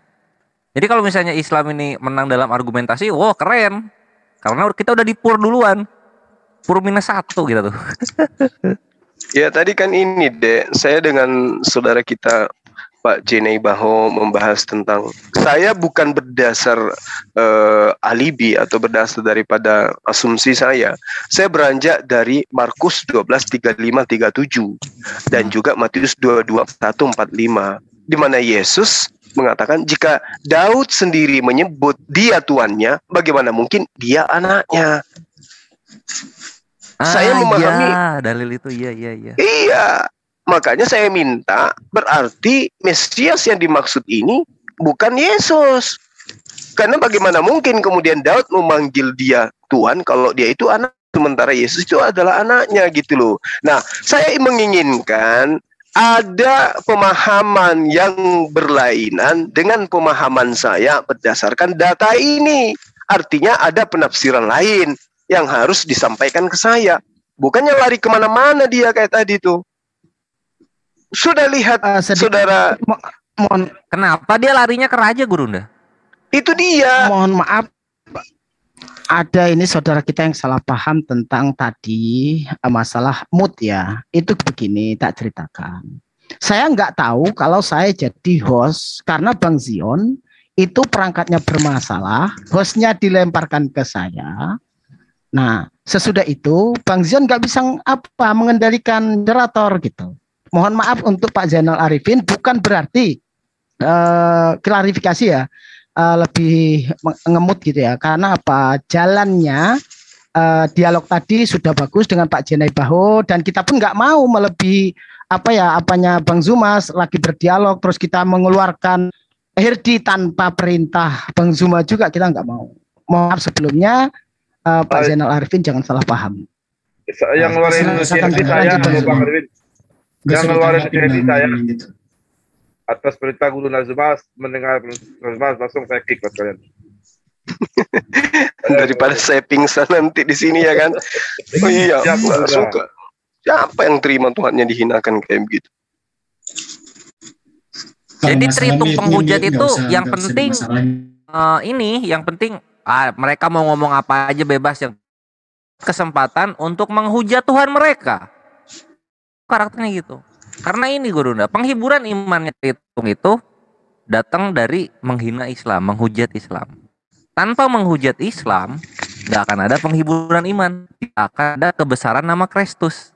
jadi kalau misalnya Islam ini menang dalam argumentasi, wow keren. Karena kita udah dipur duluan. Pur -1 gitu tuh. Ya tadi kan ini deh, saya dengan saudara kita Pak Jenai Baho membahas tentang, saya bukan berdasar alibi atau berdasar daripada asumsi saya. Saya beranjak dari Markus 12:35-37 dan juga Matius 22:1-45, di mana Yesus mengatakan jika Daud sendiri menyebut dia tuannya, bagaimana mungkin dia anaknya? Saya memahami. Ya, dalil itu iya. Iya, makanya saya minta, berarti Mesias yang dimaksud ini bukan Yesus. Karena bagaimana mungkin kemudian Daud memanggil dia Tuhan kalau dia itu anak, sementara Yesus itu adalah anaknya gitu loh. Nah, saya menginginkan ada pemahaman yang berlainan dengan pemahaman saya berdasarkan data ini. Artinya ada penafsiran lain yang harus disampaikan ke saya. Bukannya lari kemana-mana dia kayak tadi tuh. Sudah lihat saudara. Kenapa dia larinya ke raja, Gurunda? Itu dia. Mohon maaf. Ada ini saudara kita yang salah paham tentang tadi masalah mood ya. Itu begini, tak ceritakan. Saya nggak tahu kalau saya jadi host karena Bang Zion itu perangkatnya bermasalah, hostnya dilemparkan ke saya. Nah, sesudah itu Bang Zion nggak bisa mengendalikan moderator gitu. Mohon maaf untuk Pak Zainal Arifin, bukan berarti klarifikasi ya. Lebih ngemut gitu ya, karena apa, jalannya dialog tadi sudah bagus dengan Pak Jenai Baho dan kita pun nggak mau melebihi apanya Bang Zumas lagi berdialog terus kita mengeluarkan Herdi tanpa perintah Bang Zuma juga, kita nggak mau. Maaf sebelumnya Pak Zainal Arifin jangan salah paham. Yang ngeluarin CND saya, Bang Arifin. Yang ngeluarin CND saya. Atas perintah Guru Nazmas, mendengar Nazmas langsung saya kick buat kalian. Daripada saya pingsan nanti di sini ya kan. Oh iya, nggak suka. Siapa yang terima Tuhannya dihinakan kayak begitu? Jadi tritung penghujat itu yang penting yang penting mereka mau ngomong apa aja bebas, yang kesempatan untuk menghujat Tuhan mereka. Karakternya gitu. Karena ini Gurunda, penghiburan imannya tritung itu datang dari menghina Islam, menghujat Islam. Tanpa menghujat Islam, nggak akan ada penghiburan iman, tidak akan ada kebesaran nama Kristus.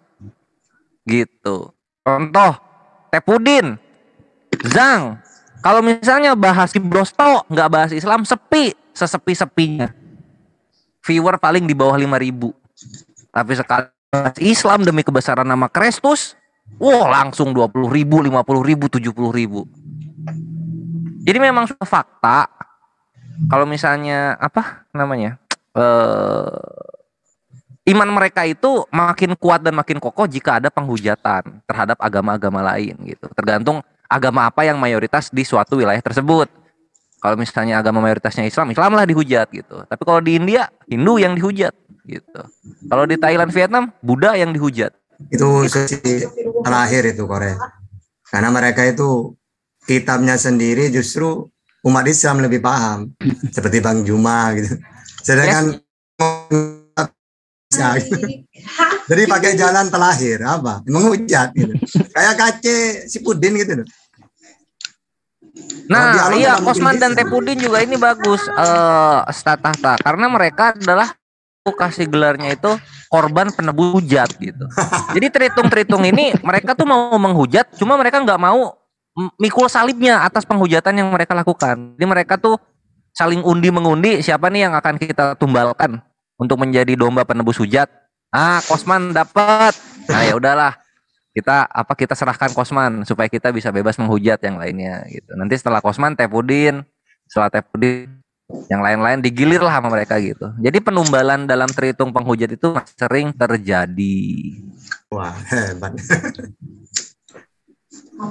Gitu. Contoh, Tepudin, Zang, kalau misalnya bahas Brosto, nggak bahas Islam, sesepi-sepinya. Viewer paling di bawah 5.000. Tapi sekali bahas Islam demi kebesaran nama Kristus, langsung 20.000, 50.000, 70.000. Jadi memang sudah fakta. Kalau misalnya iman mereka itu makin kuat dan makin kokoh jika ada penghujatan terhadap agama-agama lain gitu. Tergantung agama apa yang mayoritas di suatu wilayah tersebut. Kalau misalnya agama mayoritasnya Islam, Islam lah dihujat gitu. Tapi kalau di India, Hindu yang dihujat gitu. Kalau di Thailand, Vietnam, Buddha yang dihujat. Itu sesi terakhir itu Korea. Karena mereka itu kitabnya sendiri justru umat Islam lebih paham. Seperti Bang Juma gitu. Sedangkan jadi pakai jalan terakhir apa? Menghujat gitu. Kayak Kace si Pudin gitu. Nah, iya Kosman dan Tepudin juga ini bagus Statata karena mereka adalah kasih gelarnya itu korban penebus hujat gitu. Jadi tritung ini mereka tuh mau menghujat, cuma mereka nggak mau mikul salibnya atas penghujatan yang mereka lakukan. Jadi mereka tuh saling mengundi siapa nih yang akan kita tumbalkan untuk menjadi domba penebus hujat. Kosman dapat. Nah ya udahlah. Kita serahkan Kosman supaya kita bisa bebas menghujat yang lainnya gitu. Nanti setelah Kosman Tepudin, setelah Tepudin yang lain-lain digilir lah sama mereka gitu. Jadi penumbalan dalam tritung penghujat itu sering terjadi. Wah, hebat.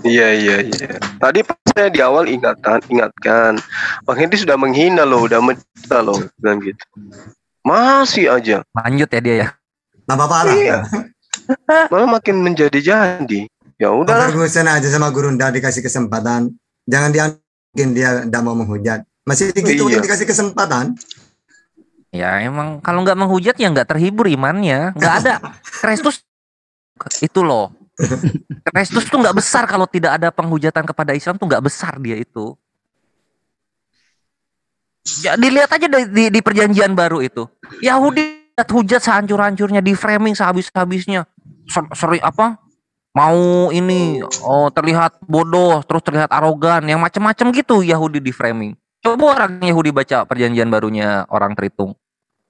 Iya. Tadi pas saya di awal ingatkan, Bang Hendy sudah menghina loh, udah menghina loh, bilang gitu. Masih aja. Lanjut ya dia ya. Tambah parah. Iya. Malah makin menjadi-jadi. Ya udahlah. Bosan aja sama Gurunda dikasih kesempatan. Jangan mungkin dia tidak mau menghujat. Masih gitu dikasih kesempatan. Ya emang kalau nggak menghujat ya nggak terhibur imannya. Nggak ada. Kristus itu loh. Kristus tuh nggak besar kalau tidak ada penghujatan kepada Islam tuh nggak besar dia itu. Ya, dilihat aja di perjanjian baru itu. Yahudi hujat sehancur-hancurnya, di framing sehabis-habisnya. Sering mau ini terlihat bodoh, terus terlihat arogan, yang macam-macam gitu Yahudi di framing. Coba orang Yahudi baca perjanjian barunya orang Tritung,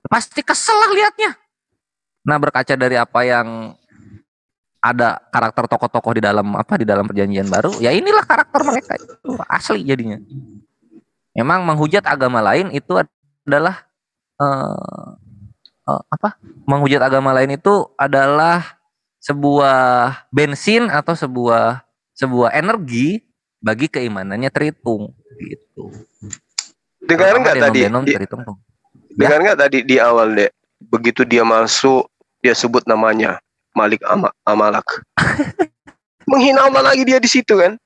pasti kesel lah liatnya. Nah berkaca dari apa yang ada karakter tokoh-tokoh di dalam perjanjian baru, ya inilah karakter mereka itu asli jadinya. Memang menghujat agama lain itu adalah menghujat agama lain itu adalah sebuah bensin atau sebuah energi bagi keimanannya Tritung gitu. Dengar nggak tadi? Dengar nggak tadi di awal deh? Begitu dia masuk, dia sebut namanya Malik Amalak. Menghina Allah lagi dia di situ kan?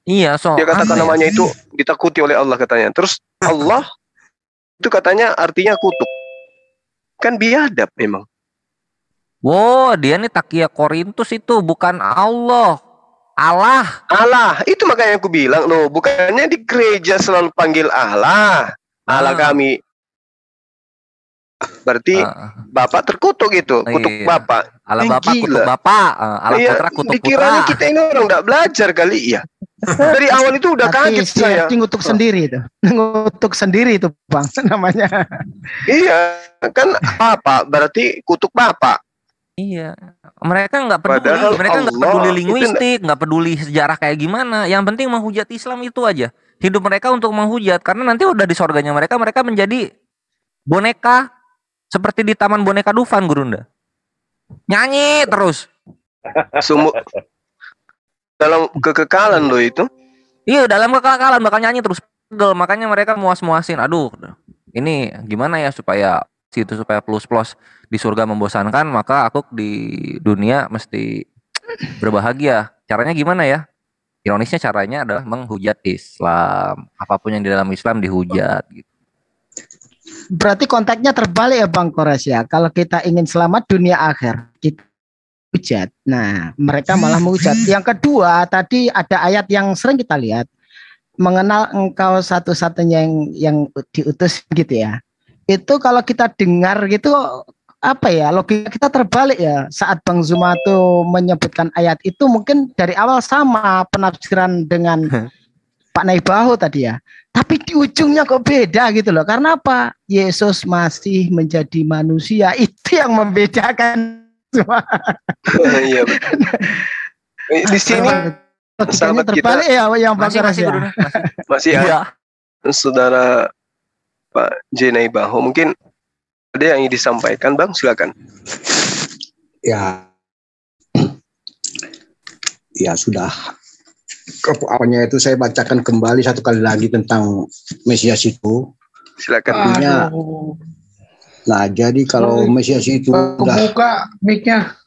Iya, dia katakan namanya itu ditakuti oleh Allah katanya. Terus Allah itu katanya artinya kutuk. Kan biadab memang. Wow, dia nih Takia Korintus itu bukan Allah. Allah. Itu makanya aku bilang loh, bukannya di gereja selalu panggil Allah. Allah kami. Berarti Bapak terkutuk gitu, kutuk Bapak. Allah Bapak kutuk Bapak, Allah Putra kutuk Putra. Dikiranya kita ini orang enggak belajar kali ya. Dari awal itu udah kaget saya. Ngutuk sendiri itu. Ngutuk sendiri itu Bang namanya. Iya, kan Bapak berarti kutuk Bapak. Iya. Mereka nggak peduli, mereka nggak peduli linguistik, nggak peduli sejarah kayak gimana. Yang penting menghujat Islam itu aja. Hidup mereka untuk menghujat, karena nanti udah di surganya mereka menjadi boneka seperti di Taman Boneka Dufan, Gurunda. Nyanyi terus. Dalam kekekalan loh itu. Iya, dalam kekekalan bakal nyanyi terus. Makanya mereka muas-muasin. Aduh, ini gimana ya supaya plus-plus di surga membosankan, maka aku di dunia mesti berbahagia. Caranya gimana ya? Ironisnya caranya adalah menghujat Islam. Apapun yang di dalam Islam dihujat gitu. Berarti konteksnya terbalik ya Bang Kores ya. Kalau kita ingin selamat dunia akhir, kita hujat. Nah, mereka malah menghujat. Yang kedua, tadi ada ayat yang sering kita lihat, mengenal engkau satu-satunya yang diutus gitu ya. Itu kalau kita dengar gitu, apa ya, logika kita terbalik ya. Saat Bang Zuma tuh menyebutkan ayat itu mungkin dari awal sama penafsiran dengan Pak Naibaho tadi ya. Tapi di ujungnya kok beda gitu loh. Karena apa? Yesus masih menjadi manusia. Itu yang membedakan semua. Iya. Di sini sahabat terbalik kita ya yang Bang Kores ya. Masih ya. Saudara Pak J. Naibaho, mungkin ada yang ingin disampaikan, Bang, silakan. Ya sudah. Apanya itu saya bacakan kembali satu kali lagi tentang Mesias itu. Silakan. Nah, jadi kalau Mesias itu kebuka mic-nya.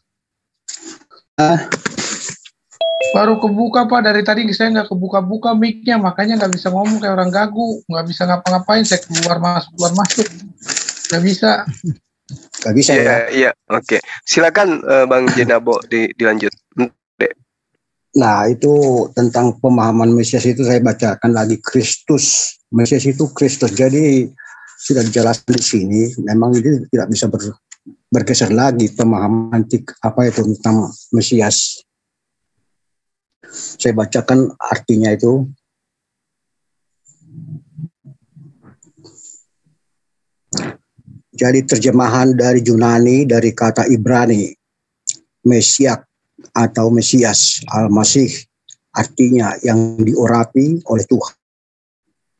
Baru kebuka Pak, dari tadi saya nggak kebuka-buka mic-nya, makanya nggak bisa ngomong kayak orang gagu, nggak bisa ngapa-ngapain, saya keluar masuk, nggak bisa. Nggak bisa ya? Iya, oke. Silakan Bang Jenabo dilanjut. Nah, itu tentang pemahaman Mesias itu saya bacakan lagi. Kristus, Mesias itu Kristus. Jadi sudah dijelaskan di sini. Memang itu tidak bisa bergeser lagi pemahaman antik apa itu tentang Mesias. Saya bacakan artinya itu. Jadi terjemahan dari Yunani dari kata Ibrani Mesiak atau Mesias Al-Masih, artinya yang diurapi oleh Tuhan.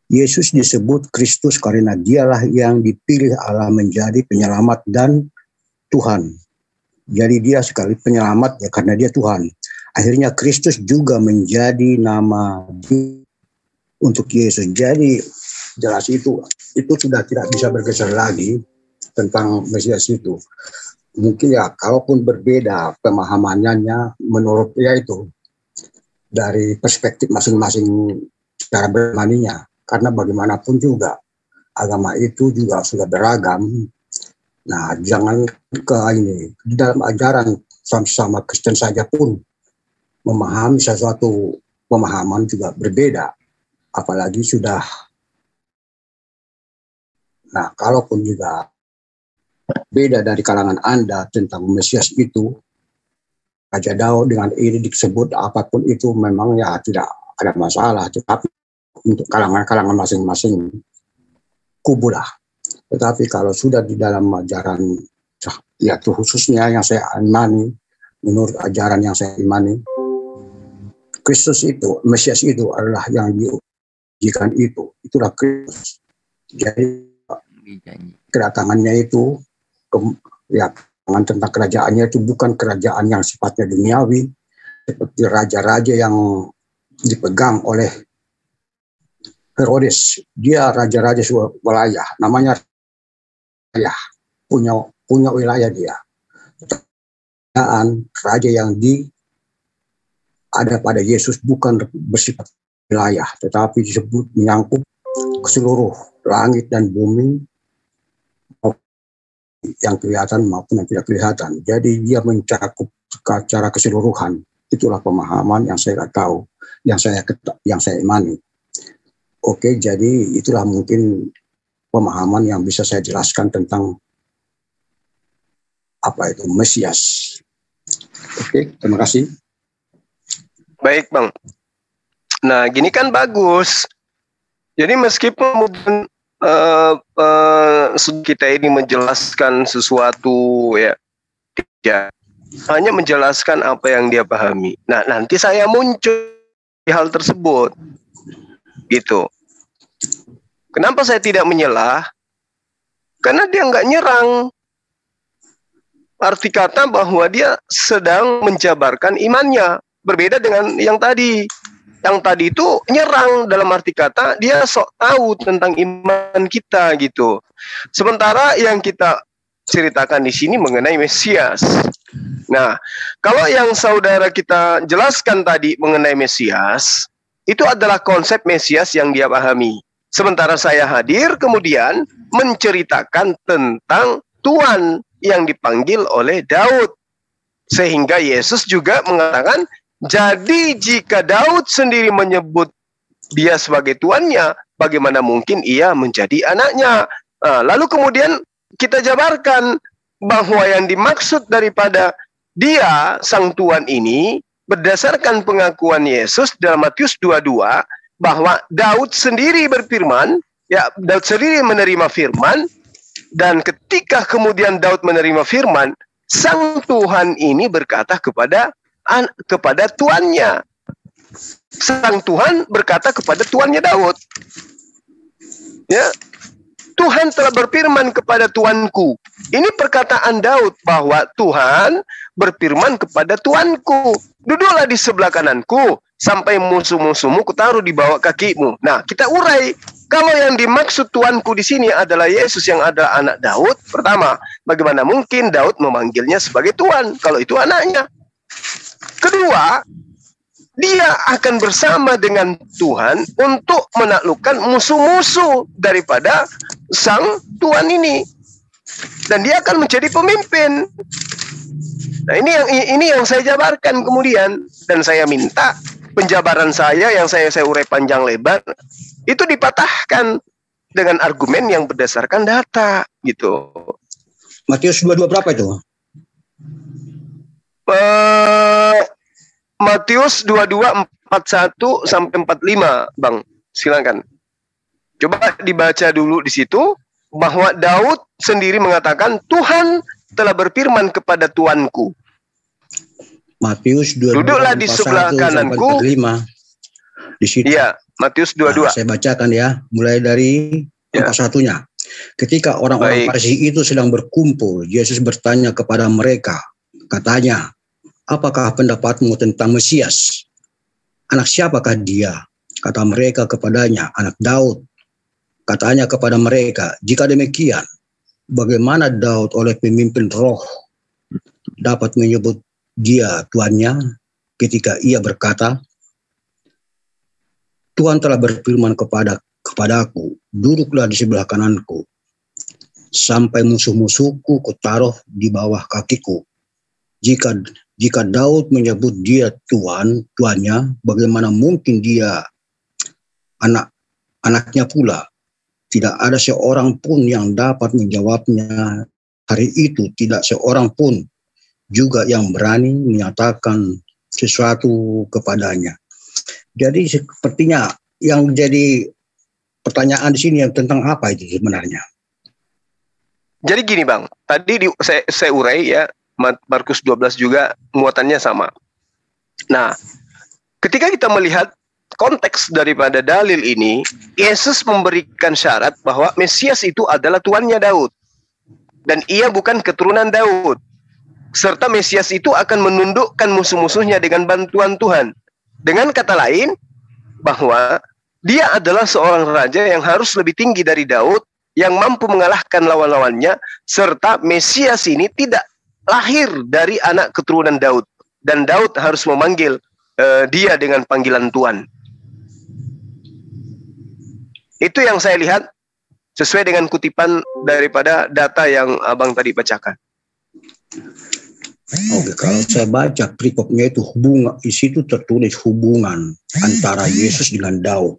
Yesus disebut Kristus karena dialah yang dipilih Allah menjadi penyelamat dan Tuhan. Jadi dia sekali penyelamat ya karena dia Tuhan. Akhirnya Kristus juga menjadi nama untuk Yesus. Jadi jelas itu sudah tidak bisa bergeser lagi tentang Mesias itu. Mungkin ya kalaupun berbeda pemahamannya menurut dia itu dari perspektif masing-masing cara bermaninya. Karena bagaimanapun juga agama itu juga sudah beragam. Nah, jangan ke ini di dalam ajaran sama Kristen saja pun memahami sesuatu pemahaman juga berbeda. Apalagi sudah. Nah, kalaupun juga beda dari kalangan Anda tentang Mesias itu, Raja Daud dengan ini disebut apapun itu memang ya tidak ada masalah. Tetapi untuk kalangan-kalangan masing-masing kubu lah. Tetapi kalau sudah di dalam ajaran ya khususnya yang saya imani, menurut ajaran yang saya imani, Kristus itu, Mesias itu adalah yang diujikan itu. Itulah Kristus. Jadi kedatangannya itu ya tentang kerajaannya itu bukan kerajaan yang sifatnya duniawi seperti raja-raja yang dipegang oleh Herodes. Dia raja-raja sebuah wilayah, namanya ya punya wilayah dia. Raja yang ada pada Yesus bukan bersifat wilayah, tetapi disebut menyangkut seluruh langit dan bumi, yang kelihatan maupun yang tidak kelihatan. Jadi dia mencakup secara keseluruhan. Itulah pemahaman yang saya tahu, yang saya imani. Oke, jadi itulah mungkin pemahaman yang bisa saya jelaskan tentang apa itu Mesias. Oke, terima kasih. Baik, Bang. Nah, gini kan bagus. Jadi meskipun kita ini menjelaskan sesuatu ya hanya menjelaskan apa yang dia pahami. Nah, nanti saya muncul di hal tersebut. Gitu. Kenapa saya tidak menyelah? Karena dia nggak nyerang. Arti kata bahwa dia sedang menjabarkan imannya. Berbeda dengan yang tadi. Yang tadi itu nyerang, dalam arti kata dia sok tahu tentang iman kita gitu. Sementara yang kita ceritakan di sini mengenai Mesias. Nah, kalau yang saudara kita jelaskan tadi mengenai Mesias, itu adalah konsep Mesias yang dia pahami. Sementara saya hadir kemudian menceritakan tentang Tuhan yang dipanggil oleh Daud. Sehingga Yesus juga mengatakan, jadi jika Daud sendiri menyebut dia sebagai tuannya, bagaimana mungkin ia menjadi anaknya? Nah, lalu kemudian kita jabarkan bahwa yang dimaksud daripada dia, sang tuan ini, berdasarkan pengakuan Yesus dalam Matius 22, bahwa Daud sendiri berfirman, ya Daud sendiri menerima firman, dan ketika kemudian Daud menerima firman, sang Tuhan ini berkata kepada tuannya. Sang Tuhan berkata kepada tuannya Daud. Ya, Tuhan telah berfirman kepada tuanku. Ini perkataan Daud bahwa Tuhan berfirman kepada tuanku. Duduklah di sebelah kananku sampai musuh-musuhmu kutaruh di bawah kakimu. Nah, kita urai. Kalau yang dimaksud tuanku di sini adalah Yesus yang adalah anak Daud, pertama, bagaimana mungkin Daud memanggilnya sebagai tuan kalau itu anaknya? Kedua, dia akan bersama dengan Tuhan untuk menaklukkan musuh-musuh daripada sang Tuhan ini. Dan dia akan menjadi pemimpin. Nah, ini yang saya jabarkan kemudian. Dan saya minta penjabaran saya yang saya urai panjang lebar, itu dipatahkan dengan argumen yang berdasarkan data. Gitu. Matius 22 berapa itu? Matius 22 41 sampai 45, Bang. Silakan. Coba dibaca dulu di situ bahwa Daud sendiri mengatakan Tuhan telah berfirman kepada tuanku. Matius 22 duduklah di sebelah kananku. 45. Di situ. Iya, Matius 22. Nah, saya bacakan ya, mulai dari 41-nya. Ketika orang-orang Farisi itu sedang berkumpul, Yesus bertanya kepada mereka, katanya, apakah pendapatmu tentang Mesias? Anak siapakah dia? Kata mereka kepadanya, anak Daud. Katanya kepada mereka, jika demikian, bagaimana Daud oleh pemimpin roh dapat menyebut dia tuannya ketika ia berkata, Tuhan telah berfirman kepadaku, duduklah di sebelah kananku, sampai musuh-musuhku kutaruh di bawah kakiku. Jika Daud menyebut dia tuannya, bagaimana mungkin dia anaknya pula? Tidak ada seorang pun yang dapat menjawabnya. Hari itu tidak seorang pun juga yang berani menyatakan sesuatu kepadanya. Jadi sepertinya yang jadi pertanyaan di sini yang tentang apa itu sebenarnya? Jadi gini Bang, tadi saya urai ya, Markus 12 juga muatannya sama. Nah, ketika kita melihat konteks daripada dalil ini, Yesus memberikan syarat bahwa Mesias itu adalah tuannya Daud. Dan ia bukan keturunan Daud. Serta Mesias itu akan menundukkan musuh-musuhnya dengan bantuan Tuhan. Dengan kata lain, bahwa dia adalah seorang raja yang harus lebih tinggi dari Daud, yang mampu mengalahkan lawan-lawannya, serta Mesias ini tidak lahir dari anak keturunan Daud, dan Daud harus memanggil dia dengan panggilan Tuhan. Itu yang saya lihat sesuai dengan kutipan daripada data yang Abang tadi bacakan. Oke, kalau saya baca perikopnya itu di situ tertulis hubungan antara Yesus dengan Daud.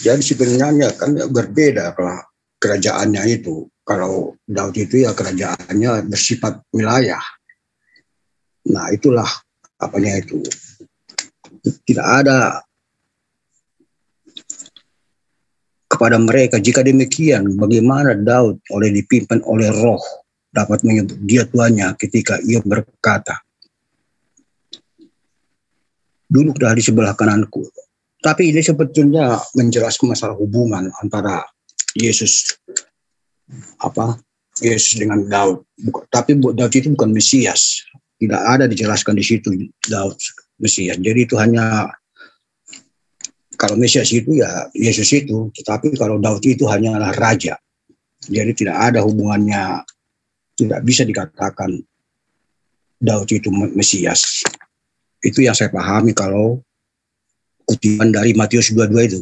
Jadi sebenarnya kan berbeda kalau kerajaannya itu. Kalau Daud itu ya kerajaannya bersifat wilayah. Nah itulah apanya itu. Tidak ada kepada mereka. Jika demikian, bagaimana Daud oleh dipimpin oleh roh dapat menyebut dia tuannya ketika ia berkata, duduklah di sebelah kananku. Tapi ini sebetulnya menjelaskan masalah hubungan antara Yesus dengan Daud. Tapi Daud itu bukan Mesias. Tidak ada dijelaskan di situ Daud Mesias. Jadi itu hanya, kalau Mesias itu ya Yesus itu, tetapi kalau Daud itu hanyalah raja. Jadi tidak ada hubungannya, tidak bisa dikatakan Daud itu Mesias. Itu yang saya pahami kalau kutipan dari Matius 22 itu.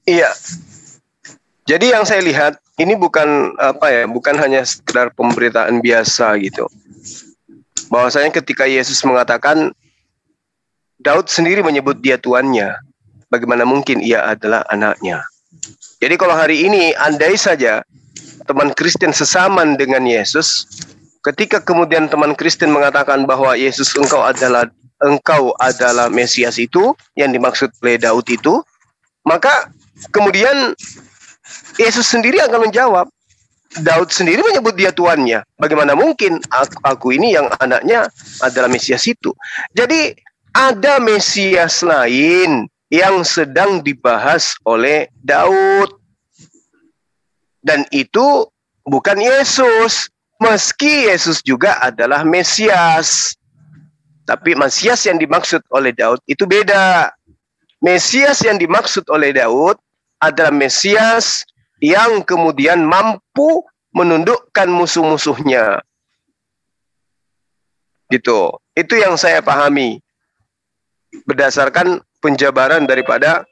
Iya. Jadi yang saya lihat ini bukan bukan hanya sekedar pemberitaan biasa gitu. Bahwasanya ketika Yesus mengatakan Daud sendiri menyebut dia tuannya, bagaimana mungkin ia adalah anaknya? Jadi kalau hari ini andai saja teman Kristen sesaman dengan Yesus, ketika kemudian teman Kristen mengatakan bahwa Yesus engkau adalah Mesias itu yang dimaksud oleh Daud itu, maka kemudian Yesus sendiri akan menjawab, Daud sendiri menyebut dia tuannya. Bagaimana mungkin aku ini yang anaknya adalah Mesias itu? Jadi ada Mesias lain yang sedang dibahas oleh Daud. Dan itu bukan Yesus. Meski Yesus juga adalah Mesias. Tapi Mesias yang dimaksud oleh Daud itu beda. Mesias yang dimaksud oleh Daud adalah Mesias yang kemudian mampu menundukkan musuh-musuhnya. Gitu. Itu yang saya pahami berdasarkan penjabaran daripada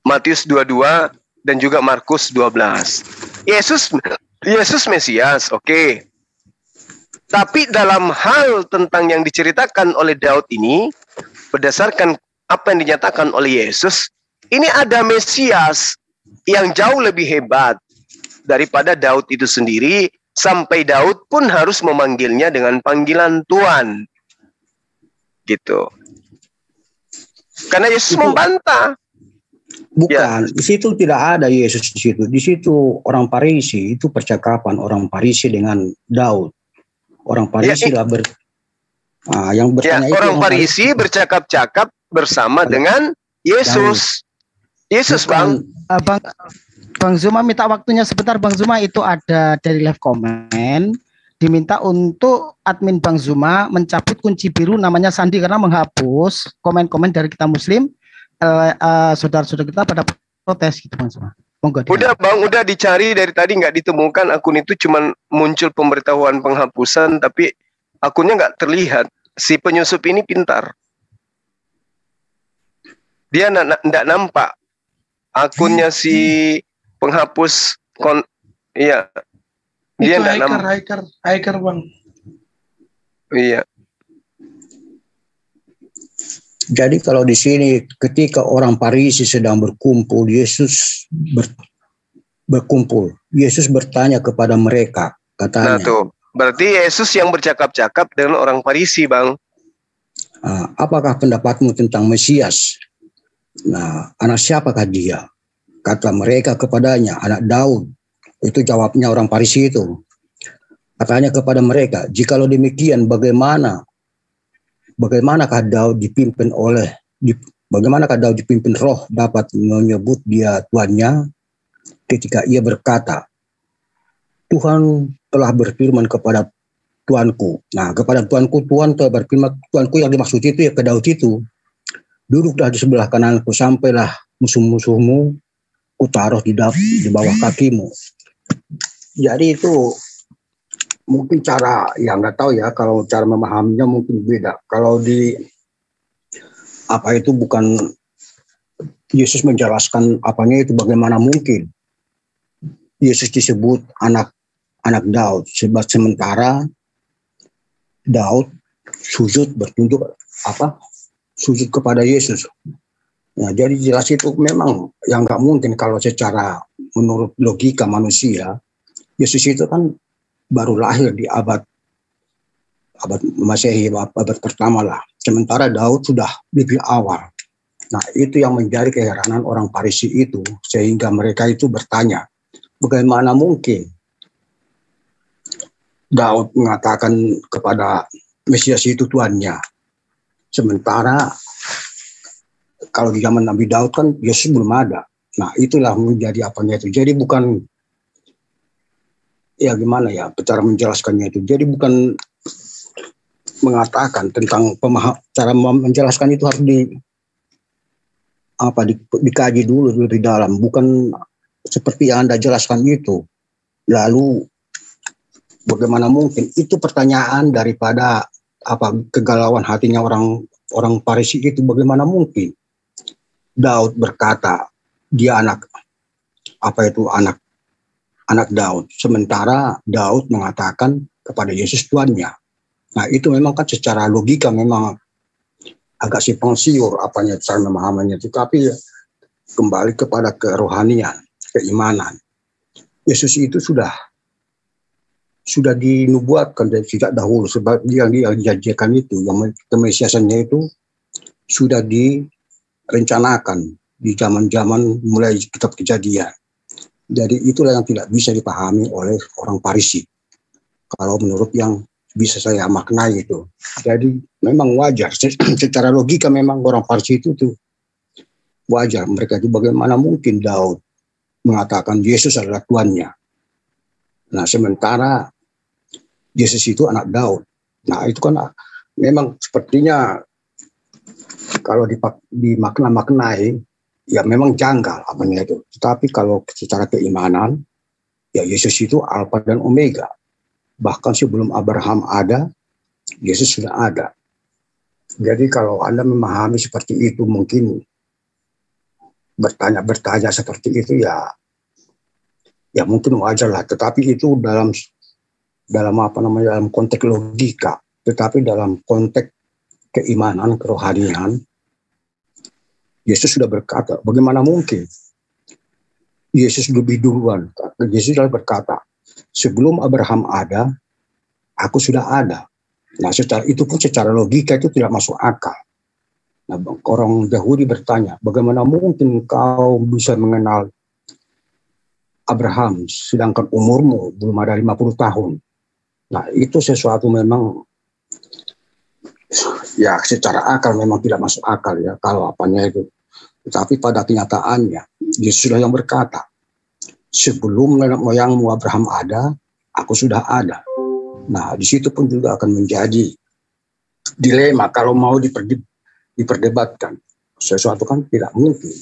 Matius 22 dan juga Markus 12. Yesus Mesias, oke. Tapi dalam hal tentang yang diceritakan oleh Daud ini, berdasarkan apa yang dinyatakan oleh Yesus, ini ada Mesias yang jauh lebih hebat daripada Daud itu sendiri, sampai Daud pun harus memanggilnya dengan panggilan Tuhan. Gitu. Karena Yesus membantah. Bukan, di situ tidak ada Yesus di situ. Di situ orang Farisi, itu percakapan orang Farisi dengan Daud. Orang Farisi yang bertanya orang Farisi bercakap-cakap bersama dengan Yesus. Yesus, Bang. Bang Zuma minta waktunya sebentar, Bang Zuma. Itu ada dari live comment, diminta untuk admin Bang Zuma mencabut kunci biru namanya Sandi karena menghapus komen-komen dari kita Muslim, saudara-saudara kita pada protes gitu, Bang Zuma. Udah Bang, udah dicari dari tadi nggak ditemukan. Akun itu cuman muncul pemberitahuan penghapusan, tapi akunnya nggak terlihat. Si penyusup ini pintar. Dia nggak nampak akunnya si penghapus dia nggak nampak. Hiker Bang. Iya. Jadi kalau di sini ketika orang Farisi sedang berkumpul, Yesus berkumpul. Yesus bertanya kepada mereka, katanya. Nah tuh, berarti Yesus yang bercakap-cakap dengan orang Farisi, Bang. Apakah pendapatmu tentang Mesias? Nah, anak siapakah dia? Kata mereka kepadanya, anak Daud. Itu jawabnya orang Farisi itu. Katanya kepada mereka, jikalau demikian bagaimanakah Daud dipimpin roh dapat menyebut dia tuannya ketika ia berkata, Tuhan telah berfirman kepada Tuanku. Nah, kepada Tuanku, Tuhan telah berfirman, Tuanku yang dimaksud itu ya ke Daud itu. Duduklah di sebelah kananku, sampailah musuh-musuhmu kutaruh di bawah kakimu. Jadi itu mungkin cara, ya nggak tahu ya, kalau cara memahaminya mungkin beda. Kalau itu bukan Yesus menjelaskan apanya itu, bagaimana mungkin Yesus disebut anak Daud, sementara Daud sujud kepada Yesus. Nah, jadi jelas itu memang yang nggak mungkin kalau secara menurut logika manusia. Yesus itu kan baru lahir di abad Masehi, abad pertama lah. Sementara Daud sudah lebih awal. Nah, itu yang menjadi keheranan orang Farisi itu, sehingga mereka itu bertanya, bagaimana mungkin Daud mengatakan kepada Mesias itu Tuannya. Sementara kalau di zaman Nabi Daud kan Yesus belum ada. Nah itulah menjadi apanya itu. Jadi bukan, ya gimana ya cara menjelaskannya itu. Jadi bukan mengatakan tentang cara menjelaskan itu harus dikaji dulu lebih dalam. Bukan seperti yang Anda jelaskan itu. Lalu bagaimana mungkin? Itu pertanyaan daripada kegalauan hatinya orang Farisi itu. Bagaimana mungkin Daud berkata dia anak Daud, sementara Daud mengatakan kepada Yesus Tuannya. Nah itu memang kan secara logika memang agak simpang siur apanya cara memahaminya itu, tapi kembali kepada kerohanian, keimanan. Yesus itu sudah dinubuatkan dari sejak dahulu, sebab yang dijanjikan itu, yang kemesiasannya itu sudah direncanakan di zaman-zaman mulai kitab Kejadian. Jadi itulah yang tidak bisa dipahami oleh orang Farisi. Kalau menurut yang bisa saya maknai itu. Jadi memang wajar, secara logika memang orang Farisi itu wajar. Mereka itu bagaimana mungkin Daud mengatakan Yesus adalah Tuannya. Nah sementara Yesus itu anak Daud. Nah itu kan memang sepertinya kalau dimaknai ya memang janggal apanya itu. Tetapi kalau secara keimanan ya Yesus itu Alfa dan Omega. Bahkan sebelum Abraham ada, Yesus sudah ada. Jadi kalau Anda memahami seperti itu, mungkin bertanya seperti itu ya mungkin wajar lah. Tetapi itu dalam konteks logika, tetapi dalam konteks keimanan, kerohanian, Yesus sudah berkata, bagaimana mungkin? Yesus lebih duluan. Yesus sudah berkata, sebelum Abraham ada, aku sudah ada. Nah, itu pun secara logika itu tidak masuk akal. Nah, orang Yahudi bertanya, bagaimana mungkin kau bisa mengenal Abraham sedangkan umurmu belum ada 50 tahun? Nah, itu sesuatu memang ya secara akal memang tidak masuk akal ya kalau apanya itu. Tetapi pada kenyataannya Yesus sudah yang berkata, sebelum nenek moyangmu Abraham ada, aku sudah ada. Nah, di situ pun juga akan menjadi dilema kalau mau diperdebatkan. Sesuatu kan tidak mungkin.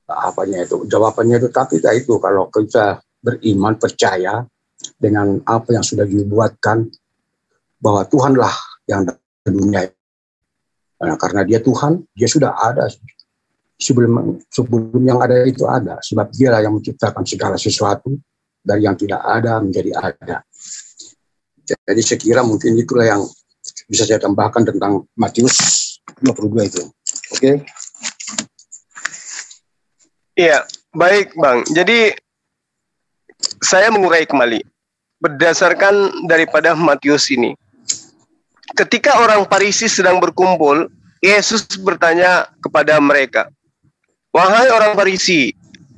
Apanya itu, jawabannya itu, tapi itu kalau kita beriman, percaya dengan apa yang sudah dibuatkan, bahwa Tuhanlah yang ada di dunia. Nah, karena dia Tuhan, dia sudah ada. Sebelum yang ada itu ada, sebab dialah yang menciptakan segala sesuatu dari yang tidak ada menjadi ada. Jadi saya kira mungkin itulah yang bisa saya tambahkan tentang Matius 22 itu. Oke? Iya, baik Bang. Jadi saya mengurai kembali berdasarkan daripada Matius ini. Ketika orang Farisi sedang berkumpul, Yesus bertanya kepada mereka, "Wahai orang Farisi,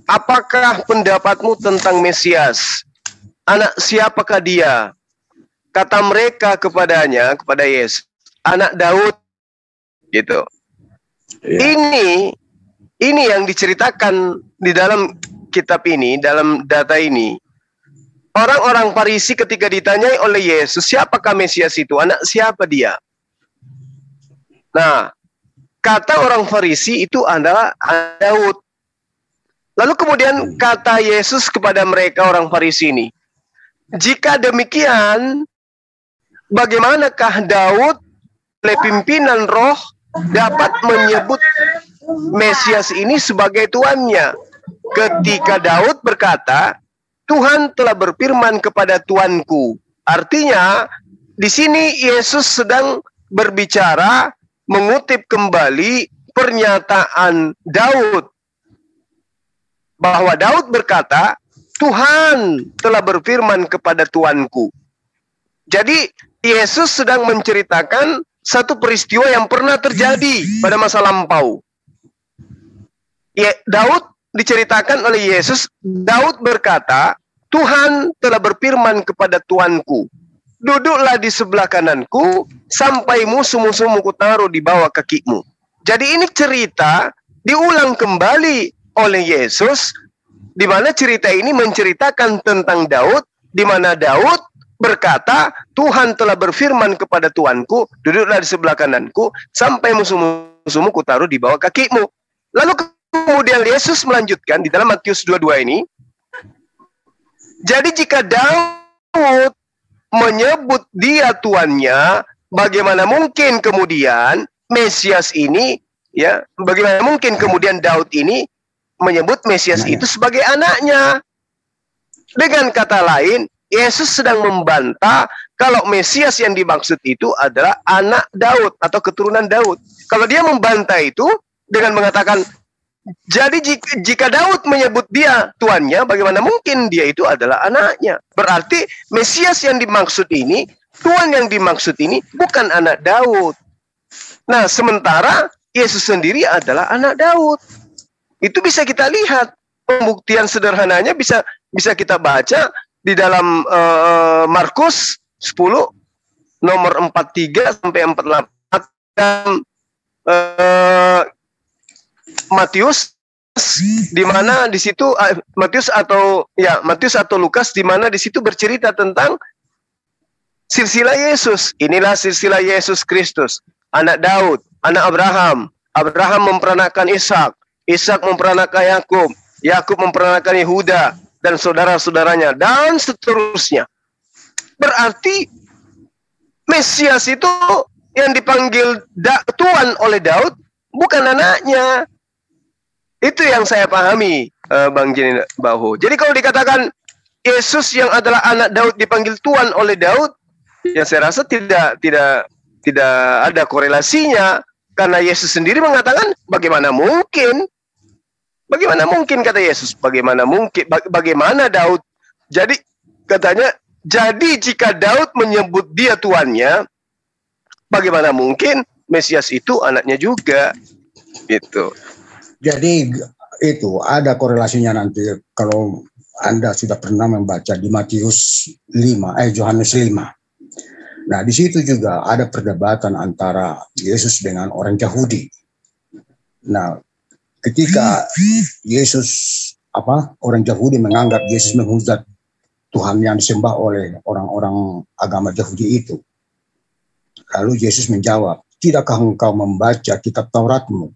apakah pendapatmu tentang Mesias? Anak siapakah dia?" Kata mereka kepadanya, kepada Yesus, "Anak Daud." Gitu. Yeah. Ini yang diceritakan di dalam kitab ini, dalam data ini. Orang-orang Farisi ketika ditanyai oleh Yesus, siapakah Mesias itu? Anak siapa dia? Nah, kata orang Farisi itu adalah Daud. Lalu kemudian kata Yesus kepada mereka orang Farisi ini, jika demikian, bagaimanakah Daud oleh pimpinan roh dapat menyebut Mesias ini sebagai tuannya? Ketika Daud berkata, Tuhan telah berfirman kepada Tuanku. Artinya, di sini Yesus sedang berbicara, mengutip kembali pernyataan Daud. Bahwa Daud berkata, Tuhan telah berfirman kepada Tuanku. Jadi, Yesus sedang menceritakan satu peristiwa yang pernah terjadi pada masa lampau. Ya, Daud diceritakan oleh Yesus, Daud berkata, Tuhan telah berfirman kepada Tuanku, duduklah di sebelah kananku sampai musuh-musuhmu kutaruh di bawah kakimu. Jadi ini cerita diulang kembali oleh Yesus, di mana cerita ini menceritakan tentang Daud, di mana Daud berkata, Tuhan telah berfirman kepada Tuanku, duduklah di sebelah kananku sampai musuh-musuhmu kutaruh di bawah kakimu. Lalu kemudian Yesus melanjutkan di dalam Matius 22 ini, jadi jika Daud menyebut dia tuannya, bagaimana mungkin kemudian Mesias ini, ya, bagaimana mungkin kemudian Daud ini menyebut Mesias itu sebagai anaknya? Dengan kata lain, Yesus sedang membantah kalau Mesias yang dimaksud itu adalah anak Daud atau keturunan Daud. Kalau dia membantah itu dengan mengatakan, jadi jika Daud menyebut dia tuannya, bagaimana mungkin dia itu adalah anaknya? Berarti Mesias yang dimaksud ini, Tuhan yang dimaksud ini bukan anak Daud. Nah, sementara Yesus sendiri adalah anak Daud. Itu bisa kita lihat. Pembuktian sederhananya bisa kita baca di dalam Markus 10 nomor 43 sampai 48 dan Matius, di mana di situ Matius atau Lukas, di mana di situ bercerita tentang silsilah Yesus. Inilah silsilah Yesus Kristus, anak Daud, anak Abraham. Abraham memperanakan Ishak, Ishak memperanakan Yakub, Yakub memperanakan Yehuda dan saudara-saudaranya dan seterusnya. Berarti Mesias itu yang dipanggil Tuan oleh Daud bukan anaknya. Itu yang saya pahami, Bang Jenny Baho. Jadi kalau dikatakan Yesus yang adalah anak Daud dipanggil Tuan oleh Daud, ya saya rasa tidak ada korelasinya, karena Yesus sendiri mengatakan bagaimana mungkin? Bagaimana mungkin, kata Yesus? Bagaimana mungkin? Bagaimana Daud? Jadi katanya, jadi jika Daud menyebut dia tuannya, bagaimana mungkin Mesias itu anaknya juga? Gitu. Jadi itu ada korelasinya nanti kalau Anda sudah pernah membaca di Matius 5, Yohanes 5. Nah, di situ juga ada perdebatan antara Yesus dengan orang Yahudi. Nah, ketika Yesus orang Yahudi menganggap Yesus menghujat Tuhan yang disembah oleh orang-orang agama Yahudi itu. Lalu Yesus menjawab, tidakkah engkau membaca kitab Tauratmu?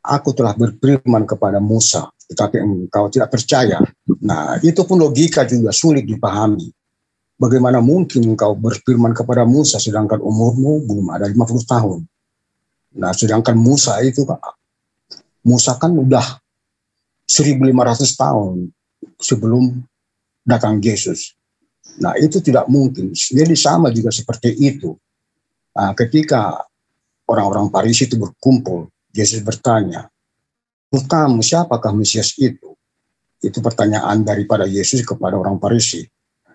Aku telah berfirman kepada Musa, tetapi engkau tidak percaya. Nah, itu pun logika juga sulit dipahami. Bagaimana mungkin engkau berfirman kepada Musa sedangkan umurmu belum ada 50 tahun. Nah, sedangkan Musa kan udah 1500 tahun sebelum datang Yesus. Nah, itu tidak mungkin. Jadi sama juga seperti itu. Nah, ketika orang-orang Farisi itu berkumpul, Yesus bertanya, kamu siapakah Mesias itu? Itu pertanyaan daripada Yesus kepada orang Farisi.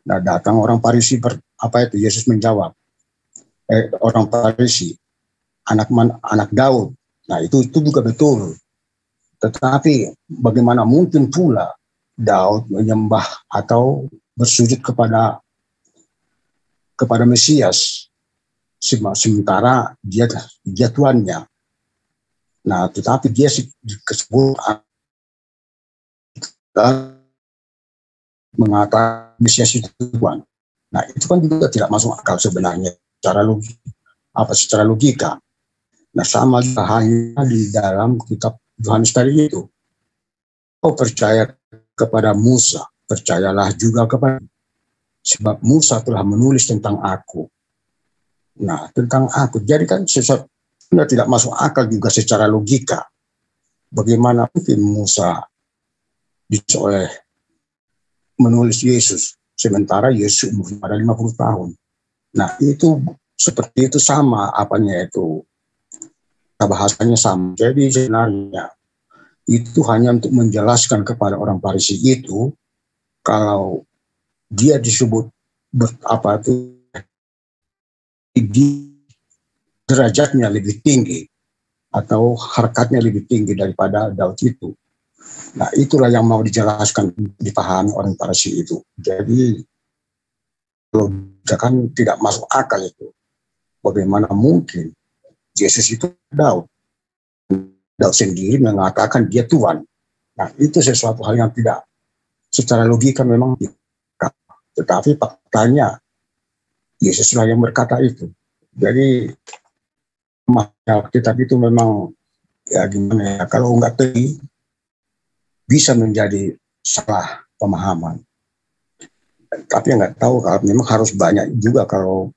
Nah, datang orang Farisi, Yesus menjawab, orang Farisi, anak Daud. Nah, itu juga betul. Tetapi bagaimana mungkin pula Daud menyembah atau bersujud kepada Mesias, sementara dia tuannya. Nah, tetapi dia disebut mengatakan Mesias itu Tuhan. Nah, itu kan juga tidak masuk akal sebenarnya secara logika. Nah, sama juga halnya di dalam kitab Yohanes tadi itu. Kau percaya kepada Musa, percayalah juga kepada, sebab Musa telah menulis tentang aku. Nah, tentang aku. Jadi kan sesuatu tidak masuk akal juga secara logika. Bagaimana mungkin Musa bisa menulis Yesus, sementara Yesus umur pada 50 tahun. Nah, itu seperti itu sama bahasanya sama. Jadi sebenarnya itu hanya untuk menjelaskan kepada orang Farisi itu kalau dia disebut derajatnya lebih tinggi atau harkatnya lebih tinggi daripada Daud itu. Nah, itulah yang mau dijelaskan, dipahami orang Farisi itu. Jadi, kan tidak masuk akal itu. Bagaimana mungkin Yesus itu Daud? Daud sendiri mengatakan dia Tuhan. Nah, itu sesuatu hal yang tidak secara logika memang tidak. Tetapi faktanya Yesuslah yang berkata itu. Jadi kitab itu memang ya gimana ya, kalau enggak teliti bisa menjadi salah pemahaman. Tapi nggak tahu, kalau memang harus banyak juga kalau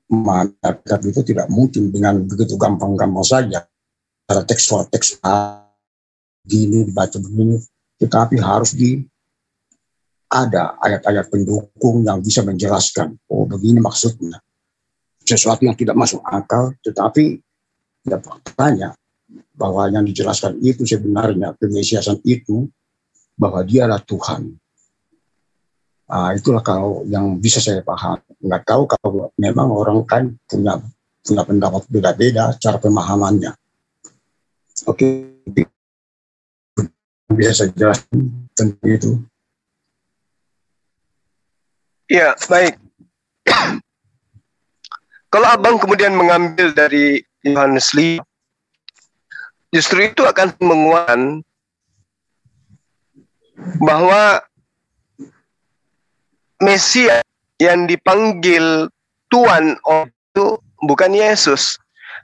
kitab itu tidak mungkin dengan begitu gampang-gampang saja. Secara tekstual teks gini dibaca begini, tetapi harus ada ayat-ayat pendukung yang bisa menjelaskan, oh begini maksudnya. Sesuatu yang tidak masuk akal, tetapi tidak faktanya bahwa yang dijelaskan itu sebenarnya pemesiasan itu bahwa dialah Tuhan. Itulah kalau yang bisa saya paham. Nggak tahu kalau memang orang kan punya pendapat beda-beda cara pemahamannya. Oke, bisa saya jelaskan tentang itu. Ya, baik. Kalau abang kemudian mengambil dari Yohanes 5, justru itu akan menguatkan bahwa Mesias yang dipanggil Tuhan itu bukan Yesus.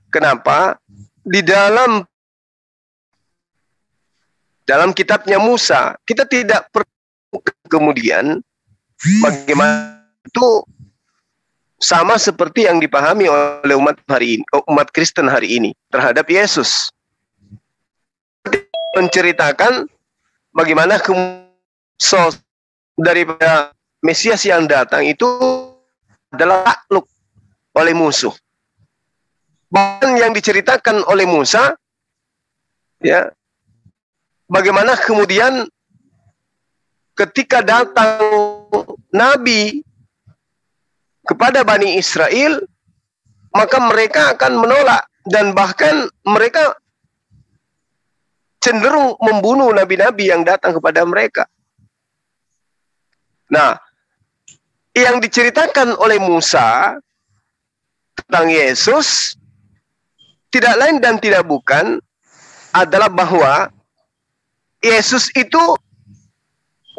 Kenapa? Di dalam kitabnya Musa, kita tidak perlu kemudian bagaimana itu sama seperti yang dipahami oleh umat Kristen hari ini terhadap Yesus. Menceritakan bagaimana sosok daripada Mesias yang datang itu adalah takluk oleh musuh. Bahkan yang diceritakan oleh Musa, ya, bagaimana kemudian ketika datang Nabi kepada Bani Israel, maka mereka akan menolak dan bahkan mereka cenderung membunuh nabi-nabi yang datang kepada mereka. Nah, yang diceritakan oleh Musa tentang Yesus tidak lain dan tidak bukan adalah bahwa Yesus itu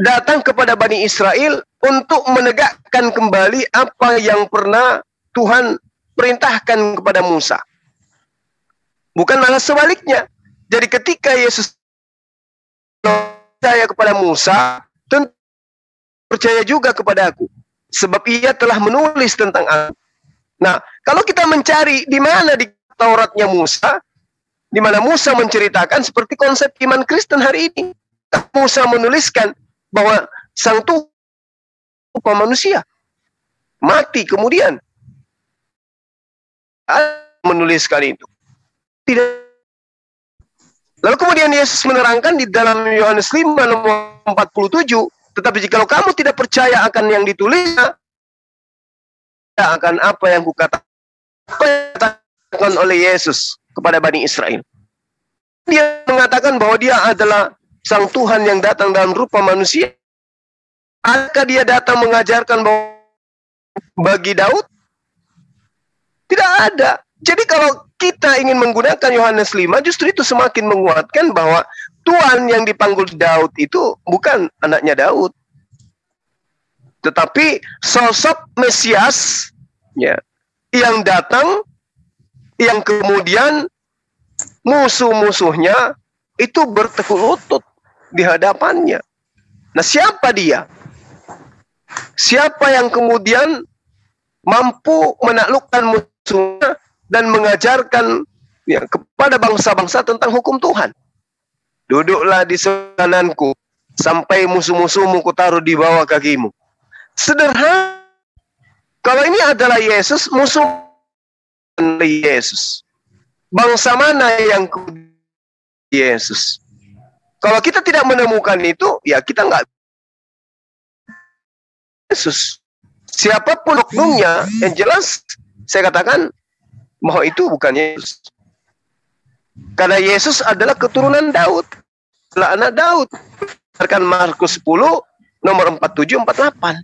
datang kepada Bani Israel untuk menegakkan kembali apa yang pernah Tuhan perintahkan kepada Musa. Bukan malah sebaliknya. Jadi ketika Yesus percaya kepada Musa, tentu percaya juga kepada aku. Sebab ia telah menulis tentang aku. Nah, kalau kita mencari di mana di Tauratnya Musa, di mana Musa menceritakan seperti konsep iman Kristen hari ini. Musa menuliskan bahwa sang Tuhan rupa manusia mati kemudian menuliskan itu. Tidak. Lalu kemudian Yesus menerangkan di dalam Yohanes 5 nomor 47, tetapi jikalau kamu tidak percaya akan yang ditulisnya, akan apa yang kukatakan oleh Yesus kepada Bani Israel. Dia mengatakan bahwa dia adalah sang Tuhan yang datang dalam rupa manusia. Adakah dia datang mengajarkan bahwa bagi Daud? Tidak ada. Jadi kalau kita ingin menggunakan Yohanes 5, justru itu semakin menguatkan bahwa Tuhan yang dipanggil Daud itu bukan anaknya Daud. Tetapi sosok Mesias ya, yang datang, yang kemudian musuh-musuhnya itu bertekuk lutut di hadapannya. Nah, siapa dia? Siapa yang kemudian mampu menaklukkan musuhnya dan mengajarkan ya, kepada bangsa-bangsa tentang hukum Tuhan? Duduklah di kananku sampai musuh-musuhmu kutaruh di bawah kakimu. Sederhana. Kalau ini adalah Yesus, musuh Yesus. Bangsa mana yang Yesus? Kalau kita tidak menemukan itu, ya kita nggak Yesus. Siapapun oknumnya, yang jelas saya katakan bahwa itu bukan Yesus. Karena Yesus adalah keturunan Daud. adalah anak Daud. Berdasarkan Markus 10 nomor 47 48.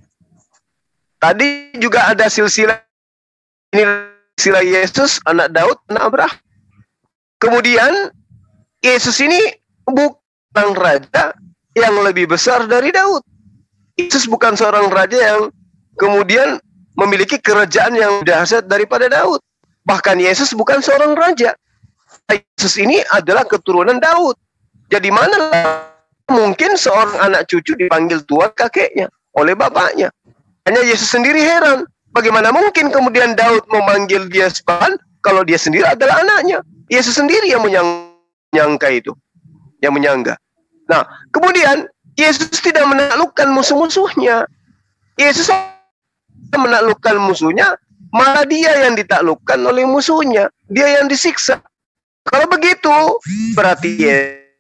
Tadi juga ada silsilah Yesus, anak Daud, anak Abraham. Kemudian Yesus ini bukan raja yang lebih besar dari Daud. Yesus bukan seorang raja yang kemudian memiliki kerajaan yang dahsyat daripada Daud. Bahkan Yesus bukan seorang raja. Yesus ini adalah keturunan Daud. Jadi mana mungkin seorang anak cucu dipanggil tuan kakeknya oleh bapaknya? Hanya Yesus sendiri heran. Bagaimana mungkin kemudian Daud memanggil dia sebagai kalau dia sendiri adalah anaknya? Yesus sendiri yang menyangka itu, yang menyangga. Nah, kemudian Yesus tidak menaklukkan musuh-musuhnya. Yesus menaklukkan musuhnya, malah dia yang ditaklukkan oleh musuhnya. Dia yang disiksa. Kalau begitu, berarti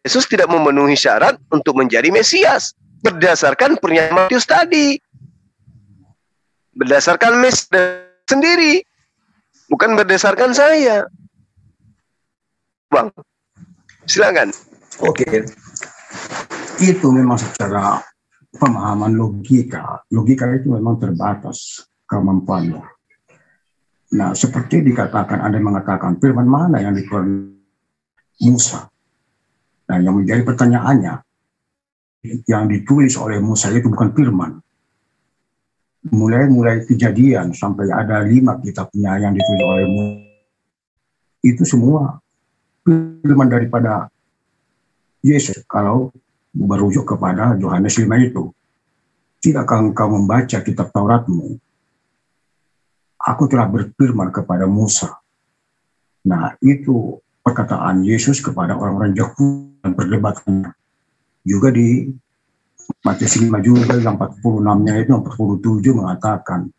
Yesus tidak memenuhi syarat untuk menjadi Mesias. Berdasarkan pernyataan Matius tadi. Berdasarkan Mesias sendiri. Bukan berdasarkan saya. Bang, silakan. Oke. Itu memang secara pemahaman logika. Logika itu memang terbatas kemampuannya. Nah, seperti dikatakan, ada yang mengatakan, firman mana yang dikeluarkan Musa? Nah, yang menjadi pertanyaannya, yang ditulis oleh Musa itu bukan firman. Mulai Kejadian sampai ada 5 kitabnya yang ditulis oleh Musa. Itu semua firman daripada Yesus. Kalau berujuk kepada Yohanes 5 itu, tidakkah engkau membaca kitab Tauratmu? Aku telah berfirman kepada Musa. Nah, itu perkataan Yesus kepada orang-orang Yahudi yang berdebatnya. Juga di Matius 5 juga yang 46-nya itu, yang 47 mengatakan,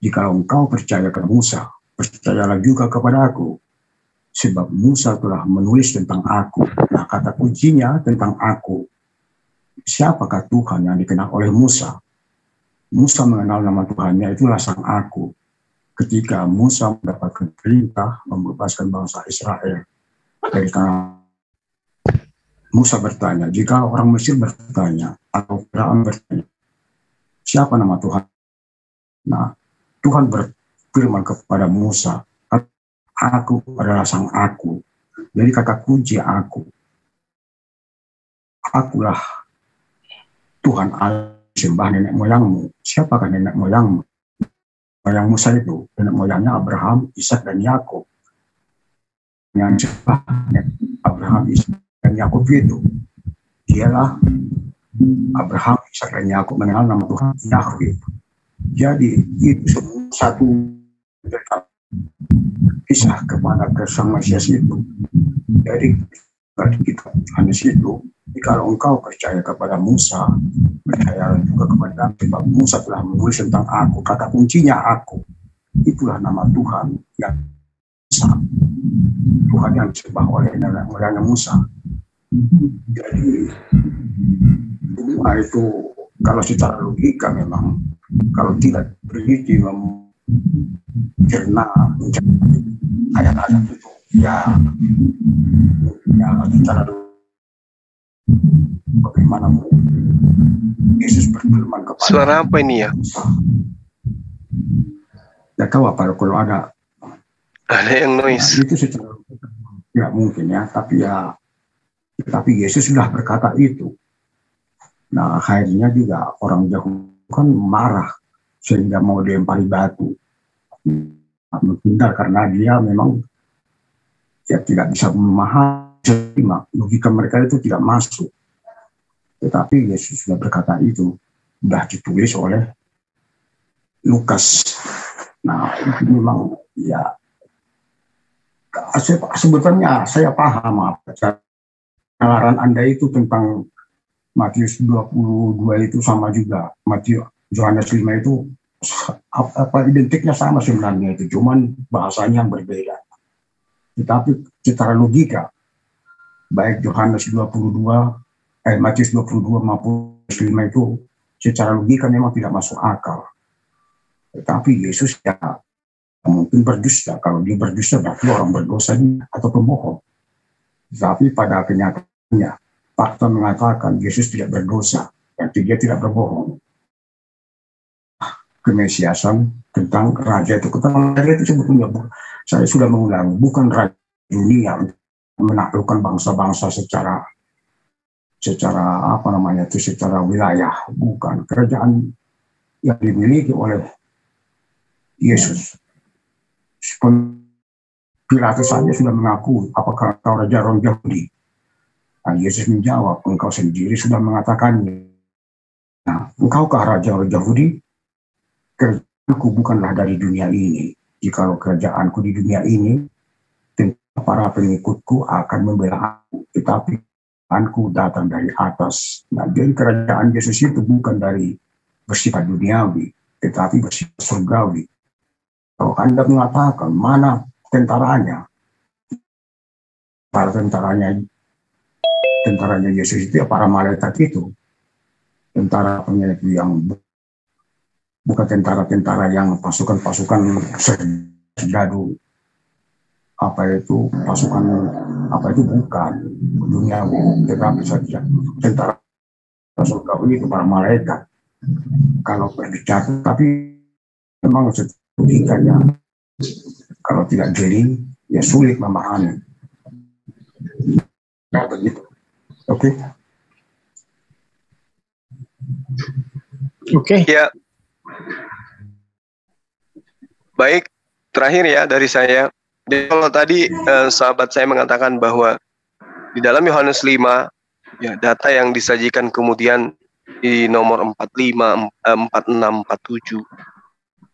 jika engkau percaya kepada Musa, percayalah juga kepada aku. Sebab Musa telah menulis tentang aku. Nah, kata kuncinya tentang aku. Siapakah Tuhan yang dikenal oleh Musa? Musa mengenal nama Tuhannya, itulah sang aku. Ketika Musa mendapatkan perintah membebaskan bangsa Israel dari tanah, Musa bertanya, jika orang Mesir bertanya atau Firaun bertanya, siapa nama Tuhan? Nah, Tuhan berfirman kepada Musa, aku adalah sang aku. Jadi kata kunci aku. Akulah Tuhan Allah, sembah nenek moyangmu. Siapakah nenek moyangmu? Moyang Musa itu, nenek moyangnya Abraham, Ishak, dan Yakub. Yang sembah Abraham, Ishak, dan Yakub itu, dialah Abraham, Ishak, dan Yakub mengenal nama Tuhan Yahweh. Jadi itu semua satu kisah kepada Sang Mesias itu. Jadi kita Yohanes itu, kalau engkau percaya kepada Musa, percaya juga kepada sebab Musa telah menulis tentang aku. Kata kuncinya aku. Itulah nama Tuhan yang Musa. Tuhan yang disembah oleh nenek moyangnya Musa. Jadi semua itu kalau secara logika memang kalau tidak berhenti mencerna ayat-ayat itu ya secara bagaimana Yesus berfirman kepada suara apa ini ya? Tidak tahu apa kalau ada yang noise. Nah, itu secara ya mungkin ya, tapi Yesus sudah berkata itu. Nah, akhirnya juga orang Yahudi kan marah sehingga mau dilempari batu. Menghindar karena dia memang ya tidak bisa memahami, logika mereka itu tidak masuk. Tetapi Yesus sudah berkata itu, sudah ditulis oleh Lukas. Nah, itu memang ya sebetulnya saya paham apa penalaran Anda itu tentang Matius 22 itu sama juga. Matius Yohanes 5 itu apa identiknya sama sebenarnya itu, cuman bahasanya yang berbeda. Tetapi secara logika baik Yohanes 22 Matius 22 maupun 5 itu secara logika memang tidak masuk akal. Tetapi Yesus ya mungkin berdusta. Kalau dia berdusta berarti orang berdosa atau pembohong. Tapi pada kenyataannya fakta mengatakan Yesus tidak berdosa, berarti dia tidak berbohong. Kemesiasan tentang raja itu, raja itu sebetulnya saya sudah mengulangi, bukan raja dunia menaklukkan bangsa-bangsa secara apa namanya itu, secara wilayah, bukan. Kerajaan yang dimiliki oleh Yesus. Pilatus saja sudah mengaku, apakah kau raja orang Yahudi? Nah, Yesus menjawab, engkau sendiri sudah mengatakannya. Nah, engkaukah raja orang Yahudi? Kerajaanku bukanlah dari dunia ini. Jikalau kerajaanku di dunia ini, tentu para pengikutku akan membela aku. Tetapi kerajaanku datang dari atas. Nah, jadi kerajaan Yesus itu bukan dari bersifat duniawi, tetapi bersifat surgawi. Kalau Anda mengatakan mana tentaranya, para tentaranya Yesus itu ya para malaikat itu, tentara itu yang bukan tentara-tentara yang pasukan-pasukan serdadu, pasukan itu bukan duniawi, tetapi saja tentara surgawi itu para malaikat. Kalau berbicara, tapi memang logikanya kalau tidak jeli ya sulit memahami. Nah, begitu. Oke. Ya. Baik, terakhir ya dari saya. Jadi kalau tadi sahabat saya mengatakan bahwa di dalam Yohanes 5 ya data yang disajikan kemudian di nomor 45, 46, 47.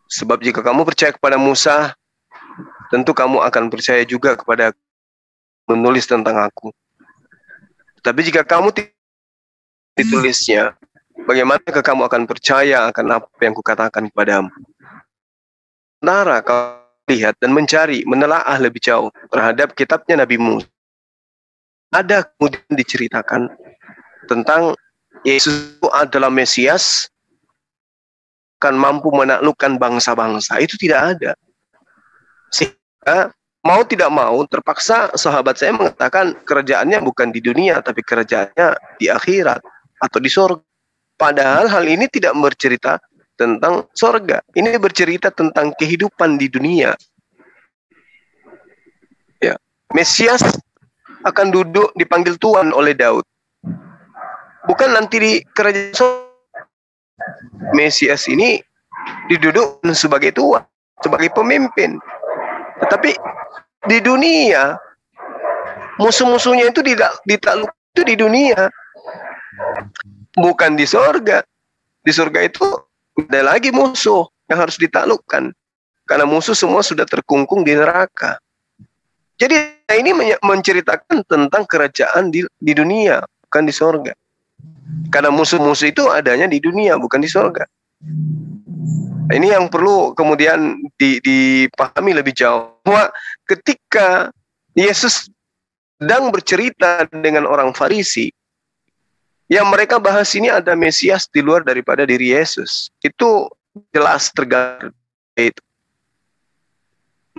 Sebab jika kamu percaya kepada Musa, tentu kamu akan percaya juga kepada menulis tentang aku. Tapi jika kamu ditulisnya, bagaimana kamu akan percaya akan apa yang kukatakan kepadamu? Nara kau lihat dan mencari, menelaah lebih jauh terhadap kitabnya Nabi Musa. Ada kemudian diceritakan tentang Yesus itu adalah Mesias, akan mampu menaklukkan bangsa-bangsa. Itu tidak ada. Sehingga mau tidak mau terpaksa sahabat saya mengatakan kerajaannya bukan di dunia, tapi kerajaannya di akhirat atau di surga. Padahal hal ini tidak bercerita tentang surga. Ini bercerita tentang kehidupan di dunia. Ya, Mesias akan duduk dipanggil Tuhan oleh Daud. Bukan nanti di kerajaan surga. Mesias ini didudukkan sebagai Tuhan, sebagai pemimpin. Tetapi di dunia musuh-musuhnya itu ditakluk itu di dunia, bukan di surga. Di surga itu ada lagi musuh yang harus ditaklukkan, karena musuh semua sudah terkungkung di neraka. Jadi ini menceritakan tentang kerajaan di dunia, bukan di surga. Karena musuh-musuh itu adanya di dunia, bukan di surga. Ini yang perlu kemudian dipahami lebih jauh. Bahwa ketika Yesus sedang bercerita dengan orang Farisi, yang mereka bahas ini ada Mesias di luar daripada diri Yesus. Itu jelas tergambar itu.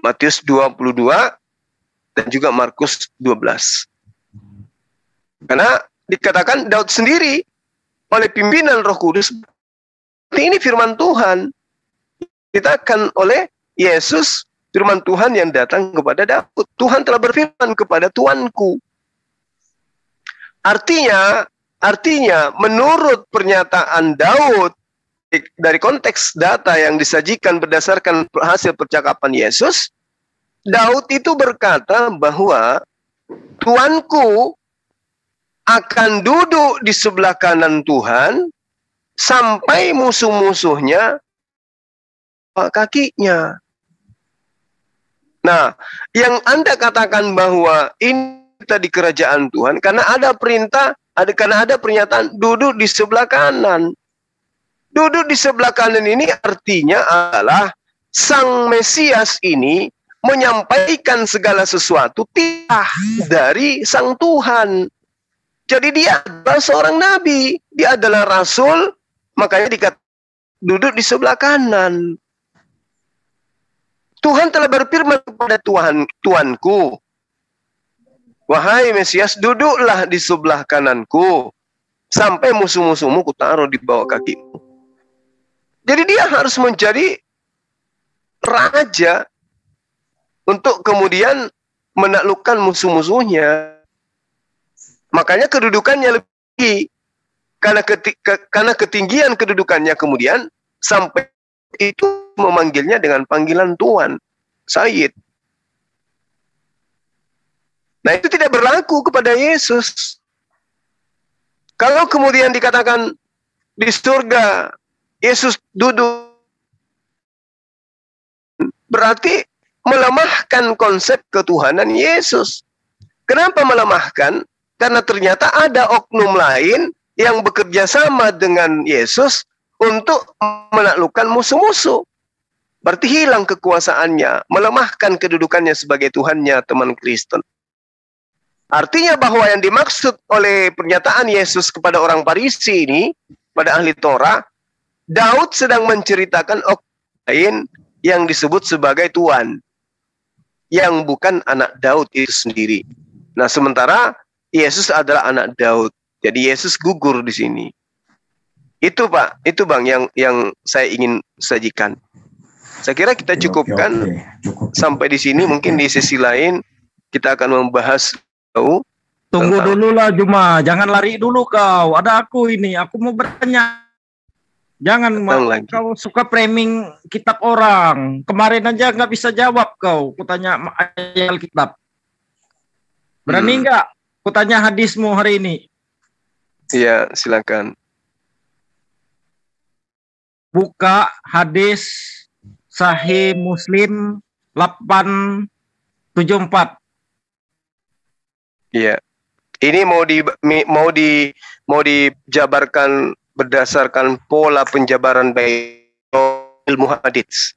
Matius 22 dan juga Markus 12. Karena dikatakan Daud sendiri oleh pimpinan Roh Kudus, ini firman Tuhan dikatakan oleh Yesus, firman Tuhan yang datang kepada Daud. Tuhan telah berfirman kepada Tuanku. Artinya menurut pernyataan Daud dari konteks data yang disajikan berdasarkan hasil percakapan Yesus, Daud itu berkata bahwa Tuanku akan duduk di sebelah kanan Tuhan sampai musuh-musuhnya kakinya. Nah, yang Anda katakan bahwa ini tadi kerajaan Tuhan karena ada perintah, karena ada pernyataan duduk di sebelah kanan. Duduk di sebelah kanan ini artinya adalah Sang Mesias ini menyampaikan segala sesuatu titah dari Sang Tuhan. Jadi dia adalah seorang nabi, dia adalah rasul, makanya dikatakan duduk di sebelah kanan. Tuhan telah berfirman kepada Tuanku, Wahai Mesias, duduklah di sebelah kananku, sampai musuh-musuhmu kutaruh di bawah kakimu. Jadi dia harus menjadi raja untuk kemudian menaklukkan musuh-musuhnya. Makanya kedudukannya lebih, karena ketinggian kedudukannya kemudian sampai itu memanggilnya dengan panggilan Tuan, Sayyid. Nah, itu tidak berlaku kepada Yesus. Kalau kemudian dikatakan di surga Yesus duduk, berarti melemahkan konsep ketuhanan Yesus. Kenapa melemahkan? Karena ternyata ada oknum lain yang bekerja sama dengan Yesus untuk menaklukkan musuh-musuh. Berarti hilang kekuasaannya, melemahkan kedudukannya sebagai Tuhannya, teman Kristen. Artinya bahwa yang dimaksud oleh pernyataan Yesus kepada orang Farisi ini, pada ahli Torah, Daud sedang menceritakan oknum lain yang disebut sebagai Tuhan, yang bukan anak Daud itu sendiri. Nah, sementara Yesus adalah anak Daud. Jadi Yesus gugur di sini. Itu Pak, itu Bang yang saya ingin sajikan. Saya kira kita cukupkan sampai di sini. Mungkin di sesi lain kita akan membahas. Tunggu dulu lah Juma, jangan lari dulu kau. Ada aku ini, aku mau bertanya. Jangan kau suka framing kitab orang. Kemarin aja nggak bisa jawab kau. Kutanya ayat Alkitab. Berani nggak? Kutanya hadismu hari ini. Iya, silakan. Buka hadis Sahih Muslim 874. Iya. Ini mau dijabarkan berdasarkan pola penjabaran baik ilmu hadis.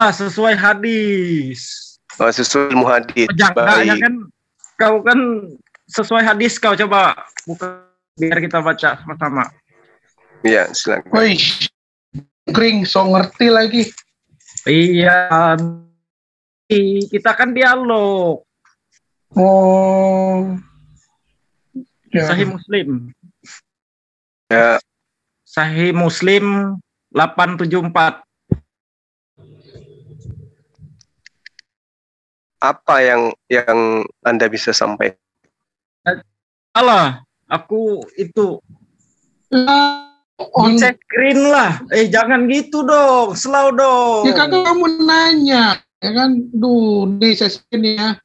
Sesuai hadis. Sesuai ilmu hadis. Jangan kan kau kan sesuai hadis kau coba buka biar kita baca sama-sama. Iya, silakan. Woi, kering, so ngerti lagi. Iya, kita kan dialog. Oh, ya. Sahih Muslim. Ya. Sahih Muslim 874. Apa yang Anda bisa sampaikan? Alah, aku itu cek screen lah. Jangan gitu dong, slow dong. Ya kan kamu nanya, ya kan? Duh, nih saya screen ya.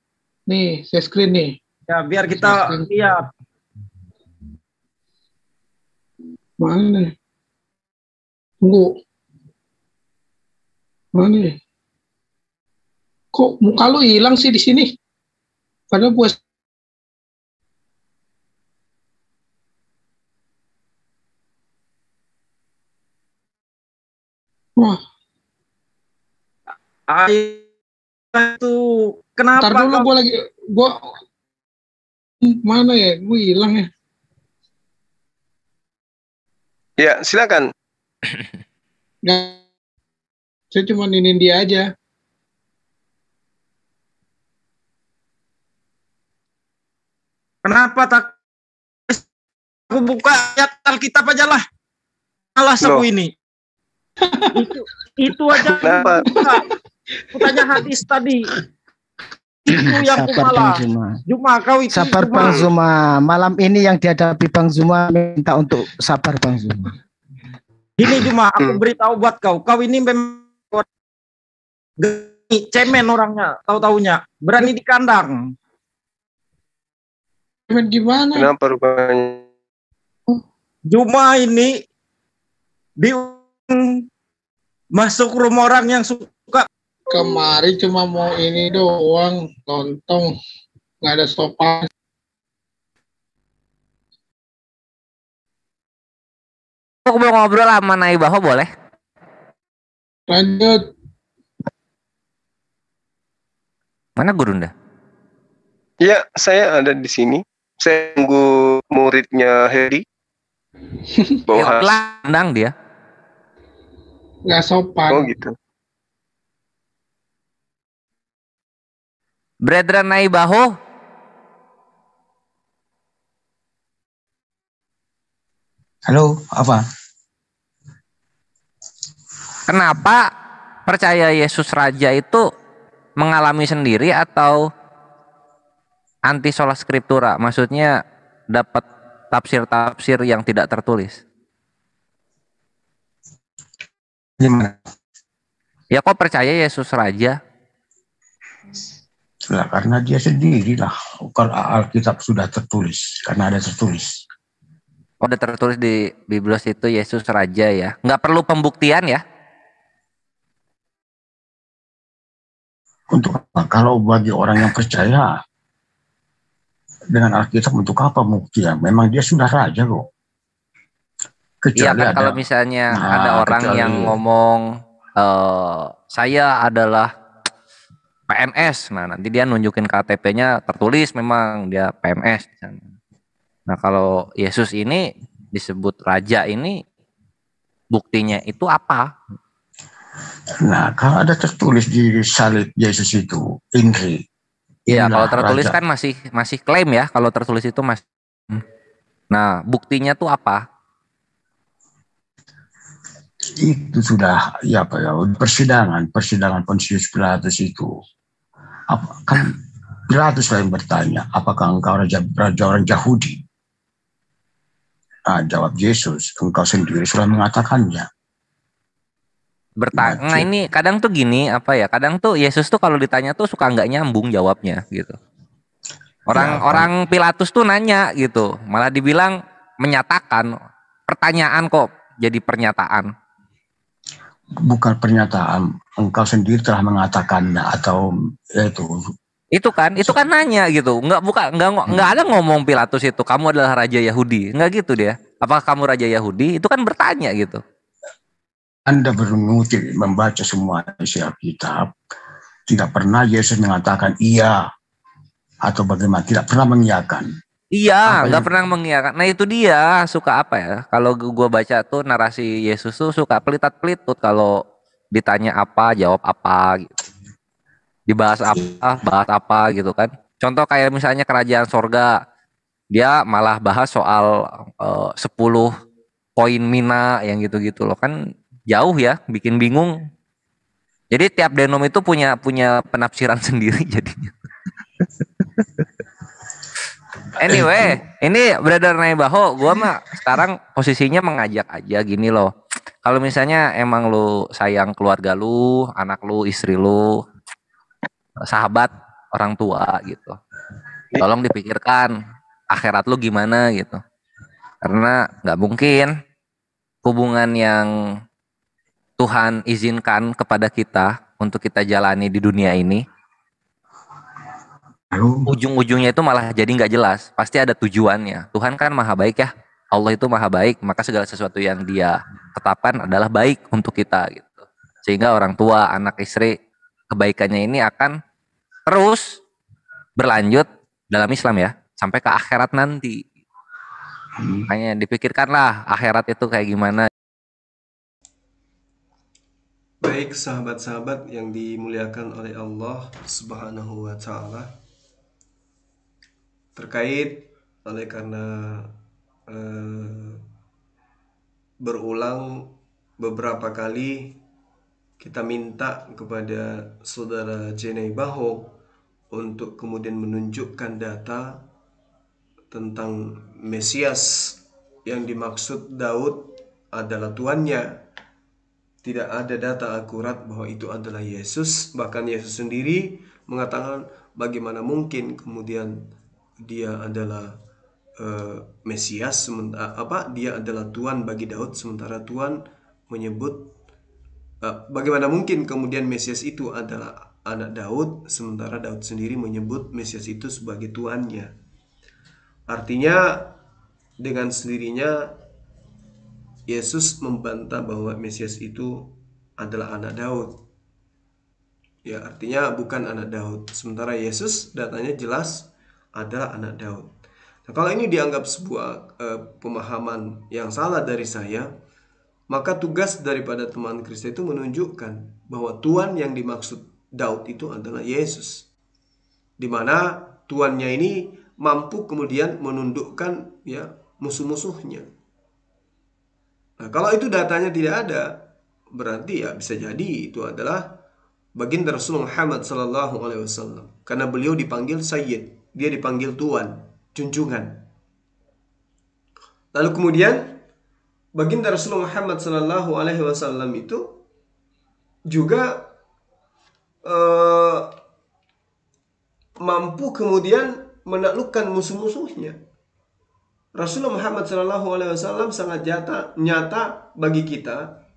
Nih, saya screen nih. Ya, biar kita lihat. Mana? Tunggu. Mana? Kok muka lu hilang sih di sini? Padahal buat wah. Itu kenapa? Ntar dulu gue mana ya? Gue hilang ya. Ya, silakan. Nggak, saya cuma ninin dia aja. Kenapa tak aku buka ayat Alkitab aja lah. Malas aku ini. itu aja. Aku tanya hadis tadi. Itu yang malah. Juma kau itu. Sabar Bang Zuma. Malam ini yang dihadapi Bang Zuma minta untuk sabar Bang Zuma. Ini Juma aku beritahu buat kau. Kau ini memang cemen orangnya, tahu-taunya. Berani di kandang. Gimana? Kenapa rupanya? Juma ini masuk rumah orang yang suka. Kemarin cuma mau ini doang, lontong, nggak ada stopan. Aku mau ngobrol sama Naibaho boleh? Lanjut. Mana Gurunda? Ya, saya ada di sini. Saya tunggu muridnya Heri. Bawa landang dia. Nggak sopan. Oh gitu. Brethren Naibaho, Halo, apa? Kenapa percaya Yesus Raja itu mengalami sendiri atau anti sola scriptura? Maksudnya dapat tafsir-tafsir yang tidak tertulis. Gimana? Ya kok percaya Yesus Raja? Nah, karena dia sendirilah. Kalau Alkitab sudah tertulis, karena ada tertulis. Oh, udah tertulis di Biblos itu Yesus Raja ya. Nggak perlu pembuktian ya? Untuk apa? Kalau bagi orang yang percaya dengan Alkitab, untuk apa pembuktian? Memang dia sudah raja kok. Iya kan, kalau misalnya ada orang yang ngomong saya adalah PNS, nah nanti dia nunjukin KTP-nya tertulis memang dia PNS. Nah kalau Yesus ini disebut raja ini, buktinya itu apa? Nah kalau ada tertulis di salib Yesus itu, Inri. Iya kalau tertulis raja. Kan masih klaim ya, kalau tertulis itu masih. Nah buktinya tuh apa? Itu sudah ya apa ya, persidangan Pontius Pilatus itu. Kan Pilatus yang bertanya, apakah engkau raja orang Yahudi? Nah, jawab Yesus, engkau sendiri sudah mengatakannya. Nah ini kadang tuh gini apa ya? Kadang tuh Yesus tuh kalau ditanya tuh suka nggak nyambung jawabnya gitu. Orang Pilatus tuh nanya gitu, malah dibilang menyatakan pertanyaan kok jadi pernyataan. Bukan pernyataan, engkau sendiri telah mengatakannya atau itu kan nanya gitu, nggak ada ngomong Pilatus itu kamu adalah raja Yahudi, nggak gitu dia. Apakah kamu raja Yahudi? Itu kan bertanya gitu. Anda mengutip membaca semua isi Alkitab, tidak pernah Yesus mengatakan iya atau bagaimana, tidak pernah mengiyakan. Iya, nggak pernah mengiyakan. Nah itu dia suka apa ya? Kalau gue baca tuh narasi Yesus tuh suka pelitat-pelitut. Kalau ditanya apa, jawab apa gitu. Dibahas apa, bahas apa gitu kan. Contoh kayak misalnya kerajaan sorga, dia malah bahas soal 10 poin mina yang gitu-gitu loh kan, jauh ya, bikin bingung. Jadi tiap denom itu punya penafsiran sendiri jadinya. Anyway, ini Brother Naibaho, gue mah sekarang posisinya mengajak aja gini loh. Kalau misalnya emang lu sayang keluarga lu, anak lu, istri lu, sahabat, orang tua gitu, tolong dipikirkan akhirat lu gimana gitu. Karena nggak mungkin hubungan yang Tuhan izinkan kepada kita untuk kita jalani di dunia ini, ujung-ujungnya itu malah jadi nggak jelas. Pasti ada tujuannya. Tuhan kan maha baik ya. Allah itu maha baik, maka segala sesuatu yang dia tetapkan adalah baik untuk kita gitu. Sehingga orang tua, anak, istri, kebaikannya ini akan terus berlanjut dalam Islam ya, sampai ke akhirat nanti. Makanya dipikirkanlah akhirat itu kayak gimana. Baik sahabat-sahabat yang dimuliakan oleh Allah Subhanahu wa Ta'ala, terkait oleh karena berulang beberapa kali kita minta kepada saudara Naibaho untuk kemudian menunjukkan data tentang Mesias yang dimaksud Daud adalah tuannya. Tidak ada data akurat bahwa itu adalah Yesus. Bahkan Yesus sendiri mengatakan bagaimana mungkin kemudian dia adalah Mesias, dia adalah Tuhan bagi Daud, sementara Tuhan menyebut bagaimana mungkin kemudian Mesias itu adalah anak Daud, sementara Daud sendiri menyebut Mesias itu sebagai Tuannya. Artinya dengan sendirinya Yesus membantah bahwa Mesias itu adalah anak Daud. Ya, artinya bukan anak Daud. Sementara Yesus datanya jelas adalah anak Daud. Nah, kalau ini dianggap sebuah pemahaman yang salah dari saya, maka tugas daripada teman Kristen itu menunjukkan bahwa Tuhan yang dimaksud Daud itu adalah Yesus. Di mana tuannya ini mampu kemudian menundukkan ya musuh-musuhnya. Nah, kalau itu datanya tidak ada, berarti ya bisa jadi itu adalah baginda Rasulullah Muhammad Sallallahu Alaihi Wasallam, karena beliau dipanggil Sayyid, dia dipanggil Tuan, junjungan. Lalu kemudian baginda Rasulullah Muhammad Sallallahu Alaihi Wasallam itu juga mampu kemudian menaklukkan musuh-musuhnya. Rasulullah Muhammad Sallallahu Alaihi Wasallam sangat nyata bagi kita